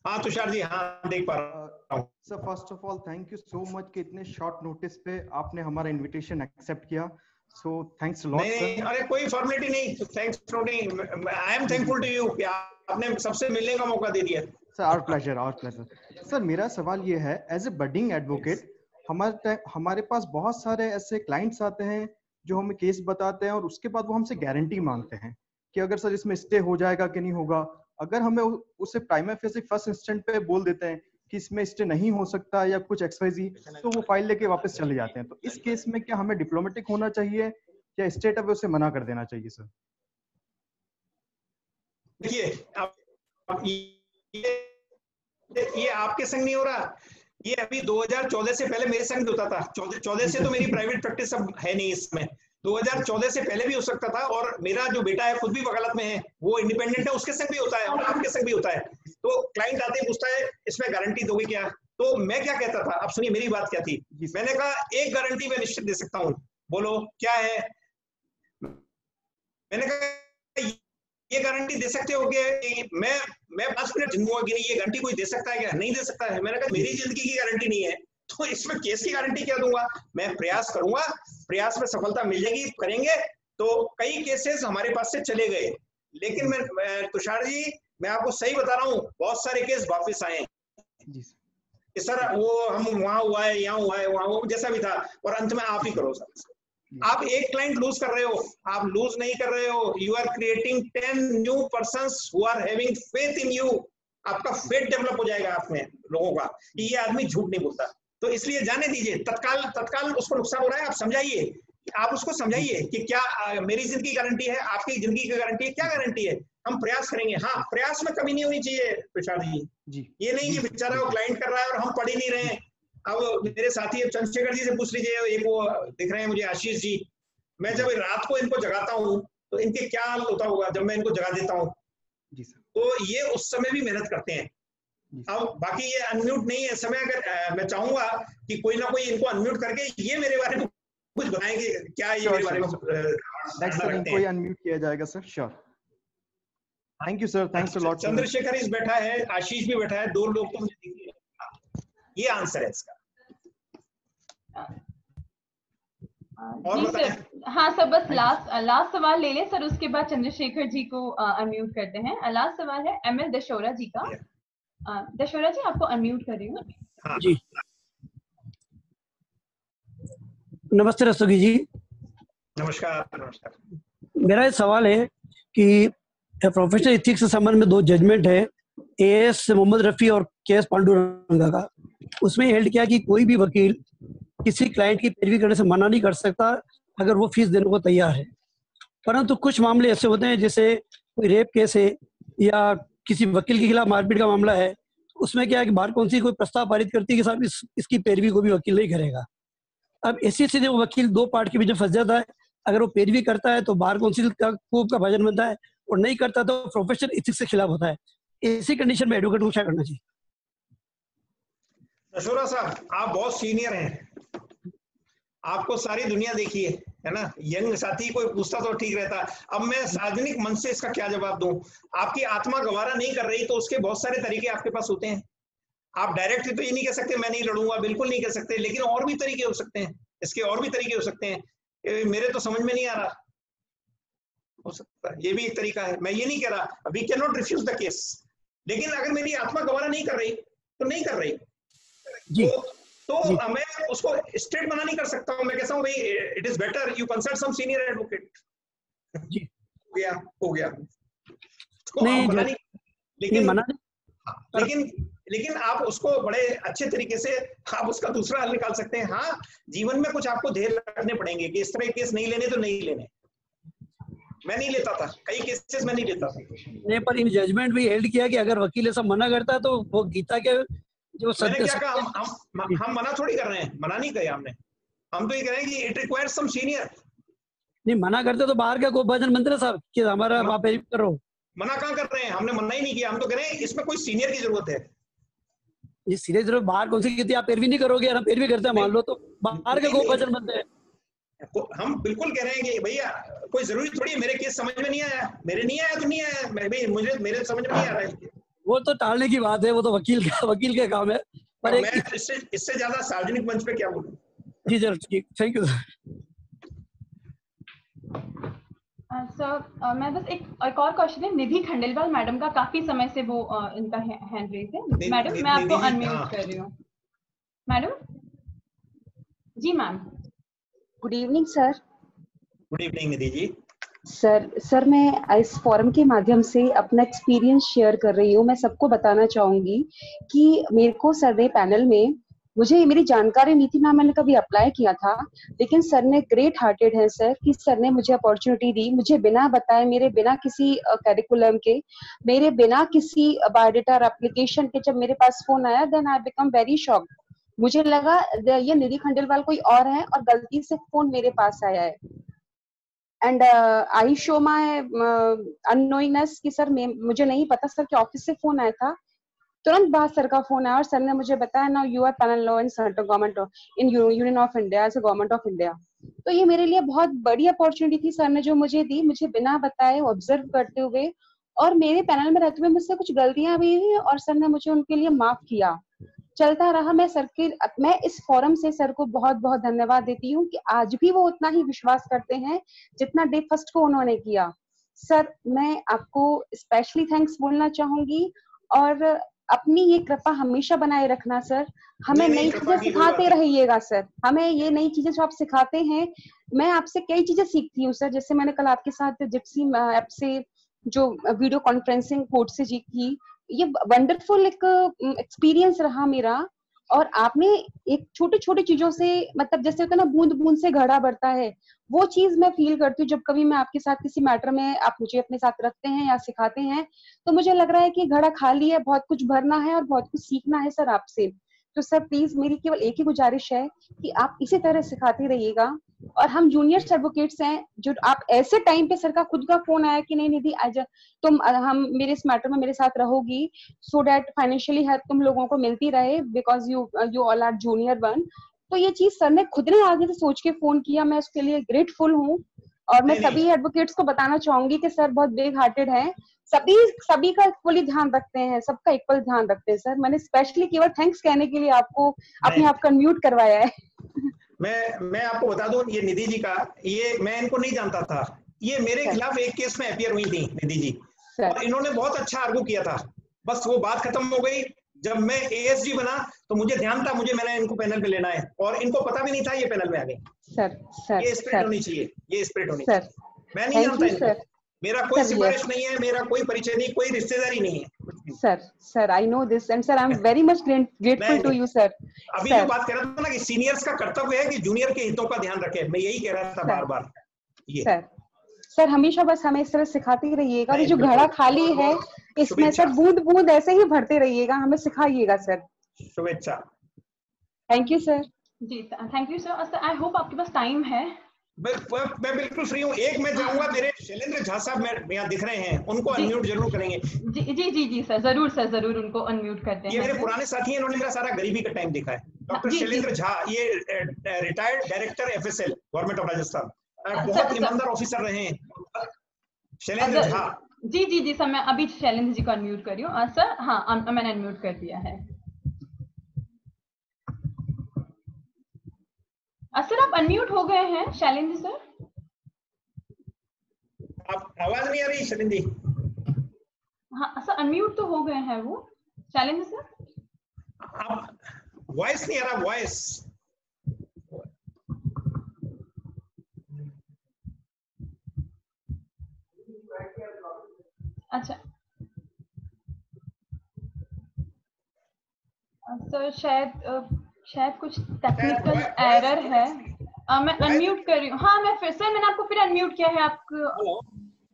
हाँ तुषार जी, हाँ देख पा रहा हूँ। Sir first of all thank you so much कि इतने शॉर्ट नोटिस पे आपने हमारा इनविटेशन एक्सेप्ट किया। So thanks a lot, sir. अरे कोई फॉर्मेलिटी नहीं, थैंक्स नहीं, I am thankful to you कि आपने सबसे मिलने का मौका दे दिया। Sir our pleasure. सर मेरा सवाल ये है, एज ए बडिंग एडवोकेट हमारे पास बहुत सारे ऐसे क्लाइंट्स आते हैं जो हमें केस बताते हैं और उसके बाद वो हमसे गारंटी मांगते हैं कि अगर सर इसमें स्टे हो जाएगा कि नहीं होगा। अगर हमें उसे प्राइमा फेसी फर्स्ट इंस्टेंट पे बोल देते हैं कि इसमें स्टे नहीं हो सकता या कुछ XYZ, तो वो फाइल लेके वापस चले जाते हैं। तो इस केस में क्या हमें डिप्लोमेटिक होना चाहिए या स्टेट अब उसे मना कर देना चाहिए? सर देखिए ये आपके संग नहीं हो रहा, ये अभी 2014 से पहले मेरे संग होता था। 14 से तो मेरी प्राइवेट प्रैक्टिस अब है नहीं इसमें, 2014 से पहले भी हो सकता था। और मेरा जो बेटा है खुद भी वकालत में है, वो इंडिपेंडेंट है, उसके संग भी होता है और आपके संग भी होता है। तो क्लाइंट आते ही पूछता है इसमें गारंटी दोगे क्या? तो मैं क्या कहता था, अब सुनिए मेरी बात क्या थी। मैंने कहा एक गारंटी मैं निश्चित दे सकता हूँ। बोलो क्या है? मैंने कहा ये गारंटी दे सकते हो कि मैं 5 मिनट जिंदूंगा कि नहीं, ये गारंटी कोई दे सकता है क्या? नहीं दे सकता है। मैंने कहा मेरी जिंदगी की गारंटी नहीं है, तो इसमें केस की गारंटी क्या दूंगा? मैं प्रयास करूंगा, प्रयास में सफलता मिल जाएगी, करेंगे। तो कई केसेस हमारे पास से चले गए, लेकिन मैं तुषार जी मैं आपको सही बता रहा हूँ, बहुत सारे केस वापस आए कि सर वो हम वहां हुआ है, यहाँ हुआ है, वहां जैसा भी था, और अंत में आप ही करो सर। आप एक क्लाइंट लूज कर रहे हो, आप लूज नहीं कर रहे हो, you are creating 10 new persons who are having faith in you. आपका फेथ डेवलप हो जाएगा आप में लोगों का कि ये आदमी झूठ नहीं बोलता। तो इसलिए जाने दीजिए, तत्काल उसको नुकसान हो रहा है, आप समझाइए, आप उसको समझाइए कि क्या मेरी जिंदगी की गारंटी है, आपकी जिंदगी की गारंटी है, क्या गारंटी है, हम प्रयास करेंगे। हाँ, प्रयास में कमी नहीं होनी चाहिए प्रसाद जी। ये नहीं कि बेचारा वो क्लाइंट कर रहा है और हम पढ़ ही नहीं रहे हैं। अब मेरे साथी चंद्रशेखर जी से पूछ लीजिए, एक वो दिख रहे हैं मुझे आशीष जी, मैं जब रात को इनको जगाता हूँ तो इनके क्या हाल होता होगा जब मैं इनको जगा देता हूँ। तो ये उस समय भी मेहनत करते हैं। अब बाकी ये अनम्यूट नहीं है समय, अगर मैं चाहूंगा कि कोई ना कोई इनको अनम्यूट करके ये मेरे बारे में कुछ बनाएंगे, क्या ये मेरे बारे में कोई अनम्यूट किया जाएगा sir? Sure, thank you sir, thanks a lot. Chandrashekhar इस बैठा है, आशीष भी बैठा है, 2 लोग तो मुझे दिखे। ये आंसर है इसका। जी सर, हाँ सर, बस लास्ट सवाल ले लें सर, उसके बाद चंद्रशेखर जी को अनम्यूट करते हैं। लास्ट सवाल है ML दशौरा जी का। दशौरा जी आपको अनम्यूट कर रही हूँ। हाँ जी, नमस्ते रस्तोगी जी। नमस्कार। मेरा ये सवाल है कि प्रोफेशनल एथिक्स के संबंध में 2 जजमेंट है, AS मोहम्मद रफी और KS पांडुरंगा का। उसमें हेल्ड किया कि कोई भी वकील किसी क्लाइंट की पैरवी करने से मना नहीं कर सकता अगर वो फीस देने को तैयार है। परंतु कुछ मामले ऐसे होते हैं जैसे कोई रेप केस है या किसी वकील के खिलाफ मारपीट का मामला है, उसमें क्या है कि बार काउंसिल कोई प्रस्ताव पारित करती है कि साहब इसकी पैरवी को भी वकील नहीं करेगा। अब ऐसी स्थिति में वकील 2 पार्ट के बीच में फंस जाता है। अगर वो पैरवी करता है तो बार काउंसिल का भाजन बनता है, और नहीं करता तो प्रोफेशनल एथिक्स के खिलाफ होता है। ऐसी कंडीशन में एडवोकेट को क्या करना चाहिए? दशौरा साहब, आप बहुत सीनियर हैं, आपको सारी दुनिया देखी है ना। यंग साथी कोई पूछता तो ठीक रहता। अब मैं सार्वजनिक मंच से इसका क्या जवाब दूं? आपकी आत्मा गवारा नहीं कर रही तो उसके बहुत सारे तरीके आपके पास होते हैं। आप डायरेक्ट तो ये नहीं कह सकते मैं नहीं लड़ूंगा, बिल्कुल नहीं कह सकते, लेकिन और भी तरीके हो सकते हैं, इसके और भी तरीके हो सकते हैं। मेरे तो समझ में नहीं आ रहा, हो सकता है ये भी एक तरीका है। मैं ये नहीं कह रहा we can not refuse the case, लेकिन अगर मेरी आत्मा गवारा नहीं कर रही तो नहीं कर रही जी। तो मैं उसको स्ट्रेट मना नहीं कर सकता हूं। मैं कहता हूं भाई it is better you consult some senior advocate. जी, हो गया तो नहीं, लेकिन आप उसको बड़े अच्छे तरीके से आप उसका दूसरा हल निकाल सकते हैं। हाँ, जीवन में कुछ आपको ध्येय रखने पड़ेंगे कि इस तरह के केस नहीं लेने तो नहीं लेने। मैं नहीं लेता था, कई केसेस में नहीं लेता था। नहीं, पर इन जजमेंट भी हेल्ड किया कि अगर वकील ऐसा मना करता है तो वो गीता के जो मैंने क्या कहा, हम मना थोड़ी कर रहे हैं, मना नहीं किया हमने। हम तो ये कह रहे हैं कि इट रिक्वायर्स सम सीनियर। नहीं, मना करते तो बाहर का कोई भजन मंत्री साहब कि हमारा आप कर रहे हो। मना कहाँ कर रहे हैं, हमने मना ही नहीं किया। हम तो कह रहे हैं इसमें कोई सीनियर की जरूरत है। ये सीनियर जरूरत बाहर कौन सी कहती है? आप पैरवी नहीं करोगे, हम पैरवी करते हैं मान लो, तो बाहर के कोई भजन बनते हैं। हम बिल्कुल कह रहे हैं कि भैया कोई जरूरी थोड़ी है, मेरे केस समझ में नहीं आया, मेरे नहीं आया तो नहीं आया, मुझे मेरे समझ में नहीं आ रहा है। वो तो टालने की बात है, वो तो वकील का काम है। पर मैं इससे ज्यादा सार्वजनिक मंच पे क्या बोलूं। जी सर, थैंक यू। सर मैं बस एक और क्वेश्चन है, निधि खंडेलवाल मैडम का, काफी समय से वो इनका हैंड रेज है। मैडम मैं आपको अनम्यूट कर रही हूँ। मैडम जी ma'am. Good evening sir. Good evening Nidhi ji. Sir मैं इस फोरम के माध्यम से अपना एक्सपीरियंस शेयर कर रही हूँ। मैं सबको बताना चाहूंगी कि मेरे को सर ने पैनल में, मुझे मेरी जानकारी नहीं थी ना, मैंने कभी अप्लाई किया था, लेकिन सर ने ग्रेट हार्टेड है सर कि सर ने मुझे अपॉर्चुनिटी दी, मुझे बिना बताए, मेरे बिना किसी करिकुलम के, मेरे बिना किसी बायोडेटा और एप्लीकेशन के जब मेरे पास फोन आया, then I become very shocked. मुझे लगा ये निधि खंडेलवाल कोई और है और गलती से फोन मेरे पास आया है। एंड आई शो माय अननोइंगनेस कि सर मुझे नहीं पता सर के ऑफिस से फोन आया था। तुरंत बाद सर का फोन आया और सर ने मुझे बताया, now you are panel law in central government in union of India as a government of India. तो ये मेरे लिए बहुत बड़ी अपॉर्चुनिटी थी सर ने जो मुझे दी, मुझे बिना बताए ऑब्जर्व करते हुए, और मेरे पैनल में रहते हुए मुझसे कुछ गलतियां भी हुई और सर ने मुझे उनके लिए माफ किया। चलता रहा। मैं इस फोरम से सर को बहुत बहुत धन्यवाद देती हूँ कि आज भी वो उतना ही विश्वास करते हैं जितना डे फर्स्ट को उन्होंने किया। सर मैं आपको स्पेशली थैंक्स बोलना चाहूंगी और अपनी ये कृपा हमेशा बनाए रखना सर। हमें नई चीजें सिखाते रहिएगा सर, हमें ये नई चीजें जो आप सिखाते हैं, मैं आपसे कई चीजें सीखती हूँ सर। जैसे मैंने कल आपके साथ जिप्सी ऐप से जो वीडियो कॉन्फ्रेंसिंग कोड से जी की, ये वंडरफुल एक एक्सपीरियंस रहा मेरा। और आपने एक छोटी छोटी चीजों से, मतलब जैसे होता है ना बूंद बूंद से घड़ा भरता है, वो चीज मैं फील करती हूँ जब कभी मैं आपके साथ किसी मैटर में आप मुझे अपने साथ रखते हैं या सिखाते हैं, तो मुझे लग रहा है कि घड़ा खाली है, बहुत कुछ भरना है और बहुत कुछ सीखना है सर आपसे। तो सर प्लीज मेरी केवल एक ही गुजारिश है कि आप इसी तरह सिखाते रहिएगा। और हम जूनियर एडवोकेट्स हैं, जो आप ऐसे टाइम पे सर का खुद का फोन आया कि नहीं निधि आज तुम हम मेरे इस मैटर में मेरे साथ रहोगी, सो दैट फाइनेंशियली हेल्प तुम लोगों को मिलती रहे, because you all are junior one. तो ये चीज सर ने खुद ने आगे से सोच के फोन किया, मैं उसके लिए ग्रेटफुल हूँ। और मैं सभी एडवोकेट्स को बताना चाहूंगी कि सर बहुत बिग हार्टेड है, सभी का इक्वली ध्यान रखते हैं, सबका इक्वल ध्यान रखते हैं सर। मैंने स्पेशली केवल थैंक्स कहने के लिए आपको अपने आप को अनम्यूट करवाया है। मैं आपको बता दूं, ये निधि जी का, ये मैं इनको नहीं जानता था, ये मेरे खिलाफ एक केस में अपियर हुई थी निधि जी, और इन्होंने बहुत अच्छा आर्गू किया था। बस वो बात खत्म हो गई। जब मैं एएसजी बना तो मुझे ध्यान था, मैंने इनको पैनल पे लेना है, और इनको पता भी नहीं था ये पैनल में आ गई। सर ये स्पिरिट होनी चाहिए, ये स्पिरिट होनी चाहिए। मैं नहीं जानता इनको, मेरा कोई सिफारिश नहीं है, मेरा कोई परिचय नहीं, कोई रिश्तेदारी नहीं है। Sir I know this and sir I am very much grateful to you sir. अभी जो बात कर रहा था ना कि सीनियर्स का कर्तव्य है कि जूनियर के हितों का ध्यान रखे, मैं यही कह रहा था बार बार। ये सर हमेशा बस हमें इस तरह सिखाते ही रहिएगा, ये जो घड़ा खाली है इसमें सर बूंद बूंद ऐसे ही भरते रहिएगा, हमें सिखाइएगा सर। शुभेच्छा। Thank you sir. जी thank you sir. Sir I hope आपके पास टाइम है। मैं बिल्कुल फ्री हूँ। एक मैं चाहूंगा, मेरे शैलेंद्र झा साहब यहाँ दिख रहे हैं, उनको अनम्यूट जरूर करेंगे। जी सर, जरूर उनको अनम्यूट करते हैं। ये मेरे पुराने साथी हैं, इन्होंने मेरा सारा गरीबी का टाइम देखा है। डॉक्टर शैलेंद्र झा, ये retired director FSL government of Rajasthan, बहुत ईमानदार ऑफिसर रहे हैं शैलेंद्र झा। जी सर, मैं अभी शैलेंद्र जी को अनम्यूट कर रही हूँ। सर हाँ, मैंने अनम्यूट कर दिया है। सर आप अनम्यूट हो गए हैं शैलेंद्र सर। आप आवाज नहीं आ रही शैलेंद्र जी? हाँ सर, अनम्यूट तो हो गए हैं वो शैलेंद्र सर। आप वॉइस नहीं आ रहा, वॉइस। अच्छा सर, शायद कुछ टेक्निकल एरर है। मैं अनम्यूट कर रही हूँ। हाँ मैं फिर से, मैंने आपको फिर अनम्यूट किया है। आपको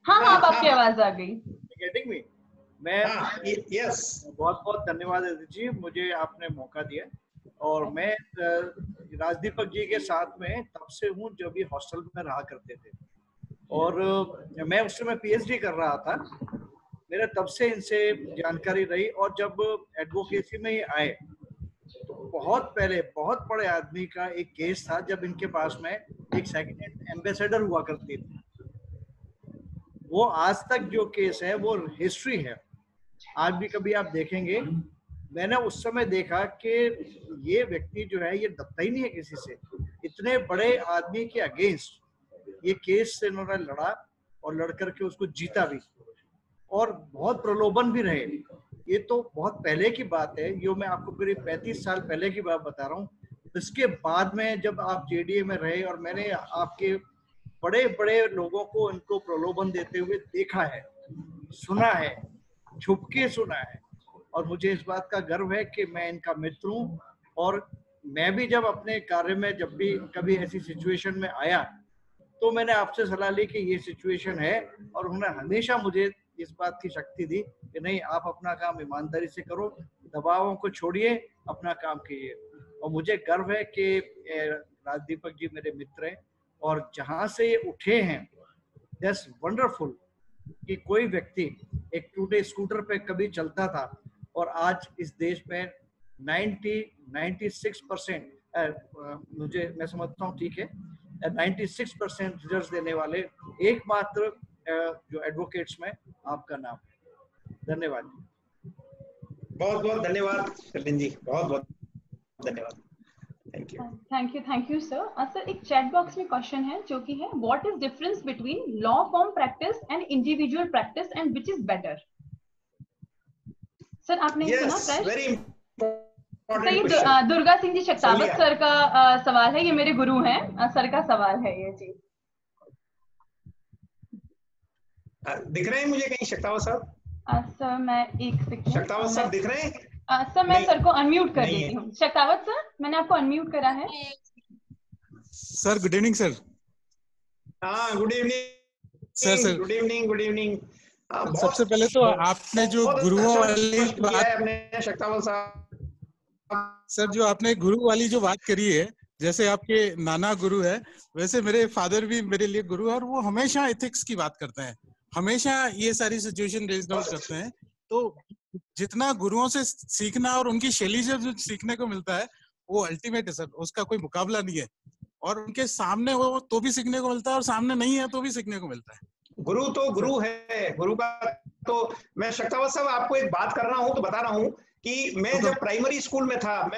हाँ अब आपकी आवाज आ गई। मैं यस, बहुत बहुत धन्यवाद जी, मुझे आपने मौका दिया। और मैं राजदीपक जी के साथ में तब से हूँ जब ये हॉस्टल में रहा करते थे, और मैं उस समय पीएचडी कर रहा था। मेरा तब से इनसे जानकारी रही, और जब एडवोकेसी में ही आए तो बहुत पहले बहुत बड़े आदमी का एक केस था, जब इनके पास में एक सेकंड हैंड एम्बेसडर हुआ करती थी। वो आज तक जो केस है वो हिस्ट्री है, आज भी कभी आप देखेंगे। मैंने उस समय देखा कि ये व्यक्ति जो है ये दबता ही नहीं है किसी से। इतने बड़े आदमी के अगेंस्ट ये केस से इन्होंने लड़ा, और लड़ करके उसको जीता भी, और बहुत प्रलोभन भी रहे। ये तो बहुत पहले की बात है, ये मैं आपको करीब 35 साल पहले की बात बता रहा हूँ। इसके बाद में जब आप जेडीए में रहे और मैंने आपके बड़े बड़े लोगों को इनको प्रलोभन देते हुए देखा है, सुना है, छुपके सुना है, और मुझे इस बात का गर्व है कि मैं इनका मित्र हूँ। और मैं भी जब अपने कार्य में जब भी कभी ऐसी सिचुएशन में आया तो मैंने आपसे सलाह ली कि ये सिचुएशन है, और उन्होंने हमेशा मुझे इस बात की शक्ति दी कि नहीं, आप अपना काम ईमानदारी से करो, दबावों को छोड़िए, अपना काम कीजिए। और मुझे गर्व है कि राजदीपक जी मेरे मित्र हैं, और जहां से ये उठे हैं, दैट्स वंडरफुल कि कोई व्यक्ति एक टूटे स्कूटर पे कभी चलता था और आज इस देश में 96% मैं समझता हूँ, ठीक है, 96% रिजल्ट देने वाले एकमात्र जो एडवोकेट्स में आपका नाम है। धन्यवाद। बहुत बहुत धन्यवाद शर्लिन जी, बहुत बहुत धन्यवाद। Thank you sir. सर एक चैट बॉक्स में क्वेश्चन है जो कि है, what is difference between law form practice and individual practice and which is better? Sir आपने सुना प्रश्न? सर दुर्गा सिंह जी शक्तावत सर का सवाल है, ये मेरे गुरु हैं, सर का सवाल है ये जी। दिख रहे हैं मुझे कहीं शक्तावत साहब? सर मैं एक सेकंड, शक्तावत साहब दिख रहे हैं? सर मैं सर को अनम्यूट कर देती हूँ। शक्तावत सर, मैंने आपको अनम्यूट करा है। Sir good evening sir. हाँ good evening sir. Good evening, good evening. सबसे पहले तो आपने जो गुरुओं वाली बात, शक्तावत साहब सर, जो आपने गुरु वाली जो बात करी है, जैसे आपके नाना गुरु है, वैसे मेरे फादर भी मेरे लिए गुरु है, और वो हमेशा एथिक्स की बात करते हैं, हमेशा ये सारी सिचुएशन रेज आउट करते हैं। तो जितना गुरुओं से सीखना और उनकी शैली से जो सीखने को मिलता है वो अल्टीमेट है सर, उसका कोई मुकाबला नहीं है। और उनके सामने हो तो भी सीखने को मिलता है, और सामने नहीं है तो भी सीखने को मिलता है। गुरु तो गुरु है, गुरु का तो मैं शक्तावत साहब आपको एक बात कर रहा हूँ तो बता रहा हूँ कि मैं जब प्राइमरी स्कूल में था,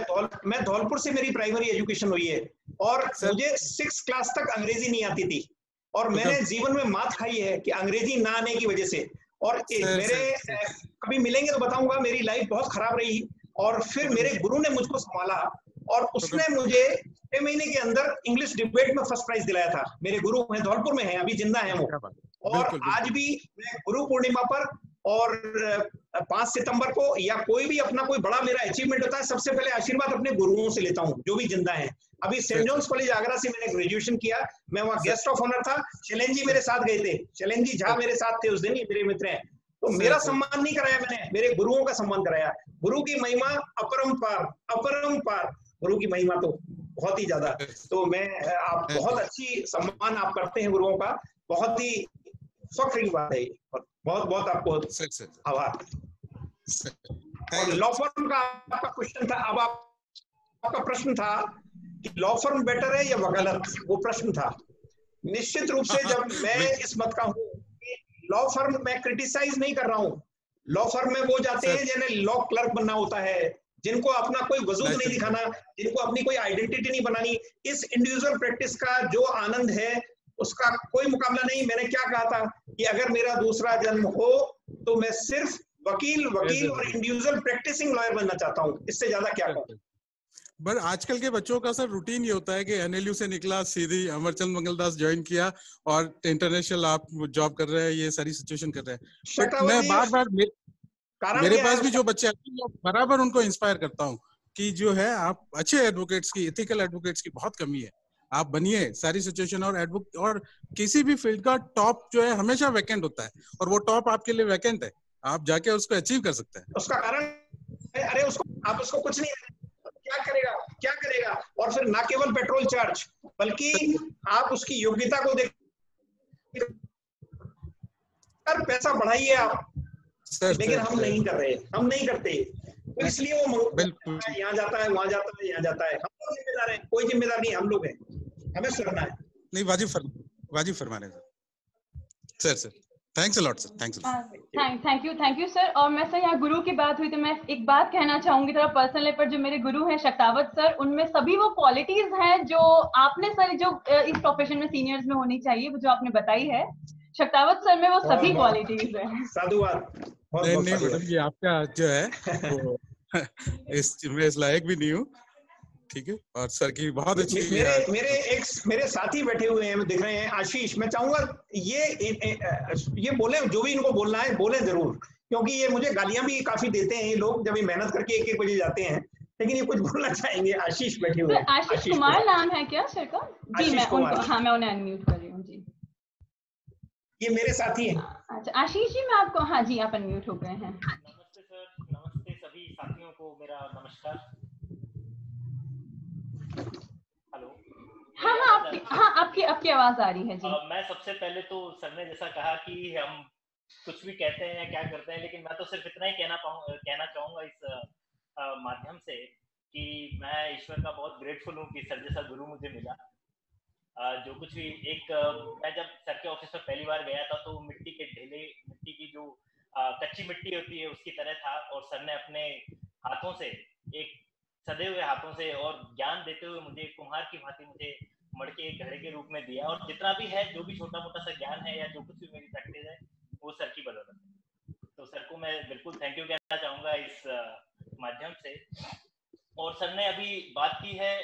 मैं धौलपुर से मेरी प्राइमरी एजुकेशन हुई है, और मुझे 6th क्लास तक अंग्रेजी नहीं आती थी, और मैंने जीवन में मात खाई है कि अंग्रेजी ना आने की वजह से। और मेरे कभी मिलेंगे तो बताऊंगा, मेरी लाइफ बहुत खराब रही, और फिर मेरे गुरु ने मुझको संभाला, और उसने मुझे 6 महीने के अंदर इंग्लिश डिबेट में फर्स्ट प्राइज दिलाया था। मेरे गुरु हैं, धौलपुर में हैं, अभी जिंदा हैं वो। और आज भी मैं गुरु पूर्णिमा पर और 5 सितंबर को या कोई भी अपना कोई बड़ा मेरा अचीवमेंट होता है, सबसे पहले आशीर्वाद अपने गुरुओं से लेता हूँ जो भी जिंदा हैं। अभी सेंट जॉन्स कॉलेज आगरा से मैंने ग्रेजुएशन किया, मैं वहाँ गेस्ट ऑफ ऑनर था, शैलेन जी मेरे साथ गए थे, शैलेन जी झा मेरे साथ थे उस दिन, मेरे मित्र हैं। तो मेरा सम्मान नहीं कराया मैंने, मेरे गुरुओं का सम्मान कराया। गुरु की महिमा अपरंपार, अपरंपार, गुरु की महिमा तो बहुत ही ज्यादा। तो मैं आप बहुत अच्छी सम्मान आप करते हैं गुरुओं का, बहुत ही फख्र की बात है, बहुत बहुत आपको आभार। और लॉ फर्म का आपका क्वेश्चन था, अब आपका प्रश्न था कि लॉ फर्म बेटर है या वकालत, वो प्रश्न था। निश्चित रूप से जब मैं इस मत का हूँ कि लॉ फर्म, मैं क्रिटिसाइज नहीं कर रहा हूँ, लॉ फर्म में वो जाते हैं जिन्हें लॉ क्लर्क बनना होता है, जिनको अपना कोई वजूद नहीं दिखाना, जिनको अपनी कोई आइडेंटिटी नहीं बनानी। इस इंडिविजुअल प्रैक्टिस का जो आनंद है उसका कोई मुकाबला नहीं। मैंने क्या कहा था कि अगर मेरा दूसरा जन्म हो तो मैं सिर्फ वकील और इंडिविजुअल प्रैक्टिसिंग लॉयर बनना चाहता हूँ, इससे ज्यादा क्या कहूँ। बट आजकल के बच्चों का सर रूटीन ये होता है कि एनएलयू से निकला, सीधी अमरचंद मंगलदास ज्वाइन किया और इंटरनेशनल आप जॉब कर रहे हैं, ये सारी सिचुएशन कर रहे हैं। बट मैं बार-बार मेरे पास भी जो बच्चे आते हैं बराबर उनको इंस्पायर करता हूँ कि जो है आप अच्छे एडवोकेट्स की, एथिकल एडवोकेट्स की बहुत कमी है, आप बनिए सारी सिचुएशन। और किसी भी फील्ड का टॉप जो है हमेशा वैकेंट होता है, और वो टॉप आपके लिए वैकेंट है, आप जाके उसको अचीव कर सकते हैं। उसका कारण अरे उसको आप उसको कुछ नहीं, क्या करेगा। और फिर ना केवल पेट्रोल चार्ज, बल्कि आप उसकी योग्यता को देख कर पैसा बढ़ाइए आप। लेकिन हम नहीं कर रहे, हम नहीं करते, तो इसलिए वो यहाँ जाता है, वहां जाता है, यहाँ जाता है। हम लोग जिम्मेदार हैं, कोई जिम्मेदार नहीं, हम लोग हैं, हमें सुनना है। नहीं, वाजिब फरमाने sir. Thanks a lot sir, thank you sir. और मैं सर यहाँ गुरु की बात हुई तो मैं एक बात कहना चाहूंगी थोड़ा पर्सनल लेवल पर। जो मेरे गुरु हैं शक्तावत सर, उनमें सभी वो क्वालिटीज हैं जो आपने सर जो इस प्रोफेशन में सीनियर्स में होनी चाहिए, जो आपने बताई है। शक्तावत सर में वो सभी क्वालिटीज है। साधुवाद। नहीं मैडम जी, आपका जो है वो इस लायक भी नहीं हूँ, ठीक है। और सर की बहुत अच्छी मेरे साथी बैठे हुए हैं, दिख रहे हैं, आशीष। मैं चाहूंगा ये बोले, जो भी इनको बोलना है बोले जरूर, क्योंकि ये मुझे गालियां भी काफी देते हैं ये लोग जब ये मेहनत करके 1-1 बजे जाते हैं, लेकिन ये कुछ बोलना चाहेंगे। आशीष बैठे हुए हैं। आशीष कुमार नाम है क्या सर का? जी मैं उनको, हाँ मैं उन्हें अनम्यूट कर रही हूँ जी। ये मेरे साथी हैं। अच्छा आशीष जी, मैं आपको, हाँ जी आप अनम्यूट हो गए हैं। नमस्ते सर, नमस्ते सभी साथियों को मेरा नमस्कार। हेलो। हाँ आपकी आवाज आ रही है जी। मैं सबसे पहले तो सर ने जैसा कहा कि हम कुछ भी कहते हैं या क्या करते हैं, लेकिन मैं तो सिर्फ इतना ही कहना चाहूंगा इस माध्यम से कि मैं ईश्वर का बहुत ग्रेटफुल हूँ कि सर जैसा गुरु मुझे मिला। जो कुछ भी मैं जब सर के ऑफिस में पहली बार गया था तो मिट्टी के ढेले, मिट्टी की जो कच्ची मिट्टी होती है उसकी तरह था, और सर ने अपने हाथों से, एक सदे हुए हाथों से और ज्ञान देते हुए मुझे कुम्हार की भांति मुझे मड़के घड़े के रूप में दिया। और जितना भी है, जो भी छोटा मोटा सा ज्ञान है या जो कुछ भी मेरी प्रैक्टिस है, वो सर की बदौलत है। तो सर को मैं बिल्कुल थैंक यू कहना चाहूंगा इस माध्यम से। और सर ने अभी बात की है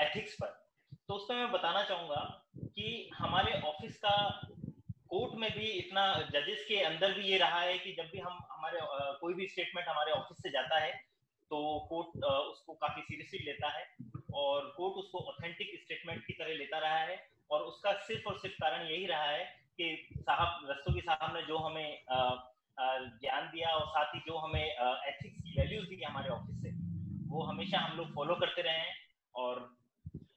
एथिक्स पर, तो उसमें मैं बताना चाहूंगा कि हमारे ऑफिस का कोर्ट में भी इतना, जजेस के अंदर भी ये रहा है कि जब भी हम हमारे कोई भी स्टेटमेंट हमारे ऑफिस से जाता है तो कोर्ट उसको काफी सीरियसली लेता है, और कोर्ट उसको ऑथेंटिक स्टेटमेंट की तरह लेता रहा है। और उसका सिर्फ और सिर्फ कारण यही रहा है कि रस्तोगी साहब ने जो हमें ज्ञान दिया और साथ ही जो हमें एथिक्स की वैल्यूज दी हमारे ऑफिस से, वो हमेशा हम लोग फॉलो करते रहे हैं। और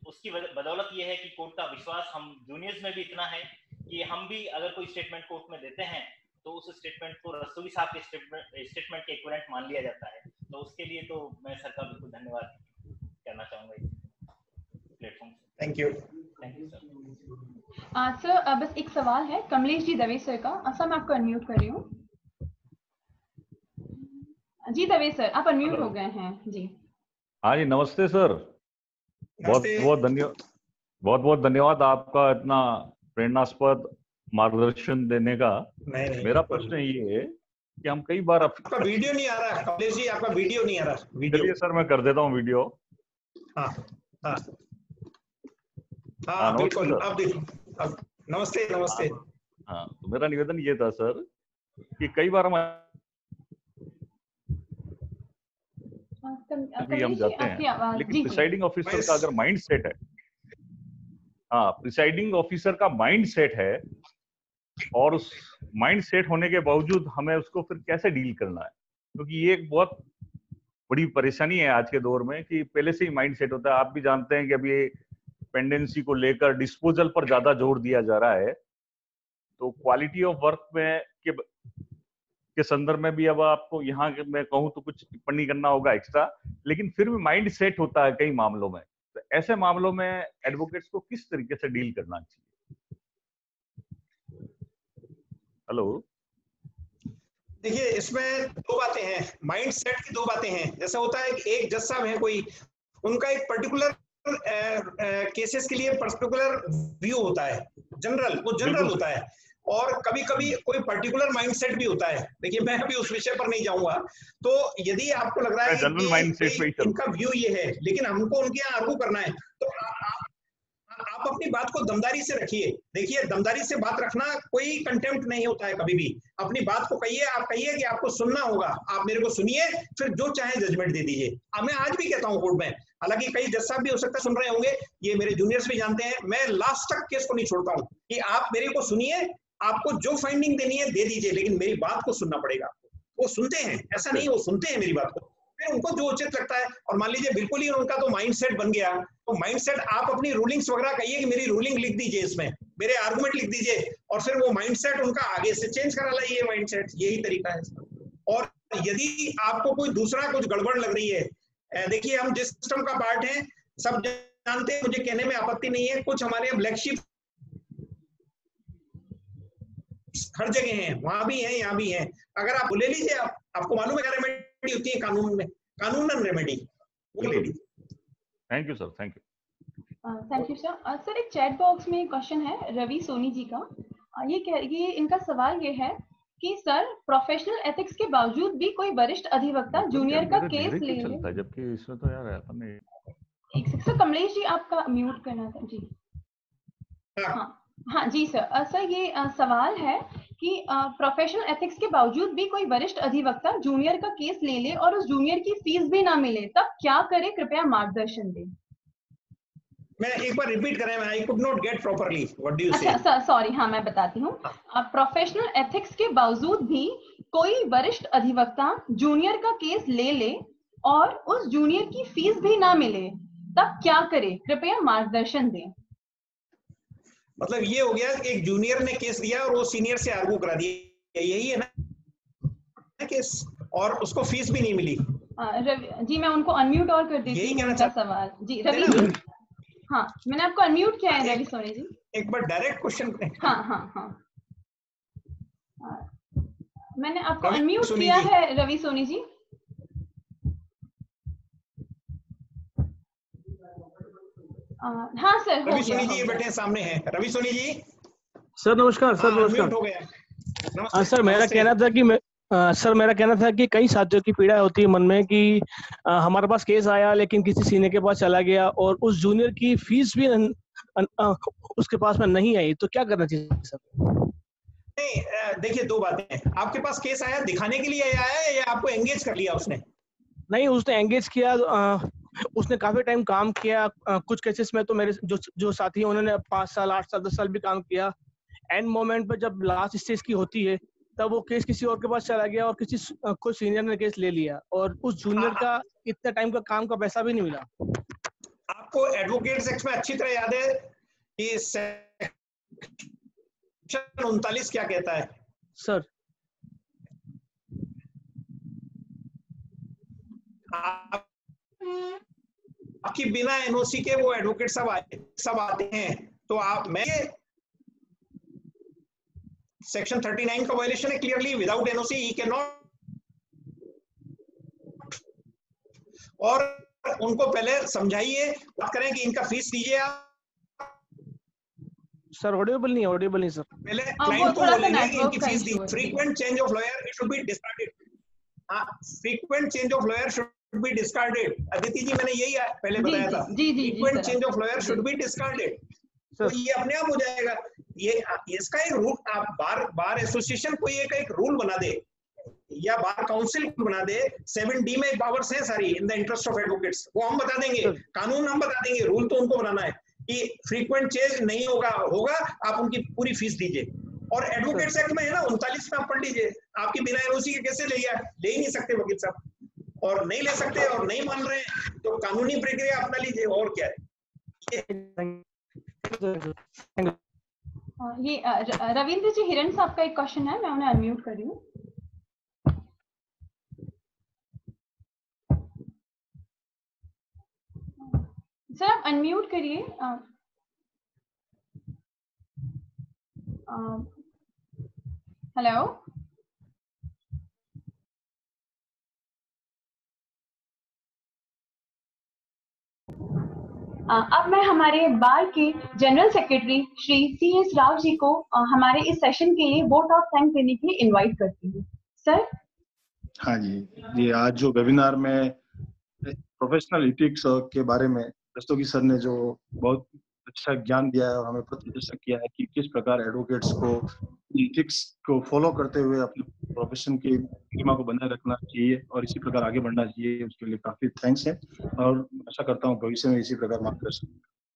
उसकी बदौलत ये है कि कोर्ट का विश्वास हम जूनियर्स में भी इतना है कि हम भी अगर कोई स्टेटमेंट कोर्ट में देते हैं तो उस स्टेटमेंट को रस्तोगी साहब के स्टेटमेंट के इक्विवेलेंट मान लिया जाता है। तो उसके लिए तो मैं सर का बिल्कुल धन्यवाद करना चाहूंगा इस प्लेटफॉर्म से। Thank you sir. बस एक सवाल है कमलेश जी दवे सर का। सर मैं आपको अनम्यूट कर रही हूँ जी। दवे सर आप अनम्यूट हो गए हैं जी। हाँ जी, नमस्ते सर। बहुत बहुत धन्यवाद आपका इतना प्रेरणास्पद मार्गदर्शन देने का। मेरा प्रश्न ये है कि हम कई बार आपका वीडियो नहीं आ रहा कमलेश जी, आपका वीडियो नहीं आ रहा। चलिए सर मैं कर देता हूँ वीडियो। हाँ बिल्कुल, आप देखो। नमस्ते नमस्ते। हाँ, तो मेरा निवेदन ये था सर कि कई बार हम जाते हैं, लेकिन प्रिसाइडिंग ऑफिसर का अगर माइंड सेट है, हाँ प्रिसाइडिंग ऑफिसर का माइंड सेट है, और उस माइंड सेट होने के बावजूद हमें उसको फिर कैसे डील करना है, क्योंकि ये एक बहुत बड़ी परेशानी है आज के दौर में कि पहले से ही माइंड सेट होता है। आप भी जानते हैं कि अभी पेंडेंसी को लेकर डिस्पोजल पर ज्यादा जोर दिया जा रहा है, तो क्वालिटी ऑफ वर्क में के संदर्भ में भी अब आपको यहाँ मैं कहूँ तो कुछ टिप्पणी करना होगा एक्स्ट्रा, लेकिन फिर भी माइंड सेट होता है कई मामलों में। तो ऐसे मामलों में एडवोकेट्स को किस तरीके से डील करना चाहिए? हेलो, देखिए इसमें दो बातें हैं, माइंड सेट की दो बातें हैं। जैसा होता है कि एक जज साहब है कोई, उनका एक पर्टिकुलर केसेस के लिए पर्टिकुलर व्यू होता है, जनरल, वो जनरल होता है, और कभी कभी कोई पर्टिकुलर माइंडसेट भी होता है। देखिए मैं अभी उस विषय पर नहीं जाऊंगा। तो यदि आपको लग रहा है कि इनका व्यू ये है लेकिन हमको उनके यहाँ आर्गू करना है, तो आप अपनी बात को दमदारी से रखिए। देखिए दमदारी से बात रखना कोई कंटेम्प्ट नहीं होता है कभी भी। अपनी बात को कहिए, आप कहिए कि आपको सुनना होगा, आप मेरे को सुनिए, फिर जो चाहे जजमेंट दे दीजिए। मैं आज भी कहता हूँ कोर्ट में, हालांकि कई जज साहब भी हो सकता है सुन रहे होंगे, ये मेरे जूनियर्स भी जानते हैं, मैं लास्ट तक केस को नहीं छोड़ता हूँ कि आप मेरे को सुनिए, आपको जो फाइंडिंग देनी है दे दीजिए, लेकिन मेरी बात को सुनना पड़ेगा। वो सुनते हैं, ऐसा नहीं वो सुनते हैं मेरी बात को, फिर उनको जो उचित लगता है। और मान लीजिए बिल्कुल ही उनका तो माइंडसेट बन गया, तो माइंडसेट आप अपनी रूलिंग्स वगैरह कहिए कि मेरी रूलिंग लिख दीजिए, इसमें मेरे आर्गुमेंट लिख दीजिए, और फिर वो माइंडसेट उनका आगे से चेंज करा लाइए माइंडसेट। यही तरीका है इसका। और यदि आपको कोई दूसरा कुछ गड़बड़ लग रही है, देखिए हम जिस सिस्टम का पार्ट है सब जानते हैं, मुझे कहने में आपत्ति नहीं है, कुछ हमारे यहाँ ब्लैक शीप हर जगह हैं, वहां भी हैं, यहाँ भी हैं। अगर आप ले लीजिए, आपको मालूम है क्या रेमेडी होती है कानून में, कानूनन रेमेडी, वो ले लीजिए। Thank you sir, thank you. Thank you sir. Sir एक चैट बॉक्स में क्वेश्चन है रवि सोनी जी का। ये इनका सवाल ये है कि सर प्रोफेशनल एथिक्स के बावजूद भी कोई वरिष्ठ अधिवक्ता जूनियर का केस ले ले, चलता है, जबकि इसमें तो यार अपन ने एक सेकंड सर, कमलेश जी आपका म्यूट करना था जी। हाँ जी सर। सर ये सवाल है कि प्रोफेशनल एथिक्स के बावजूद भी कोई वरिष्ठ अधिवक्ता जूनियर का केस ले ले और उस जूनियर की फीस भी ना मिले, तब क्या करे, कृपया मार्गदर्शन दें। मैं एक बार रिपीट करें, I could not gate properly, what do you से? अच्छा सॉरी, हाँ मैं बताती हूँ। प्रोफेशनल एथिक्स के बावजूद भी कोई वरिष्ठ अधिवक्ता जूनियर का केस ले ले और उस जूनियर की फीस भी ना मिले, तब क्या करे, कृपया मार्गदर्शन दें। मतलब ये हो गया एक जूनियर ने केस दिया और वो सीनियर से आर्गू करा दिया, यही है ना केस, और उसको फीस भी नहीं मिली। जी मैं उनको अनम्यूट और कर देती हूँ उनका सवाल। जी रवि जी, हाँ मैंने आपको अनम्यूट किया है रवि सोनी जी। एक बार डायरेक्ट क्वेश्चन। हाँ मैंने आपको अनम्यूट किया है रवि सोनी जी। हाँ सर, रवि सोनी जी ये बैठे हैं सामने हैं। रवि सोनी जी सर नमस्कार। सर नमस्कार। हो गया। सर मेरा कहना था कि मेरा कहना था कि कई साथियों की पीड़ा होती है मन में कि हमारे पास केस आया लेकिन किसी सीनियर के पास चला गया और उस जूनियर की फीस भी उसके पास में नहीं आई, तो क्या करना चाहिए सर? नहीं देखिए, दो बातें हैं। आपके पास केस आया दिखाने के लिए आया है या आपको एंगेज कर लिया उसने? नहीं, उसने एंगेज किया, उसने काफी टाइम काम किया। कुछ केसेस में तो मेरे जो साथी हैं उन्होंने 5 साल 8 साल 10 साल भी काम किया। एंड मोमेंट पर जब लास्ट स्टेज की होती है तब वो केस किसी और के पास चला गया और कुछ सीनियर ने केस ले लिया और उस जूनियर का इतना टाइम का काम का पैसा भी नहीं मिला। आपको एडवोकेट्स एक्ट में अच्छी तरह याद है कि सेक्शन 39 क्या कहता है सर? आपकी बिना एनओसी के वो एडवोकेट सब आते हैं, तो मैं सेक्शन 39 का वायलेशन है clearly, without NOC he can not. और उनको पहले समझाइए, बात करें कि इनका फीस दीजिए आप। सर ऑडिबल नहीं सर। पहले क्लाइंट को बोलेंगे कि इनकी फीस दी। Frequent change of lawyer it should be discarded. Frequent change of lawyer should be discarded. Aditi ji मैंने यही पहले बताया था, frequent change of lawyer should be discarded. तो ये अपने आप हो जाएगा। ये इसका एक रूल, आप बार एसोसिएशन कोई एक रूल बना दे या बार काउंसिल बना दे। 7D में पावर्स है सारी, in the interest of advocates, वो हम बता देंगे, कानून हम बता देंगे, रूल तो उनको बनाना है कि फ्रीक्वेंट चेंज नहीं होगा आप उनकी पूरी फीस दीजिए। और एडवोकेट्स एक्ट में है ना 39 में आप पढ़ लीजिए, आपकी बिना एनओसी के कैसे ले ही नहीं सकते वकील साहब, और नहीं ले सकते और नहीं मान रहे हैं तो कानूनी प्रक्रिया अपना लीजिए, और क्या है। ये रविंद्र जी हिरण साहब का एक क्वेश्चन है, मैं उन्हें अनम्यूट कर रही हूँ। सर आप अनम्यूट करिए। हेलो अब मैं हमारे बार के general secretary Shri CS Rao ji को हमारे इस सेशन के लिए वोट ऑफ थैंक देने के लिए इनवाइट करती हूँ। सर। हाँ जी, आज जो वेबिनार में प्रोफेशनल एथिक्स के बारे में रस्तोगी सर ने जो बहुत अच्छा ज्ञान दिया है और हमें प्रदर्शन किया है कि किस प्रकार एडवोकेट्स को एथिक्स को फॉलो करते हुए अपने प्रोफेशन की सीमा को बनाए रखना चाहिए और इसी प्रकार आगे बढ़ना चाहिए, उसके लिए काफी थैंक्स है और आशा करता हूँ भविष्य में इसी प्रकार मार्गदर्शन।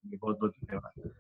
बहुत बहुत धन्यवाद।